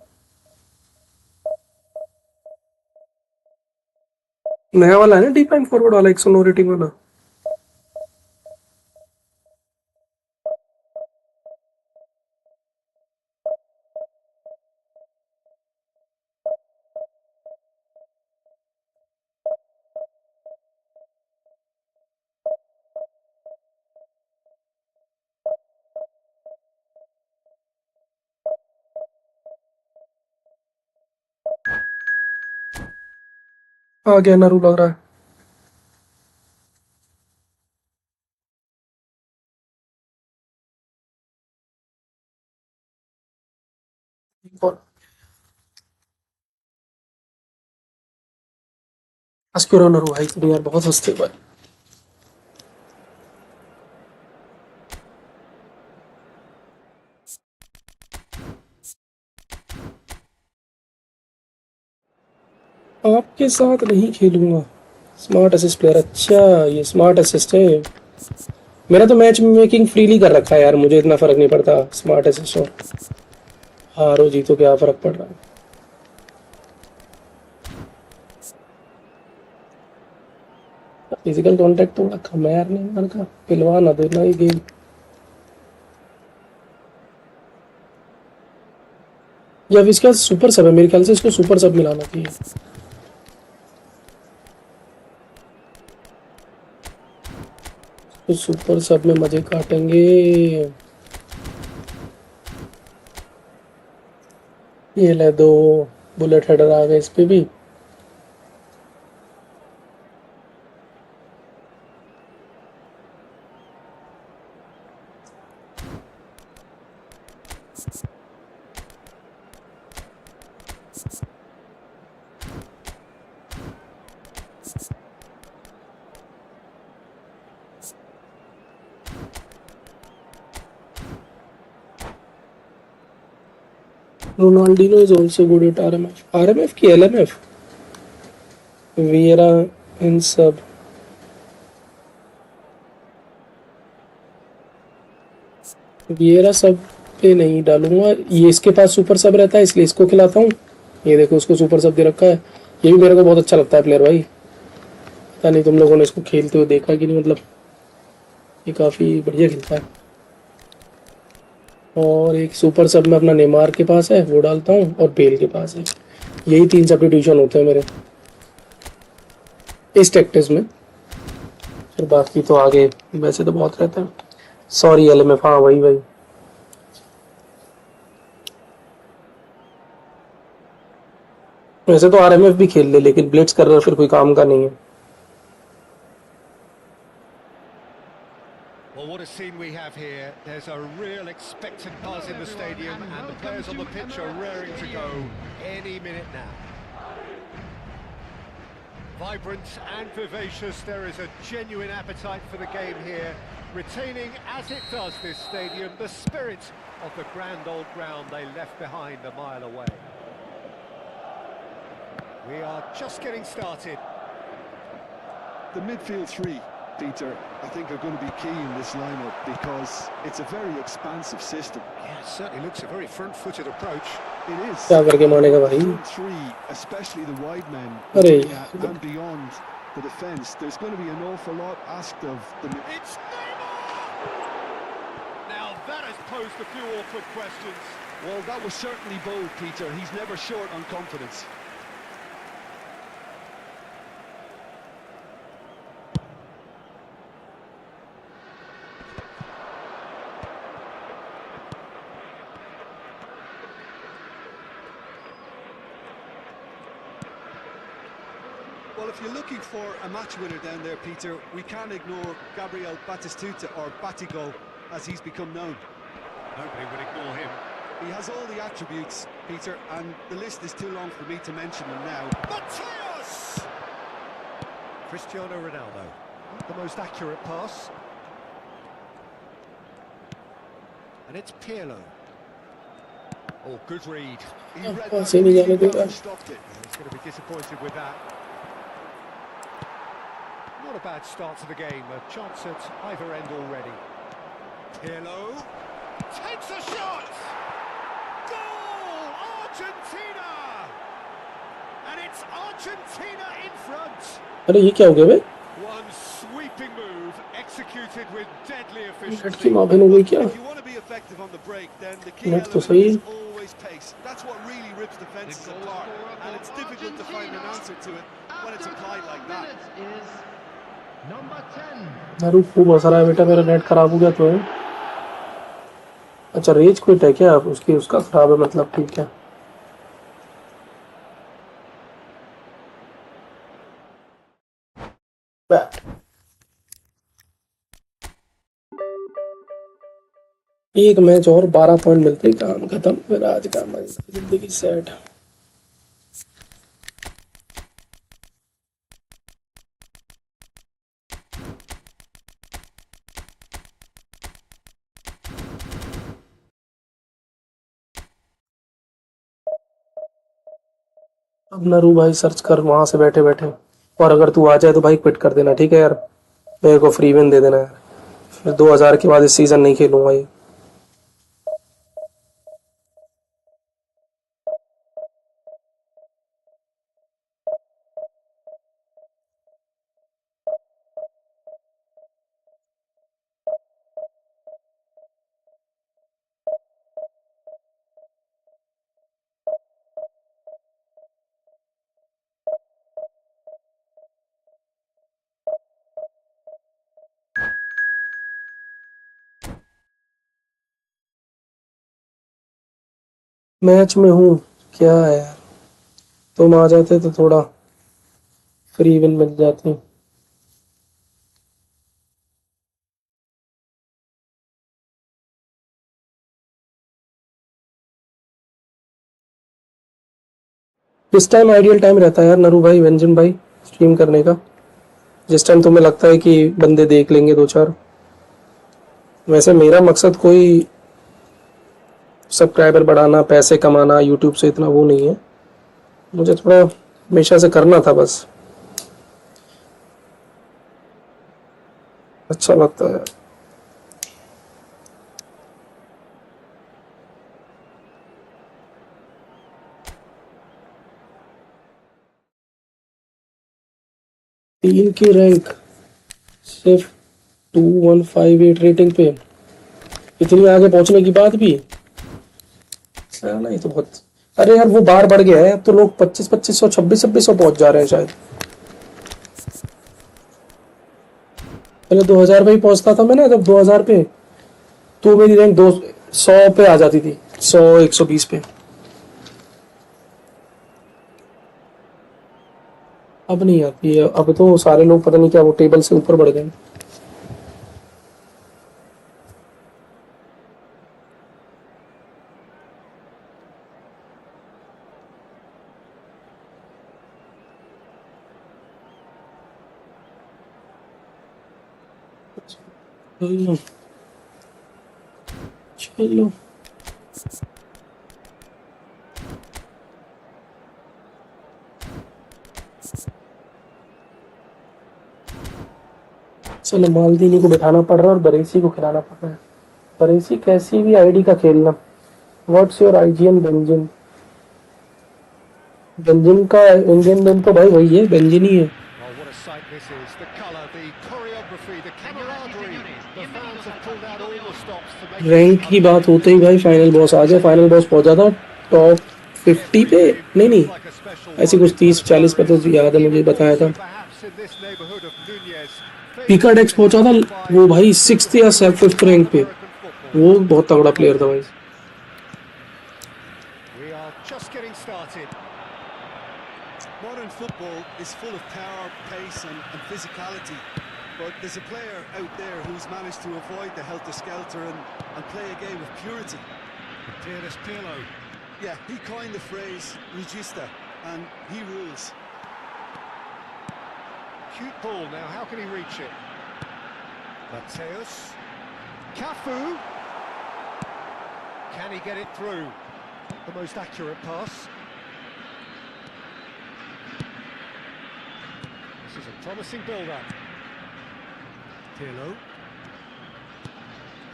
नया वाला है ना, डीप एंड फॉरवर्ड वाला, 109 रेटिंग वाला। आ गया नारू लग रहा है। और अस्क्योर नारू भाई, तुम यार बहुत हंसते हो भाई। आपके साथ नहीं खेलूंगा। स्मार्ट असिस्ट प्लेयर, अच्छा ये स्मार्ट असिस्ट है। मेरा तो मैच मेकिंग फ्रीली कर रखा है यार, मुझे इतना फर्क नहीं पड़ता स्मार्ट असिस्ट और हारो जीतो क्या फर्क पड़ रहा है। फिजिकल कांटेक्ट थोड़ा कम है यार, नहीं का पिलवा ना देना ये गेम। या इसका सुपर सब है मेरे ख्याल से, इसको सुपर सब मिलाना चाहिए। तो सुपर सब में मजे काटेंगे। ये ले दो, बुलेट हेडर आ गए इस पे भी। Ronaldinho is also good at RMF. RMF की एलएमएफ, वियरा इन सब। वियरा सब पे नहीं डालूंगा, ये इसके पास सुपर सब रहता है इसलिए इसको खिलाता हूँ। ये देखो उसको सुपर सब दे रखा है। ये भी मेरे को बहुत अच्छा लगता है प्लेयर भाई। पता नहीं तुम लोगों ने इसको खेलते हुए देखा कि नहीं, मतलब ये काफ़ी बढ़िया खेलता है। और एक सुपर सब में अपना नेमार के पास है, वो डालता हूँ, और बेल के पास है। यही 3 सब्स्टिट्यूशन होते हैं मेरे इस टैक्टिस में। फिर बाकी तो आगे वैसे तो बहुत रहता है। सॉरी एलएमएफ, हाँ वही वही। वैसे तो आरएमएफ भी खेल ले, लेकिन ब्लिट्स कर रहा फिर कोई काम का नहीं है। Well, what a scene we have here. There's a real expectant buzz in the stadium, and the players on the pitch are raring to go any minute now. Vibrant and vivacious, there is a genuine appetite for the game here, retaining, as it does this stadium, the spirit of the grand old ground they left behind a mile away. We are just getting started. The midfield three, Peter, I think are going to be key in this lineup because it's a very expansive system. Yeah, it certainly looks a very front-footed approach. It is. क्या करके मानेगा भाई? Front three, especially the wide men, अरे and beyond the defence, there's going to be an awful lot asked of the... It's Neymar! Now that has posed a few awkward questions. Well, that was certainly bold, Peter. He's never short on confidence. Well, if you're looking for a match winner down there, Peter, we can't ignore Gabriel Batistuta, or Batigol, as he's become known. Nobody would ignore him. He has all the attributes, Peter, and the list is too long for me to mention them now. Mateus! Cristiano Ronaldo. Not the most accurate pass. And it's Pirlo. Oh, good read. He read that pass ही नहीं जाने really well देगा। and stopped it. He's going to be disappointed with that. Not a bad start to the game. A chance at either end already. Pirlo takes a shot! Goal! Argentina! And it's Argentina in front. अरे ये क्या हो गया बे? One sweeping move executed with deadly net efficiency. की माफी हो गई क्या? If you want to be effective on the break, then the key net तो element सही है। is always pace. That's what really rips defenses apart, and it's difficult to find an answer to it when it's applied like that. Is number 10. Naru खूब हंस रहा है बेटा, मेरा net खराब हो गया तो है। अच्छा रेज क्विट है क्या उसकी? उसका खराब है मतलब, ठीक है। एक मैच और 12 पॉइंट मिलते, काम खत्म, फिर आज का मैच, जिंदगी सेट। अब नरू भाई सर्च कर वहां से बैठे बैठे, और अगर तू आ जाए तो भाई क्विट कर देना, ठीक है यार? मेरे को फ्री विन दे देना यार, फिर 2000 के बाद इस सीजन नहीं खेलूंगा ये। मैच में हूँ क्या है यार, तुम आ जाते तो थोड़ा फ्री विन मिल जाती। किस टाइम आइडियल टाइम रहता है यार नरू भाई, व्यंजन भाई, स्ट्रीम करने का? जिस टाइम तुम्हें लगता है कि बंदे देख लेंगे 2-4। वैसे मेरा मकसद कोई सब्सक्राइबर बढ़ाना, पैसे कमाना यूट्यूब से, इतना वो नहीं है। मुझे थोड़ा हमेशा से करना था बस, अच्छा लगता है। तीन की रैंक सिर्फ 2158 रेटिंग पे, इतनी आगे पहुंचने की बात भी नहीं तो बहुत। अरे यार वो बार बढ़ गया है, अब तो लोग 2500 2600 पहुंच जा रहे हैं शायद। पहले 2000 पे ही पहुंचता था मैं ना, जब 2000 पे तो मेरी रैंक 200 पे आ जाती थी, 100 120 पे। अब नहीं आती है, अब तो सारे लोग पता नहीं क्या वो टेबल से ऊपर बढ़ गए। चलो चलो चलो, मालदीनी को बिठाना पड़ रहा है और बरेसी को खिलाना पड़ रहा है। बरेसी कैसी भी आईडी का खेलना। What's your IGN benzene? Benzene का इंडियन नेम तो भाई वही है, बेंजिन ही है। Oh, what a sight this is. The colour, the choreography, the camaraderie. The fans have pulled out all the stops to make rank की बात होते ही भाई फाइनल बॉस आ गया। फाइनल बॉस पहुंचा था टॉप 50 पे, नहीं ऐसी कुछ 30-40 पे तो याद है मुझे, बताया था। पिका डेक्स पहुंचा था वो भाई 6th या 5th रैंक पे, वो बहुत तगड़ा प्लेयर था भाई। We are just getting started. Modern football is full of power and physicality. But there's a player out there who's managed to avoid the helter-skelter and play a game of purity. Peerless Pirlo. Yeah, he coined the phrase regista, and he rules. Cute ball now, how can he reach it? Mateus. Cafu. Can he get it through? The most accurate pass. This is a promising build-up. Pirlo.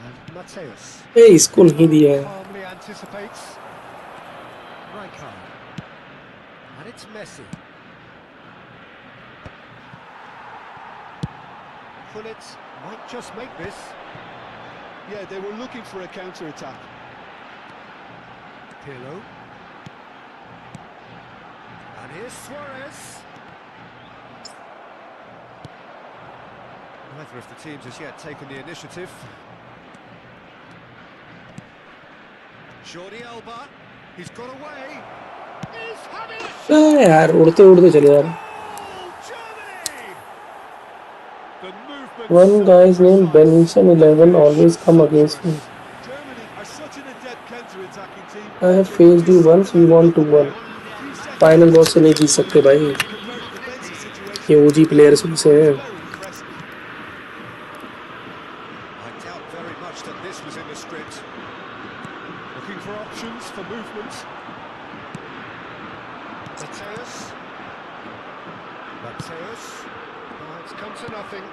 And Mateus. ए इसको नहीं दिया है. Calmly anticipates. Rijkaard. And it's Messi. Gullit might just make this. Yeah, they were looking for a counter-attack. Pirlo. And here's Suarez. Neither of the teams has yet taken the initiative. Jordi Alba. He's got away. He's having a shot. यार उड़ते उड़ते चले यार. Germany. The movement. One guy's name Benson 11 always come against me. Germany are such an adept counter-attacking team. I have faced you once. We won 2-1. Final boss से नहीं जीत सकते भाई. ये ओजी प्लेयर्स में से हैं. I doubt very much that this was in the script. Looking for options for movement. Mateus. Mateus. Oh, it's come to nothing.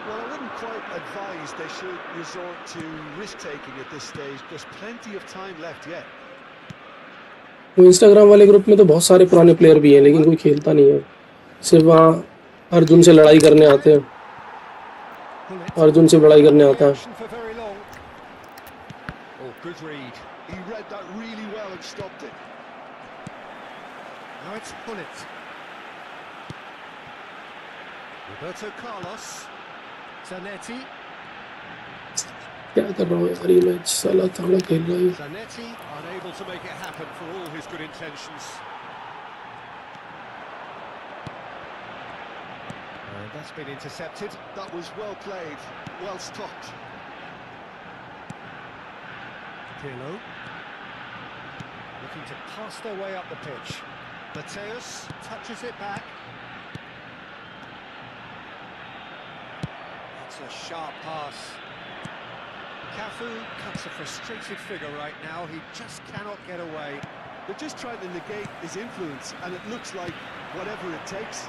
Well, I wouldn't quite advise they should resort to risk-taking at this stage. There's plenty of time left yet. वो Instagram वाले group में तो बहुत सारे पुराने player भी हैं लेकिन कोई खेलता नहीं है. सिर्फ वहाँ अर्जुन से लड़ाई करने आते हैं. अर्जुन से लड़ाई करने आता है. For very long. Oh, good read. He read that really well and stopped it. Now it's Gullit. Roberto Carlos. Zanetti. क्या कर रहा हूँ यार ये मैच साला तगड़ा खेल रहा है. Zanetti unable to make it happen for all his good intentions. And that's been intercepted. That was well played, well stopped. Pirlo. Looking to pass their way up the pitch. Mateus touches it back. That's a sharp pass. Cafu cuts a frustrated figure right now. He just cannot get away. They're just trying to negate his influence, and it looks like whatever it takes.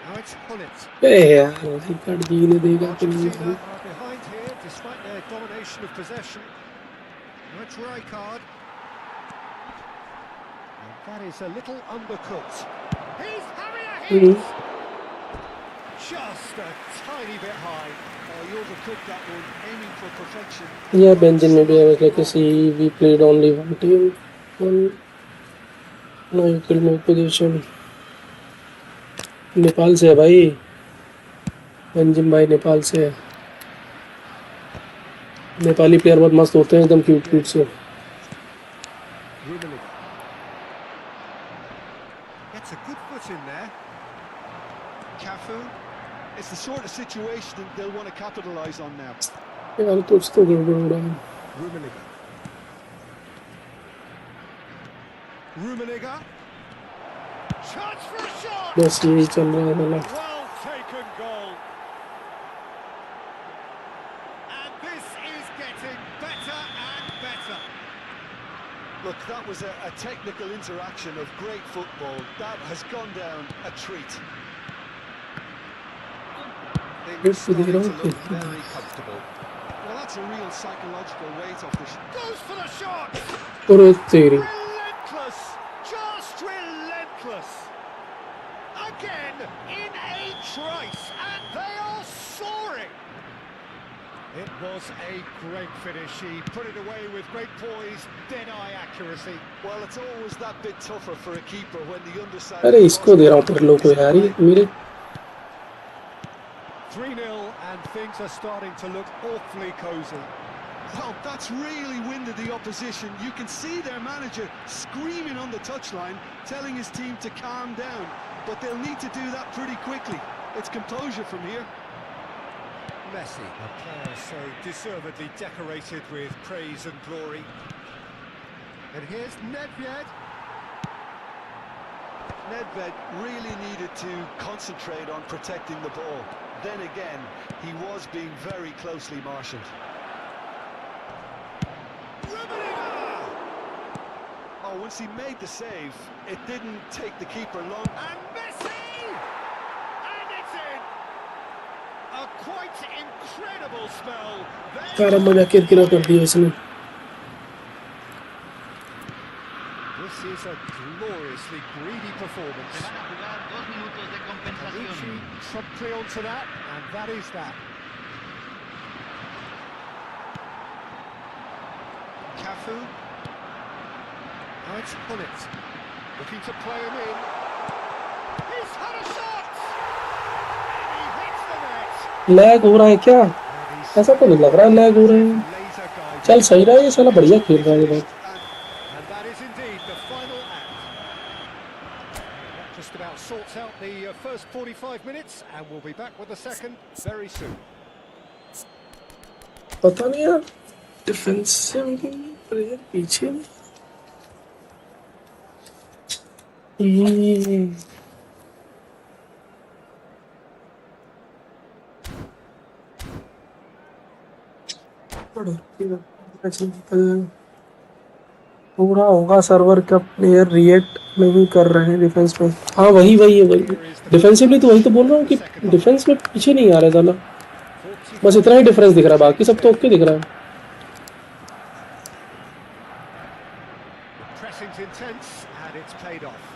Now it's Gullit. ए यार record जीने देगा कि नहीं. Argentina are behind here despite their domination of possession. Now it's Rijkaard. And that is a little undercooked. He's having a hit! Just a tiny bit high. He overcooked that one, aiming for perfection. Yeah, Benjamin maybe I was like to see we played only one team. No, you killed my position. Nepal से है भाई. बेंजिम भाई नेपाल से है. Nepali player बहुत मस्त होते हैं एकदम क्यूट क्यूट से. Gets a good foot in there. Cafu. It's the sort of situation they'll want to capitalise on now. यार कुछ तो गड़बड़ हो रहा है. Rummenigge. Chance for a shot. बस यही चल रहा है वाला. Well taken goal. And this is getting better and better. Look, that was a technical interaction of great football. That has gone down a treat. Things starting to look very comfortable. Well, that's a real psychological weight off the Goes for the shot. और तेरी. Relentless. Just relentless. Again in a trice, and they are soaring. It was a great finish. He put it away with great poise, dead-eye accuracy. Well, it's always that bit tougher for a keeper when the underside. अरे इसको दे रहा हूँ पर लोग को यार ये मेरे. 3-0 and things are starting to look awfully cosy. Well, that's really winded the opposition. You can see their manager screaming on the touchline, telling his team to calm down. but they'll need to do that pretty quickly. It's composure from here. Messi, a player so deservedly decorated with praise and glory. And here's Nedved. Nedved really needed to concentrate on protecting the ball. Then again, he was being very closely marshalled. Oh, once he made the save, it didn't take the keeper long. And Messi! And it's in! A quite incredible spell. सारा मजा किरकिरा कर दिया इसने. This is a gloriously greedy performance. Se van a jugar 2 minutos de compensación. Promptly onto that, and that is that. Cafu. Now it's Hullet. Looking to play him in. He's had a shot! And he hits the net. Lag हो रहा है क्या? ऐसा तो नहीं लग रहा lag हो रहे हैं. Laser guide. चल सही रहा है ये साला बढ़िया खेल रहा है ये बात. And that is indeed the final act. That just about sorts out the first 45 minutes, and we'll be back with the second very soon. पता नहीं यार डिफेंसिव प्लेयर पीछे पूरा होगा सर्वर का प्लेयर रिएक्ट नहीं कर रहे हैं डिफेंस में. हाँ वही है वही डिफेंसिवली तो वही तो बोल रहा हूँ कि डिफेंस में पीछे नहीं आ रहा साला. बस इतना ही डिफरेंस दिख रहा है बाकी सब तो ओके दिख रहा है. Pressing's intense, and it's paid off.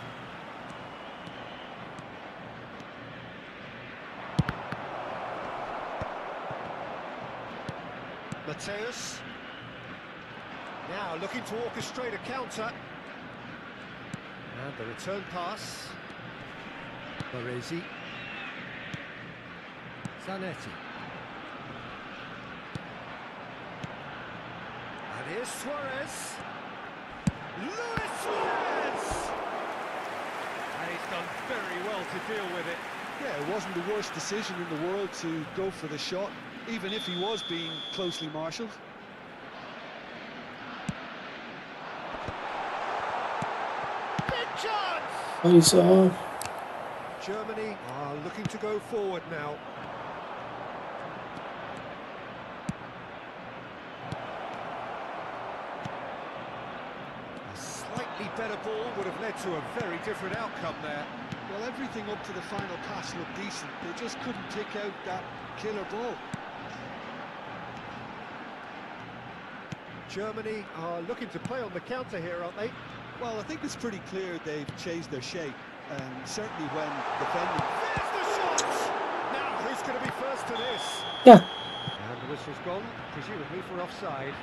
Mateus. Now looking to orchestrate a counter. And the return pass. Baresi. Zanetti. And here's Suarez. Luis Suarez! And he's done very well to deal with it. Yeah, it wasn't the worst decision in the world to go for the shot, even if he was being closely marshalled. Big chance! भाई साहब Germany are looking to go forward now. A slightly better ball would have led to a very different outcome there. Well, everything up to the final pass looked decent. They just couldn't pick out that killer ball. Germany are looking to play on the counter here, aren't they? Well, I think it's pretty clear they've changed their shape, and certainly when defending. There's the shot! Now, who's going to be first to this? क्या And the whistle's gone, presumably for offside.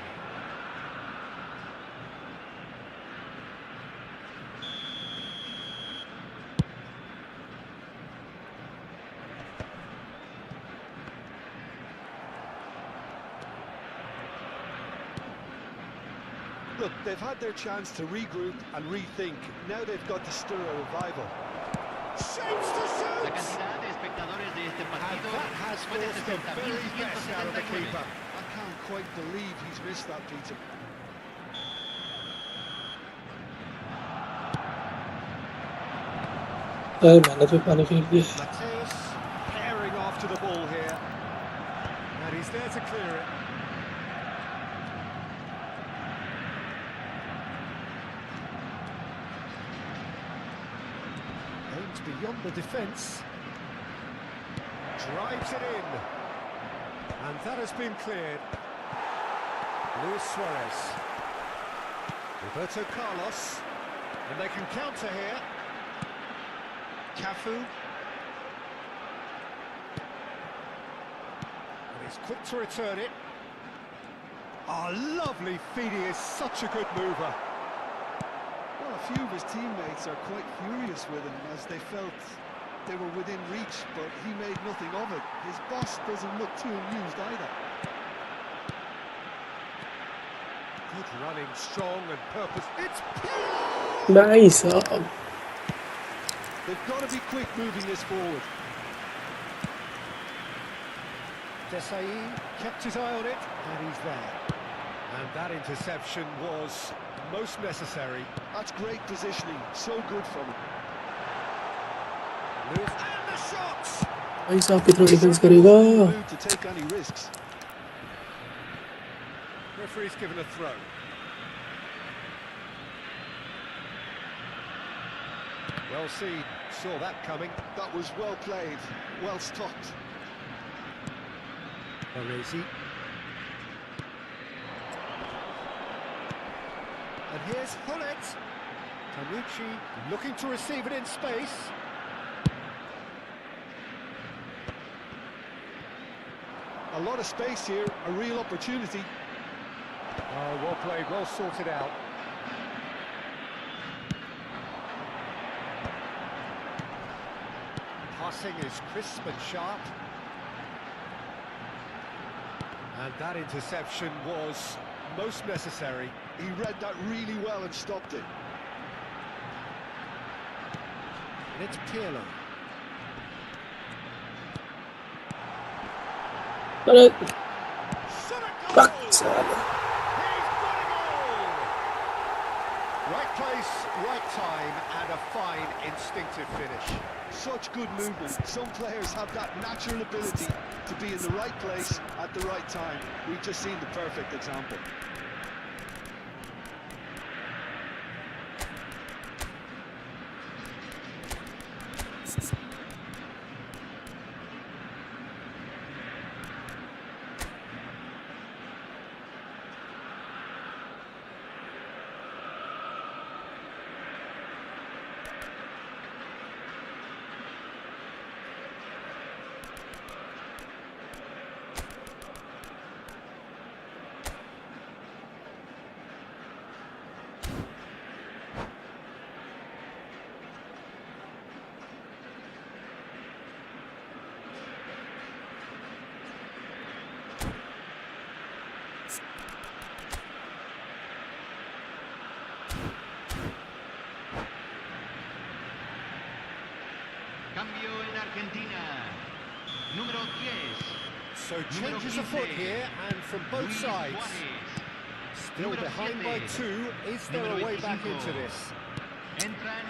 Look, they've had their chance to regroup and rethink. Now they've got to stir a revival. Shapes to La shoot! cantidad de espectadores de este And partido that has fue de forced the very best out of the 60.179. keeper. I can't quite believe he's missed that, Peter. यार मैंने तो पानी फेंक दिया. Mateus pairing after the ball here. And he's there to clear it. Aims beyond the defence. Drives it in. And that has been cleared. Luis Suarez. Roberto Carlos. And they can counter here. Cafu. And he's quick to return it. Oh, lovely feed. He is such a good mover. Well, a few of his teammates are quite furious with him as they felt they were within reach, but he made nothing of it. His boss doesn't look too amused either. Good running, strong and purpose. It's भाई साहब They've got to be quick moving this forward. Desai kept his eye on it, and he's there. And that interception was most necessary. That's great positioning, so good from him. Lewis, and the shot! भाई साहब कितना defence Certainly करेगा wasn't in the mood to take any risks. Referee's given a throw. Well seen, saw that coming. That was well played, well stopped. Baresi. And here's Hullet. Tanucci looking to receive it in space. A lot of space here, a real opportunity. Oh, well played, well sorted out. Passing is crisp and sharp. And that interception was most necessary. He read that really well and stopped it. And it's Pirlo. अरे Shot a fuck goal! साला He's got a goal! Right place, right time, and a fine instinctive finish. Such good movement. Some players have that natural ability to be in the right place at the right time. We've just seen the perfect example. Cambio en Argentina. Número 10. So changes afoot here, and from both Luis sides. Suárez. Still Número behind by 7. 2. Is there Número a way back 25. into this? Entran.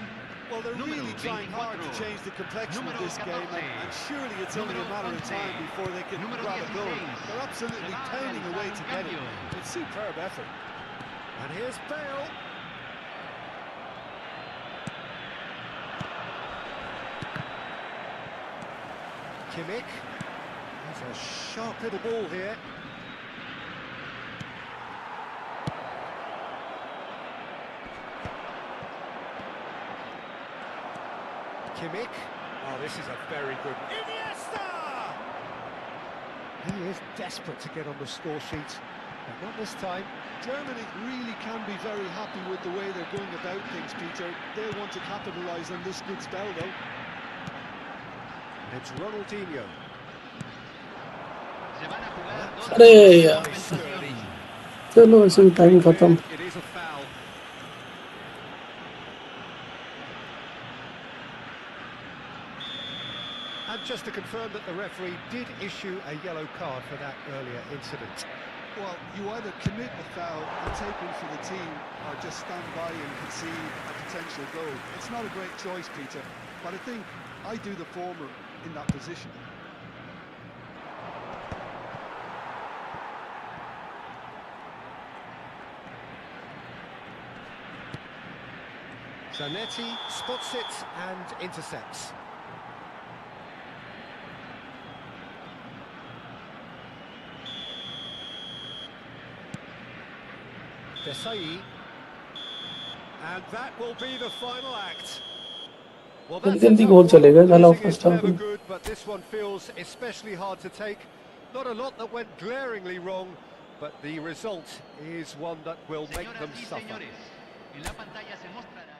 Well, they're Número really trying hard to 24. change the complexion of Número this game, 14. and surely it's only a Número matter of 11. time before they can Número grab a goal. 16. They're absolutely Se va a pounding away realizar to un get it. cambio. It's superb effort. And here's Bale. Kimmich. That's a sharp little ball here. Kimmich. Oh, this is a very good... Iniesta! He is desperate to get on the score sheet, but not this time. Germany really can be very happy with the way they're going about things, Peter. They'll want to capitalise on this good spell, though. And it's Ronaldinho. Se van a jugar dos अरे Very यार sturdy. चलो ऐसे ही time खत्म It is a foul. And just to confirm that the referee did issue a yellow card for that earlier incident. Well, you either commit a foul and take one for the team, or just stand by and concede a potential goal. It's not a great choice, Peter, but I think I do the former in that position. Zanetti spots it and intercepts. Desai. And that will be the final act. Well, that's a जल्दी tough गोल one. चलेगा साला Losing is first half never में good, but this one feels especially hard to take. Not a lot that went glaringly wrong, but the result is one that will make Señoras them y suffer. señores, en la pantalla se mostrará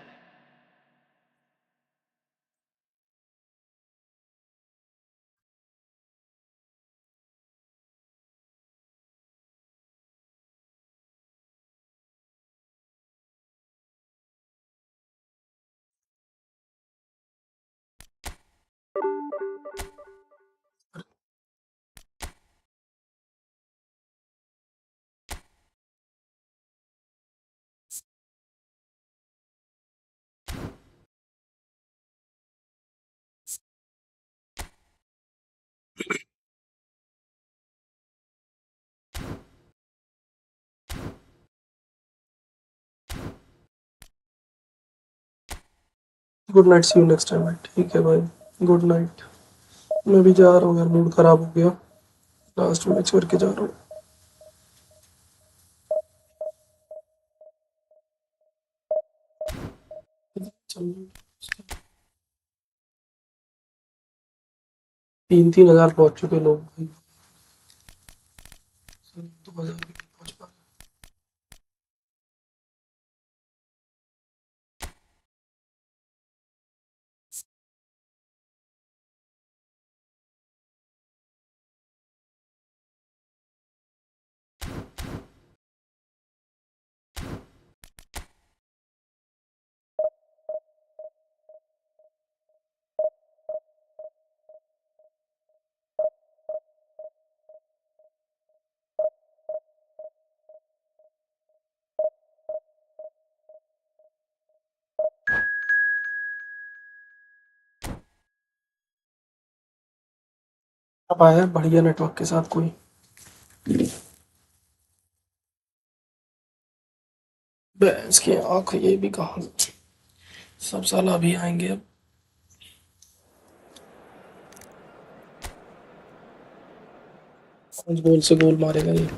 good night, see you next time भाई। ठीक है भाई, good night. मैं भी जा रहा हूँ यार, मूड खराब हो गया, लास्ट मैच करके जा रहा हूँ। चल 3,000 पहुंच चुके लोग भाई, 2,000 भी नहीं पहुंच पा रहे। अब आया बढ़िया नेटवर्क के साथ कोई। भैंस की आंख, ये भी कहाँ, सब साला अभी आएंगे अब। 5 गोल से गोल मारेगा ये।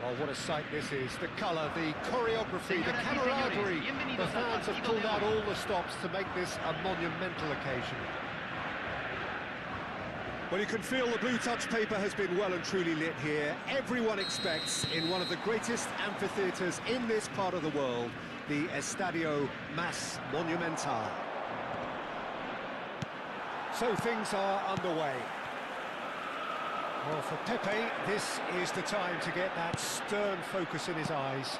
Oh, what a sight this is. The colour, the choreography, the camaraderie. The fans have pulled out all the stops to make this a monumental occasion. Well, you can feel the blue touch paper has been well and truly lit here. Everyone expects, in one of the greatest amphitheatres in this part of the world, the Estadio Mas Monumental. So things are underway. Well, for Pepe, this is the time to get that stern focus in his eyes.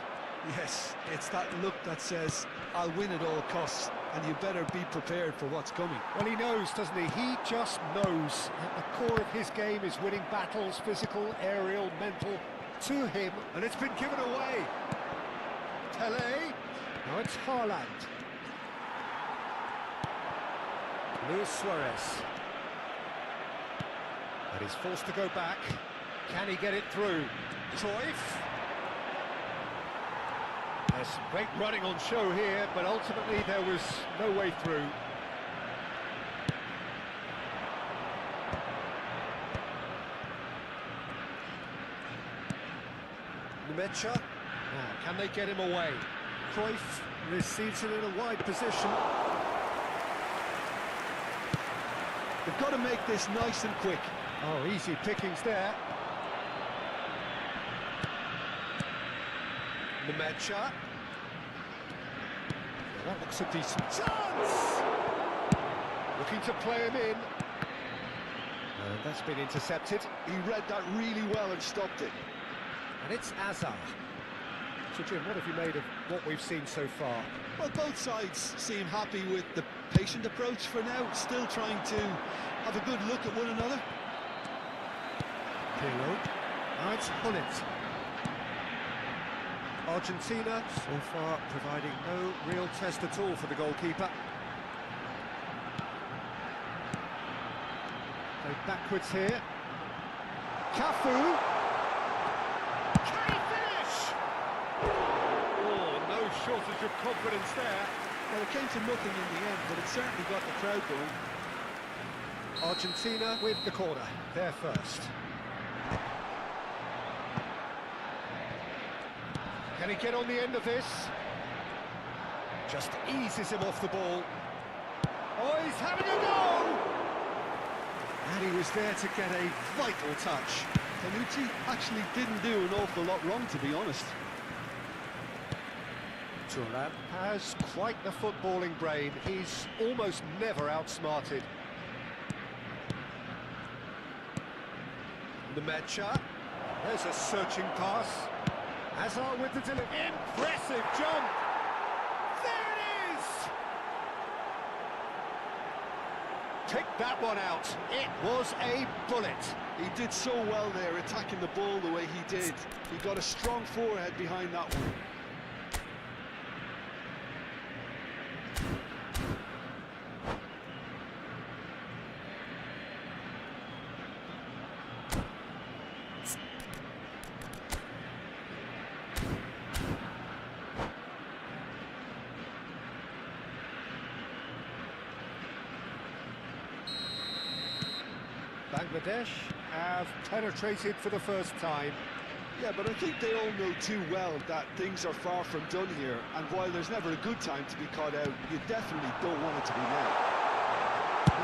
Yes, it's that look that says, I'll win at all costs, and you better be prepared for what's coming. Well, he knows, doesn't he? He just knows. At the core of his game is winning battles, physical, aerial, mental, to him. And it's been given away. Pele. Now it's Haaland. Luis Suarez. But he's forced to go back. Can he get it through? Cruyff. There's great running on show here, but ultimately there was no way through. Numecha. Now, can they get him away? Cruyff receives it in a wide position. They've got to make this nice and quick. Oh, easy pickings there. Numecha. That looks a decent chance! Looking to play him in. And that's been intercepted. He read that really well and stopped it. And it's Azar. So Jim, what have you made of what we've seen so far? Well, both sides seem happy with the patient approach for now, still trying to have a good look at one another. Pirlo. Now it's Hullet. Argentina, so far, providing no real test at all for the goalkeeper. Played backwards here. Cafu. Can he finish? Oh, no shortage of confidence there. Well, it came to nothing in the end, but it certainly got the crowd going. Argentina with the corner, there first. Can he get on the end of this? Just eases him off the ball. Oh, he's having a go! And he was there to get a vital touch. Bonucci actually didn't do an awful lot wrong, to be honest. Thuram has quite the footballing brain. He's almost never outsmarted. Nemecha. There's a searching pass. Hazard with the delivery. Impressive jump. There it is. Pick that one out. It was a bullet. He did so well there, attacking the ball the way he did. He got a strong forehead behind that one. Bangladesh have penetrated for the first time. Yeah, but I think they all know too well that things are far from done here, and while there's never a good time to be caught out, you definitely don't want it to be now.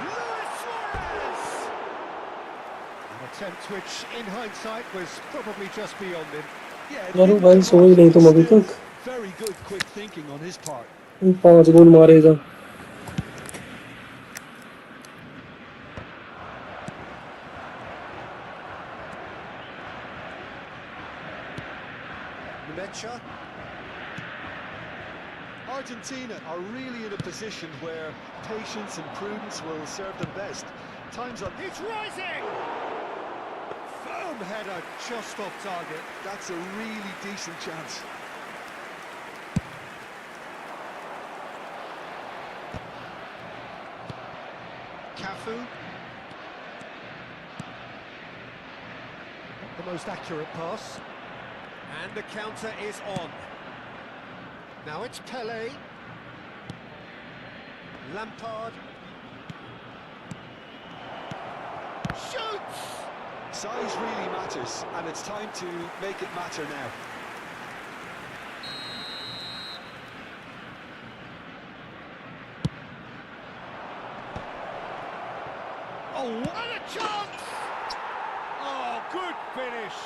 Luis Suarez! An attempt which, in hindsight, was probably just beyond him. Yeah, यार वो भाई सो ही नहीं तुम अभी तक very good quick thinking on his part. 5 गोल मारेगा. Nemecha. Argentina are really in a position where patience and prudence will serve them best. Time's up. It's rising! Firm header just off target. That's a really decent chance. Cafu. Not the most accurate pass. And the counter is on. Now it's Pele. Lampard. Shoots! Size really matters, and it's time to make it matter now. Oh, what a chance! Oh, good finish.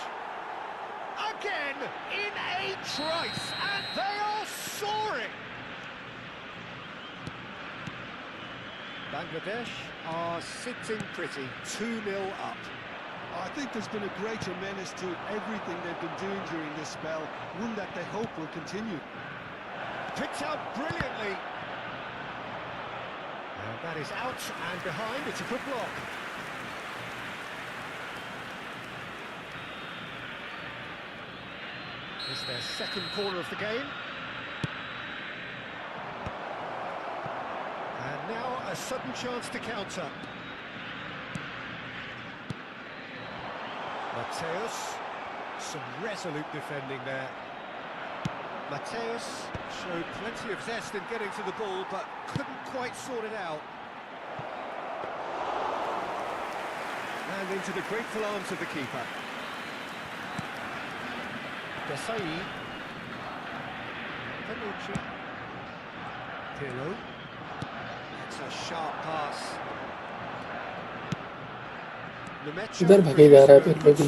Again, in a trice, and they are soaring. Bangladesh are sitting pretty, 2-0 up. I think there's been a great tremendous to everything they've been doing during this spell, one that they hope will continue. Picked out brilliantly. And that is out and behind, it's a good block. It's their second corner of the game. And now a sudden chance to counter. Mateus, some resolute defending there. Mateus showed plenty of zest in getting to the ball, but couldn't quite sort it out. And into the grateful arms of the keeper. Desai. Bonucci. Pirlo. It's a sharp pass. इधर भागे जा रहा है फिर भी.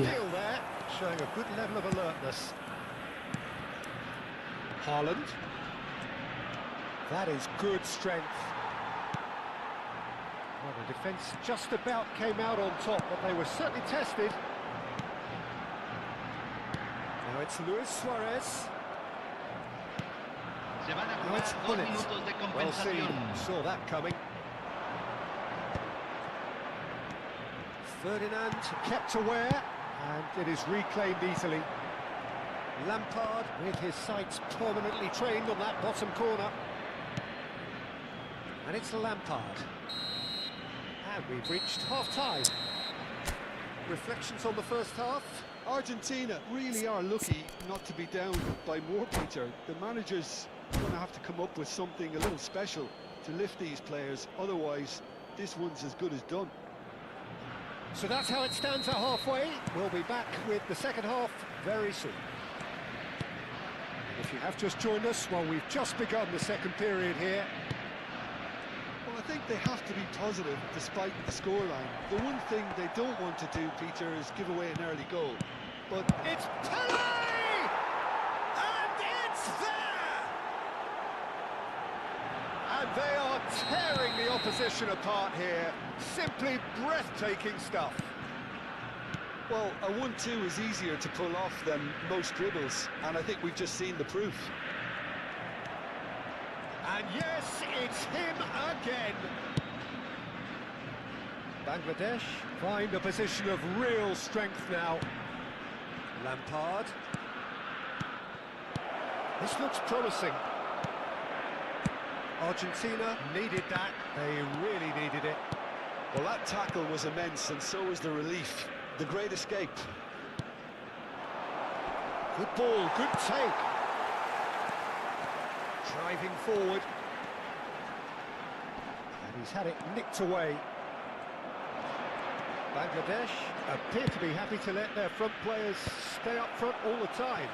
Showing a good level of alertness. Haaland. That is good strength. Well, the defence just about came out on top, but they were certainly tested. Now it's Luis Suarez. Se van a Now it's jugar 2 Bullet. minutos de Well seen, compensación. saw that coming. Ferdinand kept aware, and it is reclaimed easily. Lampard with his sights permanently trained on that bottom corner. And it's Lampard. And we've reached half-time. Reflections on the first half? Argentina really are lucky not to be down by more, Peter. The manager's going to have to come up with something a little special to lift these players, otherwise this one's as good as done. So that's how it stands at halfway. We'll be back with the second half very soon. If you have just joined us, well, we've just begun the second period here. Well, I think they have to be positive despite the scoreline. The one thing they don't want to do, Peter, is give away an early goal. But It's Pele! And it's there! And they are tearing the opposition apart here. Simply breathtaking stuff. well, a 1-2 is easier to pull off than most dribbles, and I think we've just seen the proof. And yes, it's him again. Bangladesh find a position of real strength now. Lampard. This looks promising. Argentina needed that. They really needed it. Well, that tackle was immense, and so was the relief. The great escape. Good ball, good take. Driving forward. And he's had it nicked away. Bangladesh appear to be happy to let their front players stay up front all the time.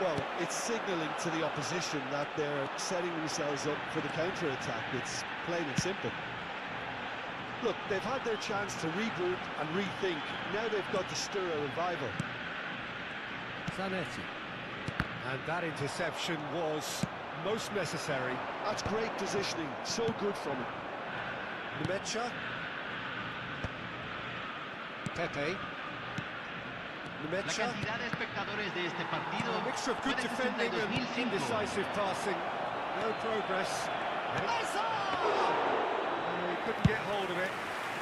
Well, it's signalling to the opposition that they're setting themselves up for the counter-attack. It's plain and simple. Look, they've had their chance to regroup and rethink. Now they've got to stir a revival. Zanetti. And that interception was most necessary. That's great positioning. So good from him. Numecha. Pepe. La Numecha. cantidad de espectadores de este partido A mixture of good fue de defending and 62.005. indecisive passing. No progress. He couldn't get hold of it.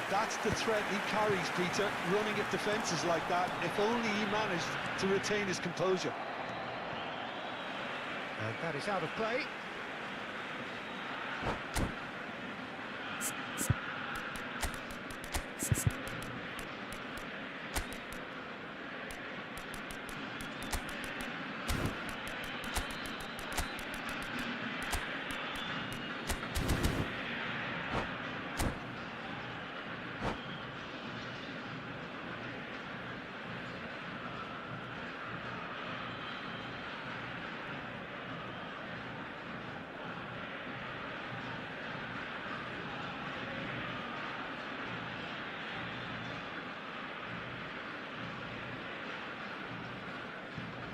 That's the threat he carries, Peter, running at defences like that. If only he managed to retain his composure. And that is out of play.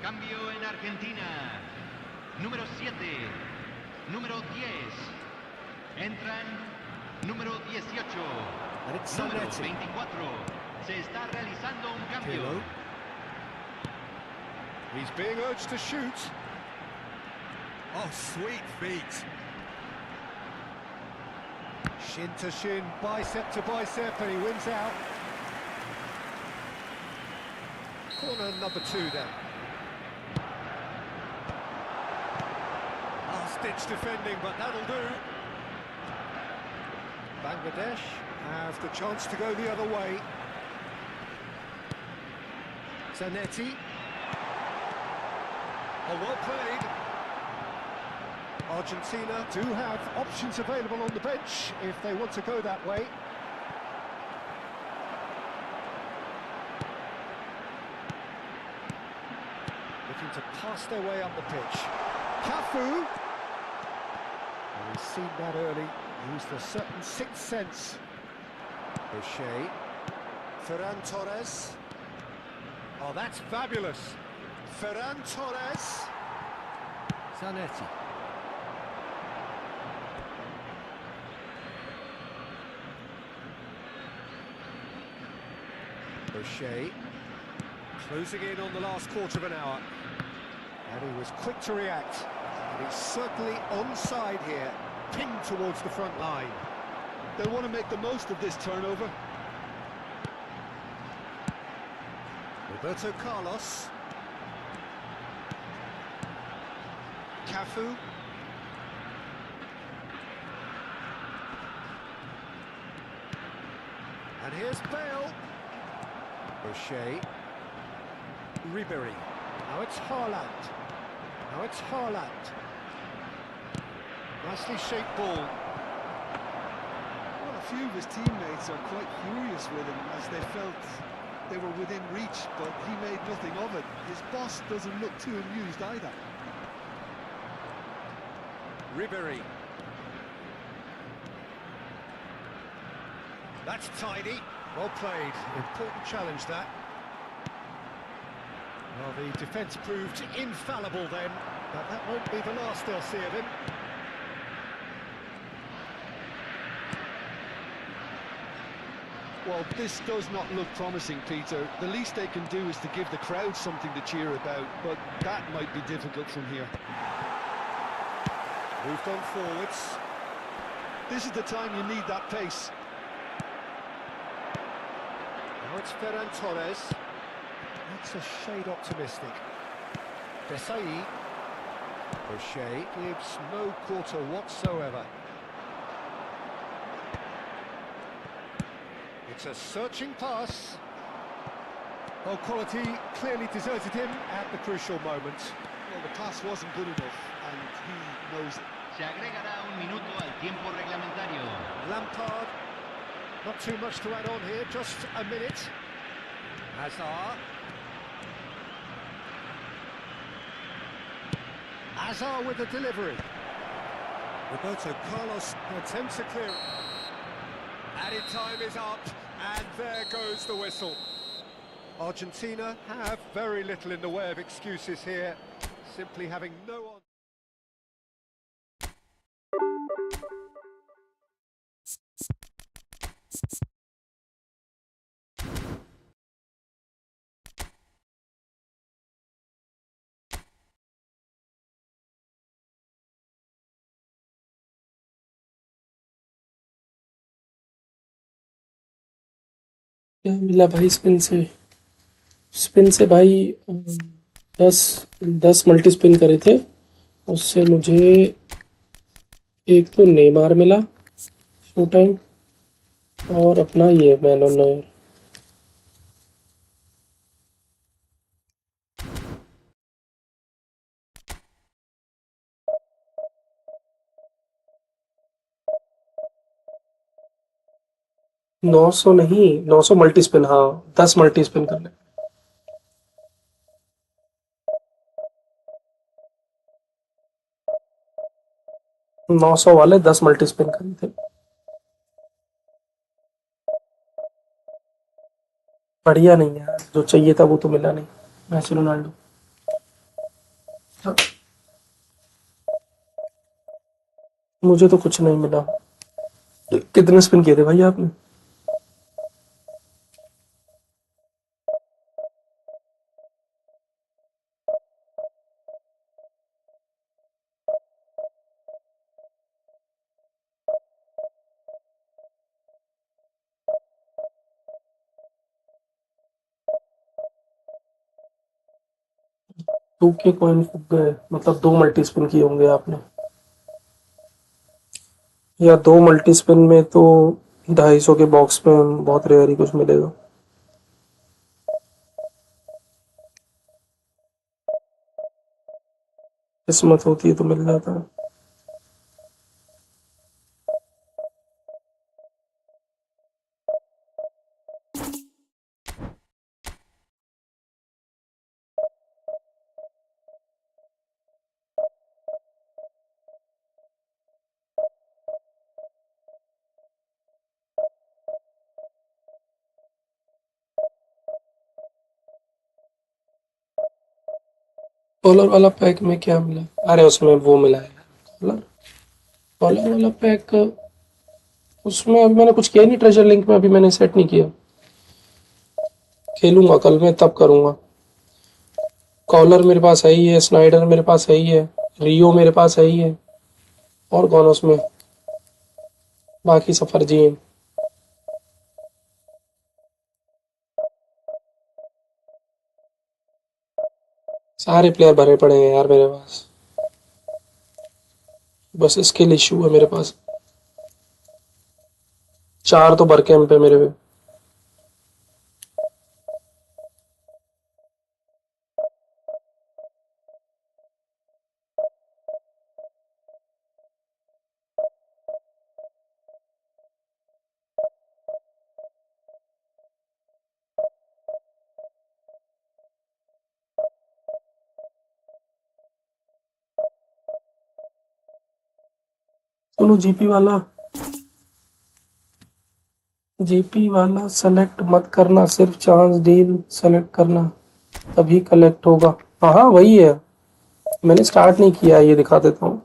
Cambio en Argentina. Número 7, número 10. Entran número 18, And it's número Zanetti. 24. Se está realizando un cambio. Pirlo. He's being urged to shoot. Oh, sweet feet. Shin to shin, bicep to bicep, and he wins out. Corner number 2 then. Last-ditch defending, but that'll do. Bangladesh have the chance to go the other way. Zanetti. Oh, well played. Argentina do have options available on the bench if they want to go that way. Looking to pass their way up the pitch. Cafu. And he's seen that early. Used a certain sixth sense. O'Shea. Ferran Torres. Oh, that's fabulous. Ferran Torres. Zanetti. O'Shea. Closing in on the last quarter of an hour. And he was quick to react. It's certainly onside here, pinned towards the front line. They'll want to make the most of this turnover. Roberto Carlos. Cafu. And here's Bale. O'Shea. Ribery. Now it's Haaland. Now it's Haaland. Nicely shaped ball. Well, a few of his teammates are quite furious with him as they felt they were within reach, but he made nothing of it. His boss doesn't look too amused either. Ribery. That's tidy. Well played. Important challenge, that. Well, the defence proved infallible then, but that won't be the last they'll see of him. Well, this does not look promising, Peter. The least they can do is to give the crowd something to cheer about, but that might be difficult from here. Moved on forwards. This is the time you need that pace. Now it's Ferran Torres. That's a shade optimistic. Desai. O'Shea gives no quarter whatsoever. It's a searching pass. Well, quality clearly deserted him at the crucial moment. Well, the pass wasn't good enough, and he knows it. Se agregará un minuto al tiempo reglamentario. Lampard. Not too much to add on here, just a minute. Hazard. Hazard with the delivery. Roberto Carlos attempts a clear. Added time is up, and there goes the whistle. Argentina have very little in the way of excuses here, simply having no on. क्या मिला भाई spin से भाई 10 multi spin करे थे, उससे मुझे एक तो नेमार मिला शो टाइम और अपना ये मैन ऑन नॉयर। नौ सौ नहीं, 900 मल्टी स्पिन, हाँ 10 मल्टी स्पिन कर ले। 900 वाले 10 मल्टी स्पिन करे थे। बढ़िया नहीं यार, जो चाहिए था वो तो मिला नहीं। मैसी रोनाल्डो मुझे तो कुछ नहीं मिला। कितने स्पिन किए थे भाई आपने? टू के कॉइन फूक गए, मतलब 2 मल्टी स्पिन किए होंगे आपने, या 2 मल्टी स्पिन में तो 250 के बॉक्स में बहुत रेयर ही कुछ मिलेगा। किस्मत होती है तो मिल जाता है। कॉलर वाला पैक में क्या मिला? अरे उसमें वो मिला है कॉलर कॉलर वाला पैक, उसमें अभी मैंने कुछ किया नहीं। ट्रेजर लिंक में अभी मैंने सेट नहीं किया, खेलूंगा कल में तब करूंगा। कॉलर मेरे पास है ही है, स्नाइडर मेरे पास है ही है, रियो मेरे पास है ही है। और कौन है उसमें? बाकी सब फर्जी हैं। सारे प्लेयर भरे पड़े हैं यार मेरे पास। बस स्किल इशू है मेरे पास। 4 तो भर कैंप है मेरे पे। सुनो जीपी वाला सेलेक्ट मत करना, सिर्फ चांस डील सेलेक्ट करना तभी कलेक्ट होगा। हाँ हाँ वही है। मैंने स्टार्ट नहीं किया है, ये दिखा देता हूँ।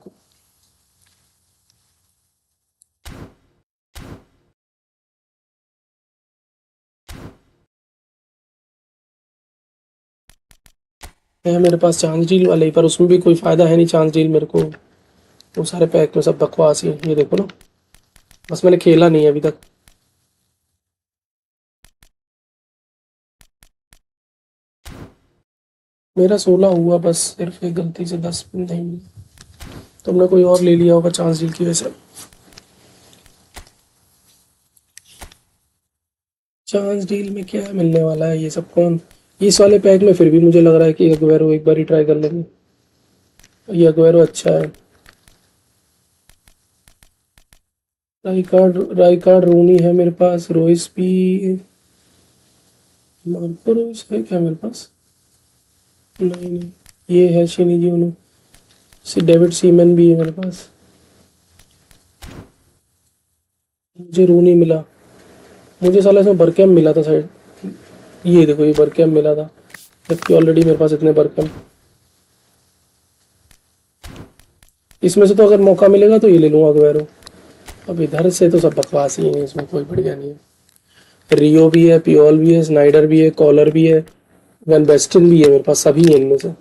है मेरे पास चांस डील वाले ही, पर उसमें भी कोई फायदा है नहीं चांस डील मेरे को। वो सारे पैक में सब बकवास ही है, ये देखो ना। बस मैंने खेला नहीं है अभी तक। मेरा 16 हुआ, बस सिर्फ एक गलती से 10 नहीं मिला। तुमने कोई और ले लिया होगा चांस डील की वजह से। चांस डील में क्या मिलने वाला है ये सब कौन? इस वाले पैक में फिर भी मुझे लग रहा है कि अगुएरो एक बार ही ट्राई कर लेंगे। ये अगुएरो अच्छा है। राइकार्ड रोनी है मेरे पास, रोइस भी। मार्को रोइस है क्या मेरे पास? नहीं नहीं, ये है शिनीजी उनो। डेविड सीमन भी है मेरे पास। मुझे रोनी मिला। मुझे साला इसमें बरकैम मिला था शायद। ये देखो, ये बरकैम मिला था, जबकि ऑलरेडी मेरे पास इतने बरकैम। इसमें से तो अगर मौका मिलेगा तो ये ले लूँगा अगुएरो। अब इधर से तो सब बकवास ही है, इसमें कोई बढ़िया नहीं है। रियो भी है, पियोल भी है, स्नाइडर भी है, कॉलर भी है, वैन बेस्टन भी है, मेरे पास सभी है इनमें से।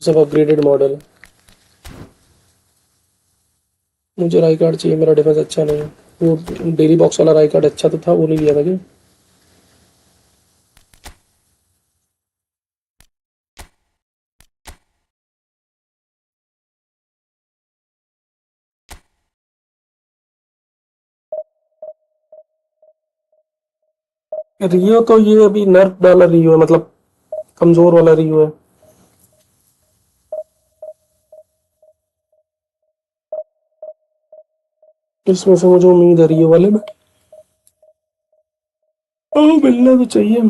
सब अपग्रेडेड मॉडल है। मुझे राई कार्ड चाहिए, मेरा डिफेंस अच्छा नहीं है। वो डेली बॉक्स वाला राई कार्ड अच्छा तो था, वो नहीं लिया था क्या? रियो तो ये अभी नर्फ डाला रियो है, मतलब कमजोर वाला रियो है। इसमें से मुझे उम्मीद है रियो वाले में। मिलना तो चाहिए।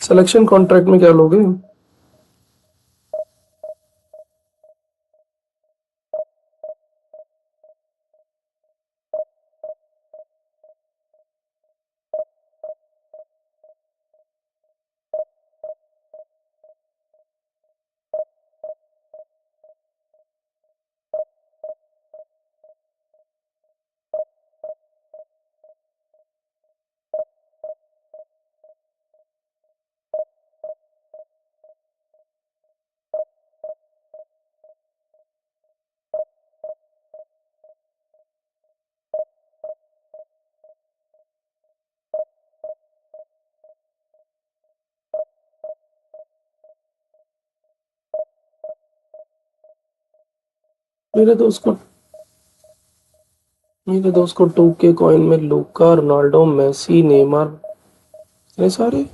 सिलेक्शन कॉन्ट्रैक्ट में क्या लोगे? मेरे दोस्त को मेरे दोस्त को 2K कॉइन में लूका, रोनाल्डो, मेसी, नेमार, इतने सारे।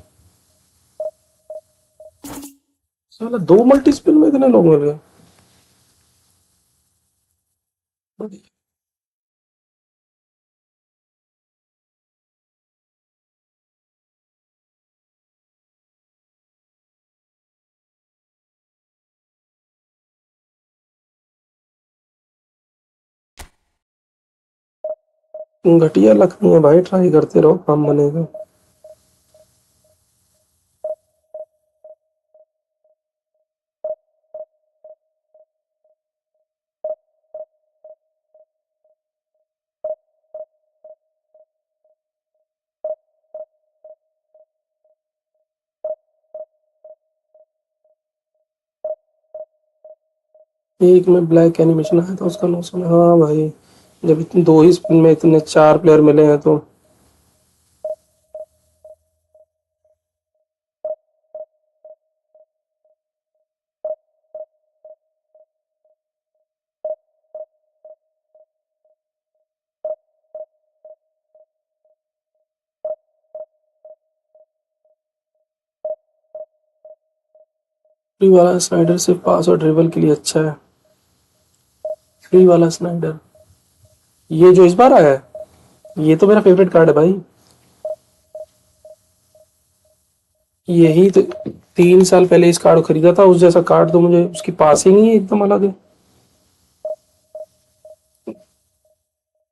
साला 2 मल्टी स्पिन में इतने लोग मिल गए। घटिया लक नहीं है भाई, ट्राई करते रहो, काम बनेगा। एक में ब्लैक एनिमेशन आया था उसका 900 में। हाँ भाई, जब इतने 2 ही स्पिन में इतने 4 प्लेयर मिले हैं तो फ्री वाला स्नाइडर सिर्फ पास और ड्रिबल के लिए अच्छा है। फ्री वाला स्नाइडर, ये जो इस बार आया है, ये तो मेरा फेवरेट कार्ड है भाई। यही तो 3 साल पहले इस कार्ड को खरीदा था, उस जैसा कार्ड तो मुझे उसकी पासिंग ही एकदम अलग है।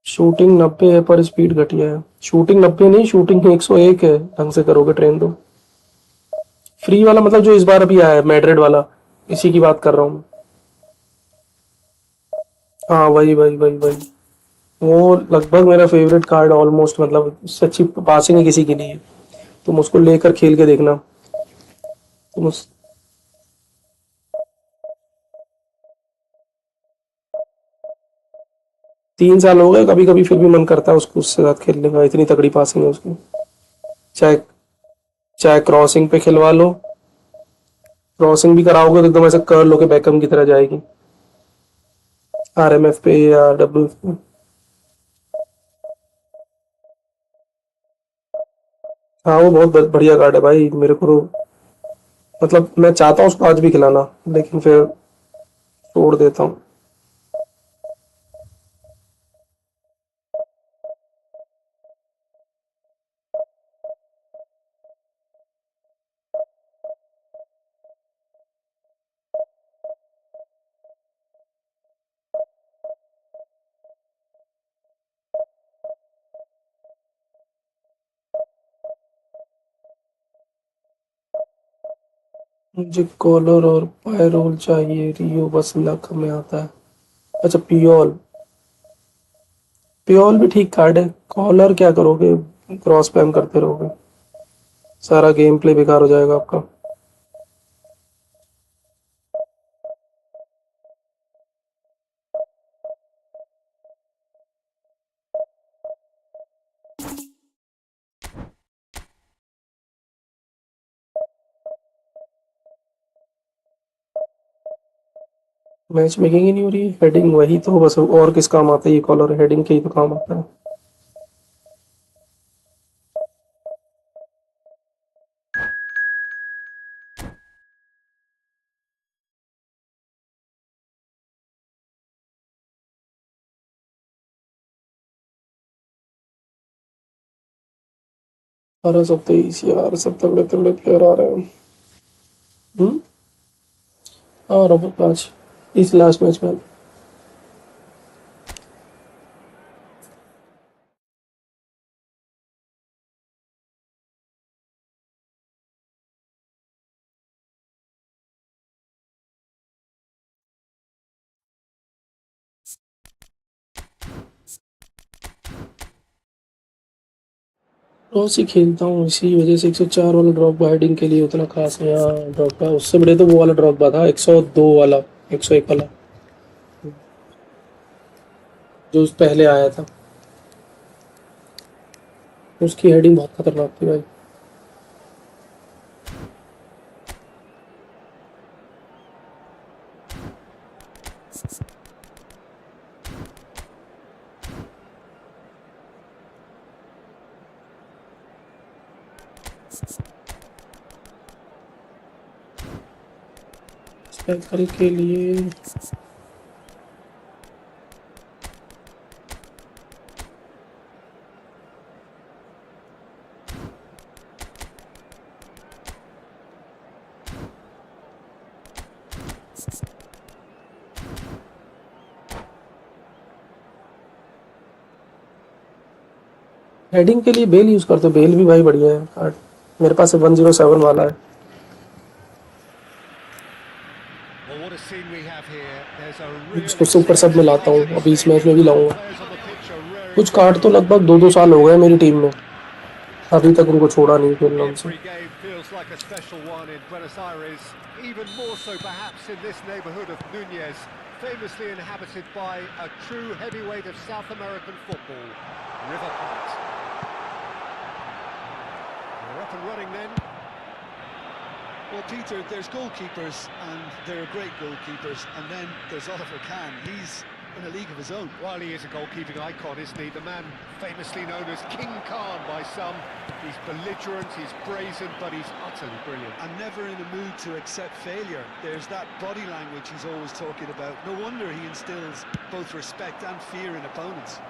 शूटिंग 90 है पर स्पीड घटिया है। शूटिंग 90 नहीं, शूटिंग 101 है, ढंग से करोगे ट्रेन तो। फ्री वाला मतलब जो इस बार अभी आया है मैड्रिड वाला, इसी की बात कर रहा हूँ। हाँ वही वही वही वही। वो लगभग मेरा फेवरेट कार्ड ऑलमोस्ट, मतलब उससे अच्छी पासिंग है किसी की नहीं है। तुम उसको लेकर खेल के देखना। तुम उस 3 साल हो गए, कभी कभी फिर भी मन करता है उसको उससे साथ खेलने का, इतनी तगड़ी पासिंग है उसकी। चाहे चाहे क्रॉसिंग पे खिलवा लो, क्रॉसिंग भी कराओगे तो एकदम ऐसे कर्ल होके बैकम की तरह जाएगी, आरएमएफ पे या डब्ल्यूएफ पे। हाँ वो बहुत बढ़िया कार्ड है भाई, मेरे को तो मतलब मैं चाहता हूँ उसको आज भी खिलाना, लेकिन फिर छोड़ देता हूँ। मुझे कॉलर और पायरोल चाहिए, रियो बस लक में आता है। अच्छा पियोल, पियोल भी ठीक कार्ड है। कॉलर क्या करोगे, क्रॉस पैम करते रहोगे, सारा गेम प्ले बेकार हो जाएगा आपका। मैच मेकिंग ही नहीं हो रही है, हेडिंग वही तो बस, और किस काम आता है ये कॉलर, हेडिंग के ही तो काम आता है। अरे सब 23 यार, सब तगड़े तगड़े प्लेयर आ रहे हैं। हम्म। हाँ रॉबर्ट 5 इस लास्ट मैच में। रॉस ही खेलता हूँ, इसी वजह से 104 वाला ड्रॉप हेडिंग के लिए उतना खास है। यहाँ ड्रॉप है, उससे बड़े तो वो वाला ड्रॉप था 102 वाला, 101 वाला, जो उस पहले आया था। उसकी हेडिंग बहुत खतरनाक थी भाई। स्पेकल के लिए हेडिंग के लिए बेल यूज करते हो, बेल भी भाई बढ़िया है कार्ड। मेरे पास 107 वाला है, Well, what a scene we have here. There's a उसको real सुपर सब में लाता excitement हूँ, to be अभी इस seen. मैच में भी The लाऊंगा। players on the pitch are raring कुछ to कार्ड तो go. लगभग 2-2 साल हो गए मेरी टीम में, अभी तक उनको छोड़ा नहीं खेलना उनसे। Every game feels like a special one in Buenos Aires, even more so perhaps in this neighbourhood of Núñez. famously inhabited by a true heavyweight of South American football, River Plate. We're up and running then. Well, Peter, there's goalkeepers, and there are great goalkeepers, and then there's Oliver Kahn. He's in a league of his own. Well, he is a goalkeeping icon, isn't he? The man famously known as King Khan by some. He's belligerent, he's brazen, but he's utterly brilliant. And never in a mood to accept failure. There's that body language he's always talking about. No wonder he instills both respect and fear in opponents.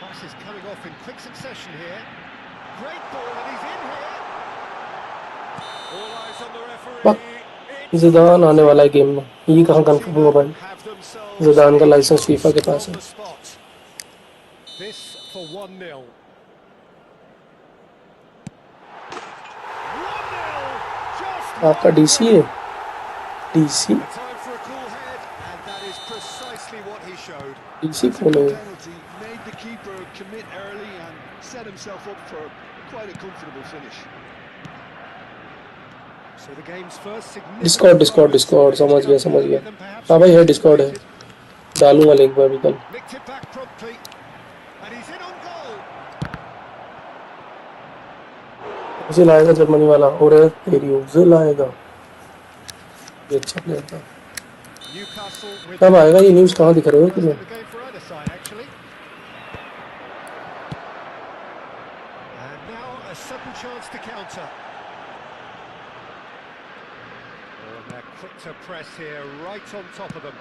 Passes coming off in quick succession here. Great ball, and he's in here. All eyes on the referee. जिदान आने वाला है game में, ये कहाँ confirm हुआ भाई? जिदान का licence FIFA के पास है। This for 1-0. 1-0. Just आपका डीसी है? DC? time for a cool head, and that is precisely what he showed. DC कौन है? Penalty made the keeper commit early and set himself up for quite a comfortable finish. So the game's first Discord समझ गया। हाँ भाई है, Discord है, डालूंगा link पर अभी कल। nicked it back promptly, and he's in on goal. उसे लाएगा जर्मनी वाला, और तेरी उसे लाएगा, ये अच्छा प्लेयर था। Newcastle with कब आएगा ये न्यूज़, कहाँ दिख रहे हो तुम्हें? the game for either side actually. And now a sudden chance to counter. And they're quick to press here, right on top of them.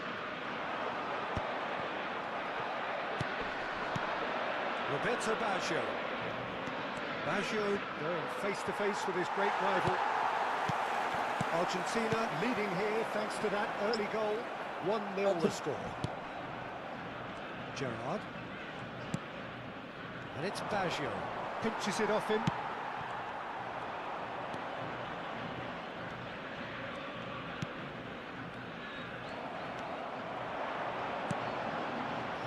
Roberto Baggio. Baggio going face to face with his great rival. Argentina leading here thanks to that early goal. 1-0 the score. Gerrard. And it's Baggio. Pinches it off him.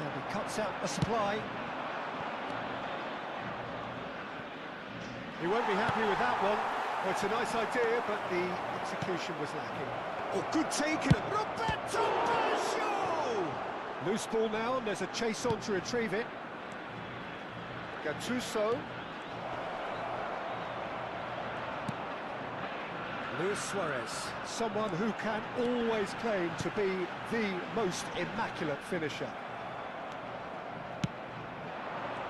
And he cuts out a supply. He won't be happy with that one. Well, it's a nice idea, but the execution was lacking. Oh, good taking of Roberto Baggio! Loose ball now, and there's a chase on to retrieve it. Gattuso. Luis Suarez, someone who can always claim to be the most immaculate finisher.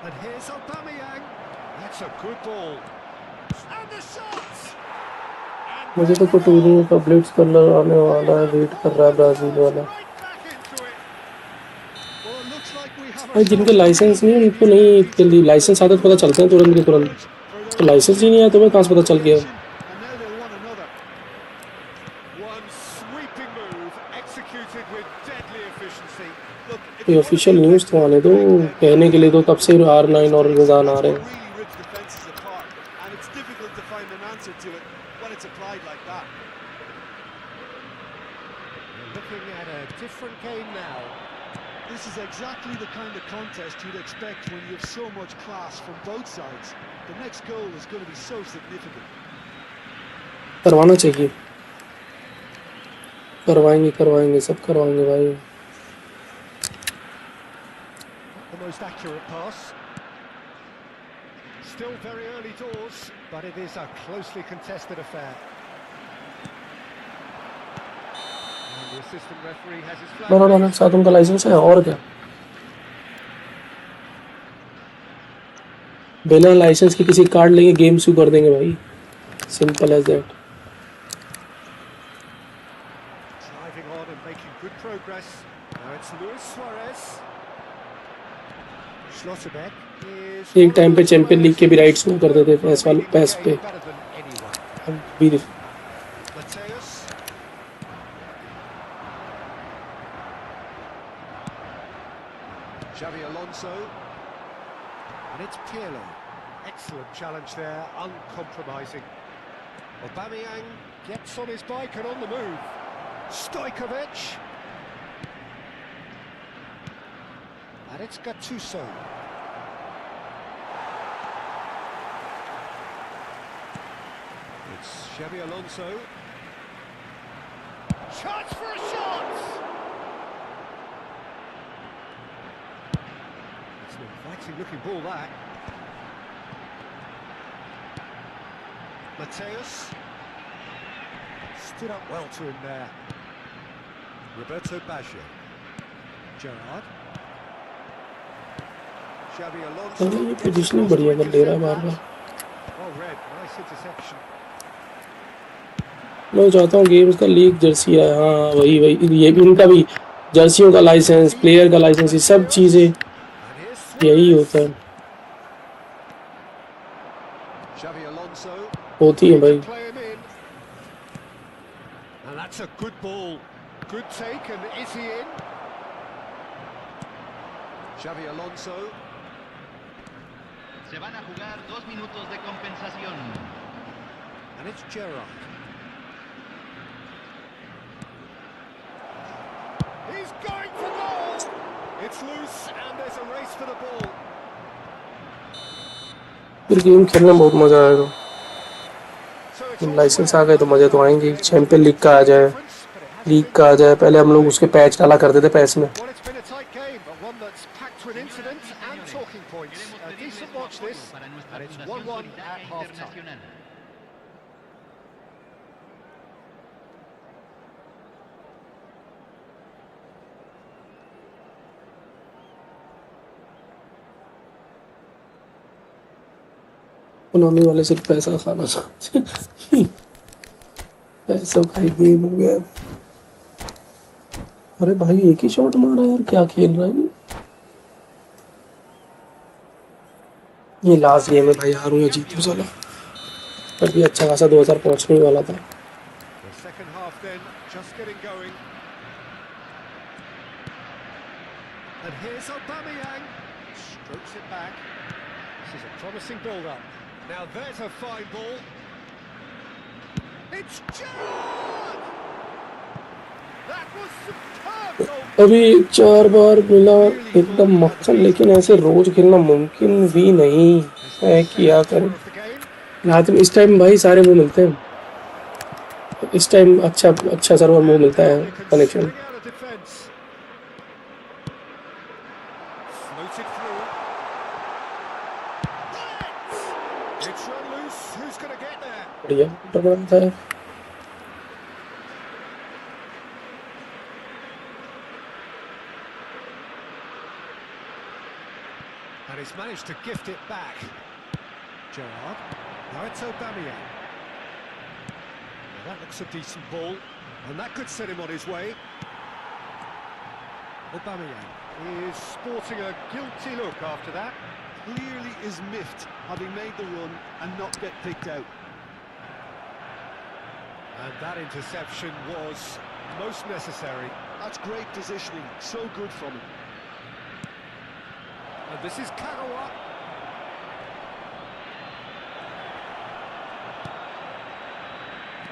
And here's Aubameyang. That's a good ball. And the shot! मुझे तो कोटूनी का Blitz colour आने वाला है, wait कर रहा है Brazil वाला। भाई जिनके लाइसेंस नहीं है उनको नहीं जल्दी लाइसेंस आता तो पता चलते हैं तुरंत के तुरंत, तो लाइसेंस ही नहीं है तुम्हें कहाँ से पता चल गया? ये ऑफिशियल न्यूज़ तो आने दो, कहने के लिए तो तब से R9 और रिजान आ रहे हैं। Looking at a different game now. This is exactly the kind of contest you'd expect when you have so much class from both sides. The next goal is going to be so significant. करवाना चाहिए, करवाएंगे सब करवाएंगे भाई। The most accurate pass. Still very early doors, but it is a closely contested affair. And the assistant referee has his flag. ना साथ उनका licence है और क्या, बिना लाइसेंस के किसी कार्ड लेंगे गेम शुरू कर देंगे भाई, simple as that. Driving on and making good progress. Now it's Luis Suarez. Schlotterbeck is एक टाइम पे चैंपियन लीग के भी राइट्स नहीं करते थे पैस वाले पैस पे, better than anyone. अब भी Mateus. Xavi Alonso. And it's Pirlo. Excellent challenge there, uncompromising. Aubameyang gets on his bike and on the move. Stojkovic. And it's Gattuso. It's Xabi Alonso. Chance for a shot! It's an inviting looking ball, that. Mateus. Stood up well to him there. Roberto Baggio. Gerrard. Xabi Alonso. ये positioning बढ़िया कर ले रहा है बार-बार। Well read, nice interception. मैं चाहता हूँ गेम्स का लीग जर्सी है। हाँ वही ये भी इनका भी जर्सियों का लाइसेंस, प्लेयर का लाइसेंस, ये सब चीजें यही होता है, Xabi Alonso होती है भाई। play him in. And that's a good ball. Good take, and is he in? Xabi Alonso. Se van a jugar 2 minutos de compensación. And it's Gerrard. He's going for goal! It's loose, and there's a race for the ball. फिर game खेलने में बहुत मजा आएगा। So it's जब all licence square. आ गए तो मजे तो आएंगे। चैंपियन लीग का आ जाए, Difference, but it has league been- का आ जाए। पहले हम लोग उसके पैच डाला करते थे पैस में। Well, it's been a tight game, but one that's packed with incidents and talking points. A decent watch this, and it's 1-1 at half-time. बनाने वाले सिर्फ पैसा खाना चाहते हैं। पैसा खाई गेम हो गया। अरे भाई एक ही शॉट मारा यार, क्या खेल रहा है ये लास्ट गेम है भाई, हारूं या जीतूं साला। पर भी अच्छा खासा 2000 पहुंचने ही वाला था। The second half then, just getting going. And here's Aubameyang. Strokes it back. This is a promising build-up. Now there's a fine ball. It's Gerrard! That was superb goal. अभी 4 बार मिला एकदम मक्खन, लेकिन ऐसे रोज खेलना मुमकिन भी नहीं है। क्या करें Of the game. रात में इस टाइम भाई सारे मुंह मिलते हैं। इस टाइम अच्छा सर्वर मुंह मिलता है, They could connection. string out a defence. Floated through. It's run loose. Who's going to get there? बढ़िया टर्न था। And he's managed to gift it back. Gerrard. Now it's Aubameyang. Now that looks a decent ball, and that could set him on his way. Aubameyang is sporting a guilty look after that. Clearly is miffed, having made the run and not get picked out. And that interception was most necessary. That's great positioning, so good from him. And this is Kagawa.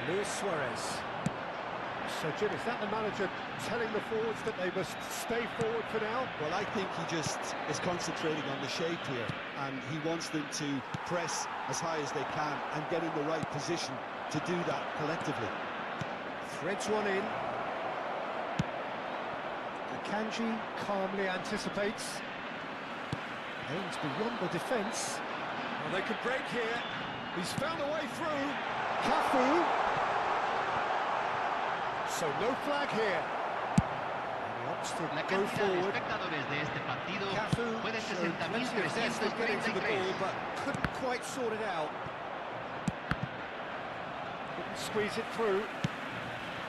Luis Suarez. So, Jim, is that the manager telling the forwards that they must stay forward for now? Well, I think he just is concentrating on the shape here, and he wants them to press as high as they can and get in the right position to do that collectively. Threads one in. Akanji calmly anticipates. Aims beyond the defence. Well, they could break here. He's found a way through. Cafu. So no flag here. And he opts to La go cantidad de forward. espectadores de este partido Cafu fue de showed plenty of zest in getting to the ball, 60.333. but couldn't quite sort it out. Couldn't squeeze it through.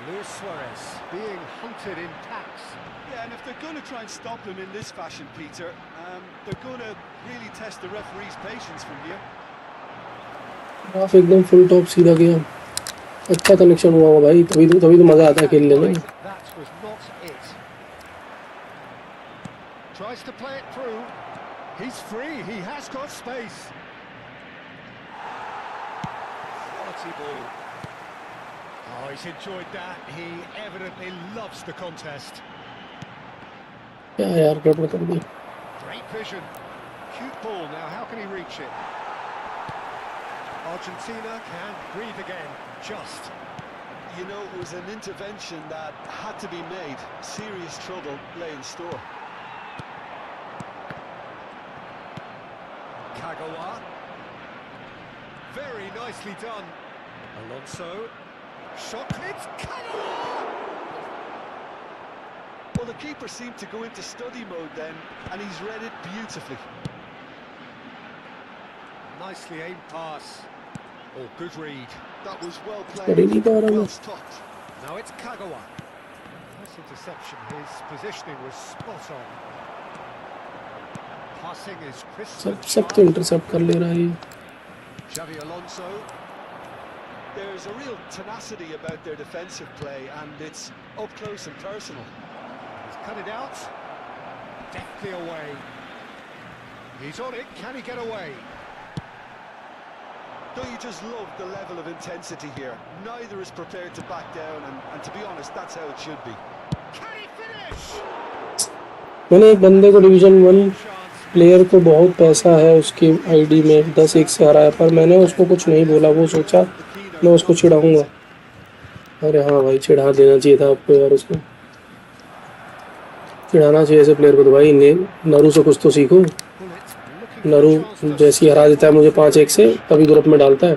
Luis Suarez being hunted in packs. Yeah, and if they're going to try and stop him in this fashion, Peter, they're going to really test the referee's patience from here. Graph एकदम full top सीधा गया। अच्छा connection हुआ भाई, तभी तो मजा आता है खेलने में। That was not it. Tries to play it through. He's free. He has got space. Quality ball. Oh, he's enjoyed that. He evidently loves the contest. क्या यार गड़बड़ कर दी। Great vision. Cute ball. Now, how can he reach it? Argentina can breathe again, just. You know, it was an intervention that had to be made. Serious trouble lay in store. Kagawa. Very nicely done. Alonso. Shot clips. Kagawa! Well, the keeper seemed to go into study mode then, and he's read it beautifully. Nicely aimed pass. Oh, good read. That was well played, well stopped. Now it's Kagawa. Nice interception. His positioning was spot on. Passing is crisp. सब तो intercept कर ले रहा है. Xavi Alonso. There's a real tenacity about their defensive play, and it's up close and personal. He's cut it out. Deftly away. He's on it. Can he get away? Don't you just love the level of intensity here? Neither is prepared to back down, and to be honest, that's how it should be. Can he finish? मैंने एक बंदे को division 1 player को बहुत पैसा है उसकी ID में 10-1 से हराया, पर मैंने उसको कुछ नहीं बोला. वो सोचा मैं उसको चिढ़ाऊंगा. अरे हाँ भाई, चिढ़ा देना चाहिए था आपको यार. उसको चिढ़ाना चाहिए ऐसे प्लेयर को. तो भाई नरू से कुछ तो सीखो. नरू जैसी हरा देता है मुझे 5-1 से, तभी ग्रुप में डालता है.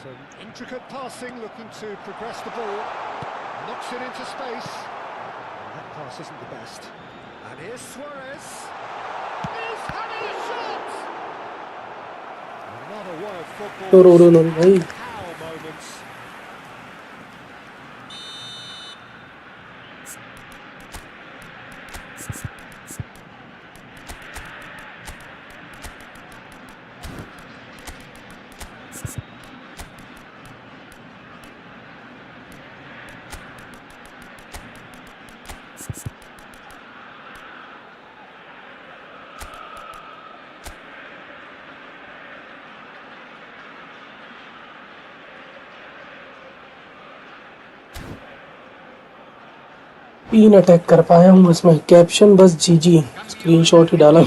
Some intricate passing, looking to progress the ball. Knocks it into space. That pass isn't the best. And here's Suarez. He's having a shot! Another one of football's power moments. तीन attack कर पाया हूँ इसमें. Caption बस जीजी, screenshot ही डाला.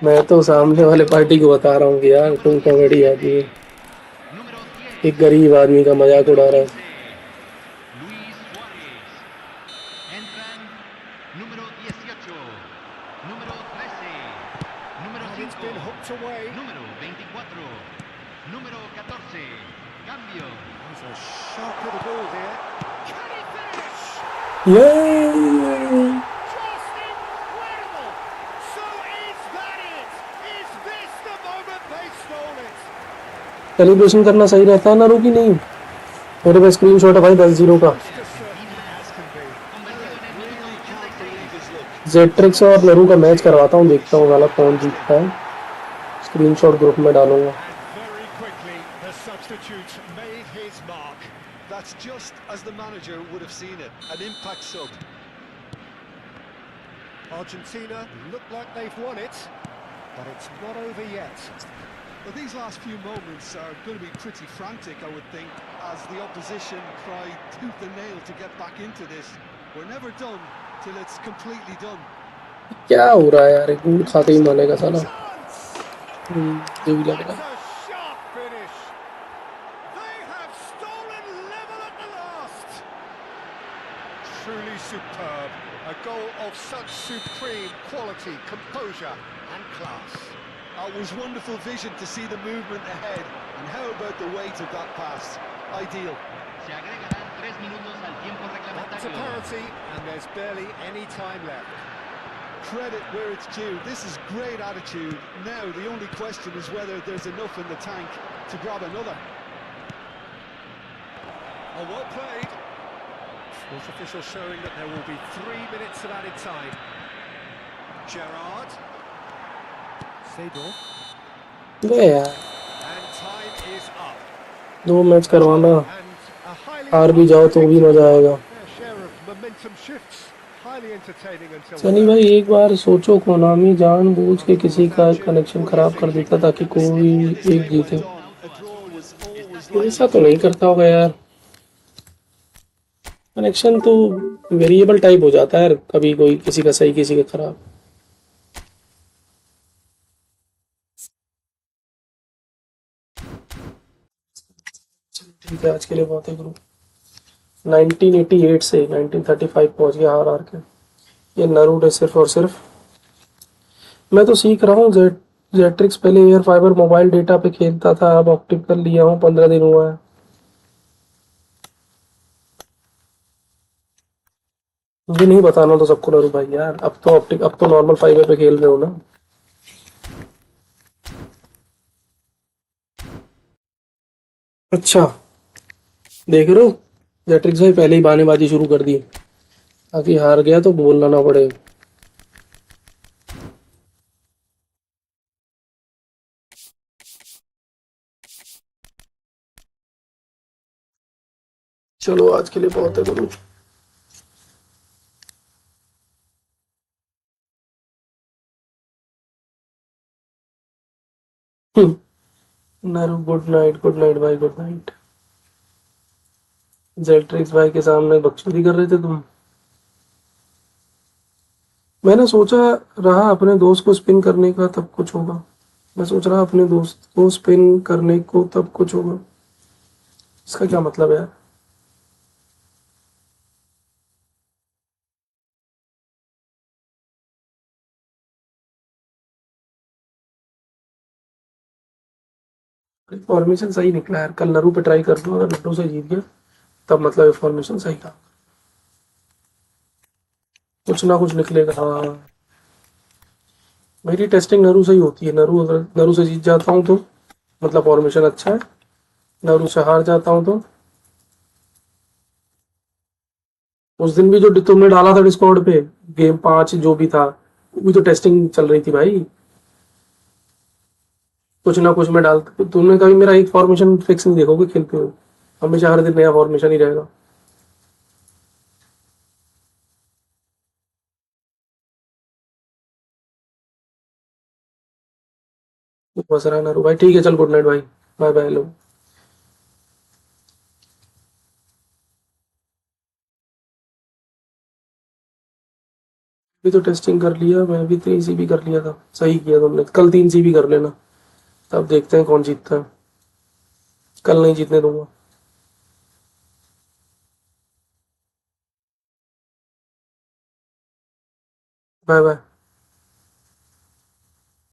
मैं तो सामने वाले पार्टी को बता रहा हूँ कि यार तुम कॉमेडी आदमी है. एक गरीब आदमी का मजाक उड़ा रहा है. सेलिब्रेशन करना सही रहता है ना रोकी नहीं. मेरे पास स्क्रीनशॉट है भाई 10-0 का. जेट्रिक्स और नरू का मैच करवाता हूँ, देखता हूँ वाला कौन जीतता है. स्क्रीनशॉट ग्रुप में डालूंगा. That's just as the manager would have seen it, an impact sub. Argentina look like they've won it, but it's not over yet. Well, these last few moments are going to be pretty frantic, I would think, as the opposition try tooth and nail to get back into this. We're never done till it's completely done. क्या हो रहा है यार, एक गोल खाते ही मानेगा साला. जो भी लग रहा है. Truly superb. A goal of such supreme quality, composure and class. It was wonderful vision to see the movement ahead, and how about the weight of that pass? Ideal. Se agregarán 3 minutos al tiempo reglamentario. It's a penalty, and there's barely any time left. Credit where it's due. This is great attitude. Now the only question is whether there's enough in the tank to grab another. Oh, well played. Sports official showing that there will be 3 minutes of added time. Gerrard. Seedorf. यार And time is up. 2 match करवाना, And a highly हार भी जाओ तो भी मजा आएगा. share of momentum shifts. Highly entertaining until Sunny भाई एक बार सोचो कोनामी जानबूझ के किसी का कनेक्शन खराब कर देता ताकि कोई एक जीते. ऐसा तो नहीं करता होगा यार. कनेक्शन तो वेरिएबल टाइप हो जाता है यार, कभी कोई किसी का सही किसी का खराब। ठीक है, आज के लिए बहुत है गुरु। 1988 से 1935 पहुंच गया हार हार के। ये नारुतो सिर्फ और सिर्फ। मैं तो सीख रहा हूँ जेट्रिक्स। पहले एयर फाइबर मोबाइल डेटा पे खेलता था, अब ऑप्टिकल लिया हूँ, 15 दिन हुआ है। मुझे नहीं बताना तो सबको नारू भाई यार, अब तो नॉर्मल फाइबर पे खेल रहे हो ना। अच्छा, देख रहे हो, जेट्रिक्स भाई पहले ही बहानेबाजी शुरू कर दी, ताकि हार गया तो बोलना ना पड़े। चलो आज के लिए बहुत है गुरु। नारू गुड नाइट भाई, गुड नाइट। जेट्रिक्स भाई के सामने बकचोदी कर रहे थे तुम। मैंने सोचा रहा अपने दोस्त को स्पिन करने का तब कुछ होगा। मैं सोच रहा अपने दोस्त को स्पिन करने को तब कुछ होगा। इसका क्या मतलब है यार? फॉर्मेशन सही निकला यार, कल नरू पे ट्राई कर दो, अगर लड्डू से जीत गया तब मतलब फॉर्मेशन सही था। कुछ ना कुछ निकलेगा, हाँ। मेरी टेस्टिंग नरू से ही होती है। नरू अगर नरू से जीत जाता हूँ तो मतलब फॉर्मेशन अच्छा है, नरू से हार जाता हूँ तो। उस दिन भी जो तुमने डाला था डिस्कॉर्ड पे, गेम 5 जो भी था, वो भी तो टेस्टिंग चल रही थी भाई। कुछ ना कुछ में डाल, तुमने कभी मेरा एक फॉर्मेशन फिक्स नहीं देखोगे खेलते हुए, हमेशा हर दिन नया फॉर्मेशन ही रहेगा। बस रहा नारू भाई, ठीक है, चल गुड नाइट भाई। बाय बाय लो। भी तो टेस्टिंग कर लिया, मैं भी 3 CP कर लिया था, सही किया तुमने। कल 3 CP कर लेना, तब देखते हैं कौन जीतता है। कल नहीं जीतने दूंगा। Bye bye.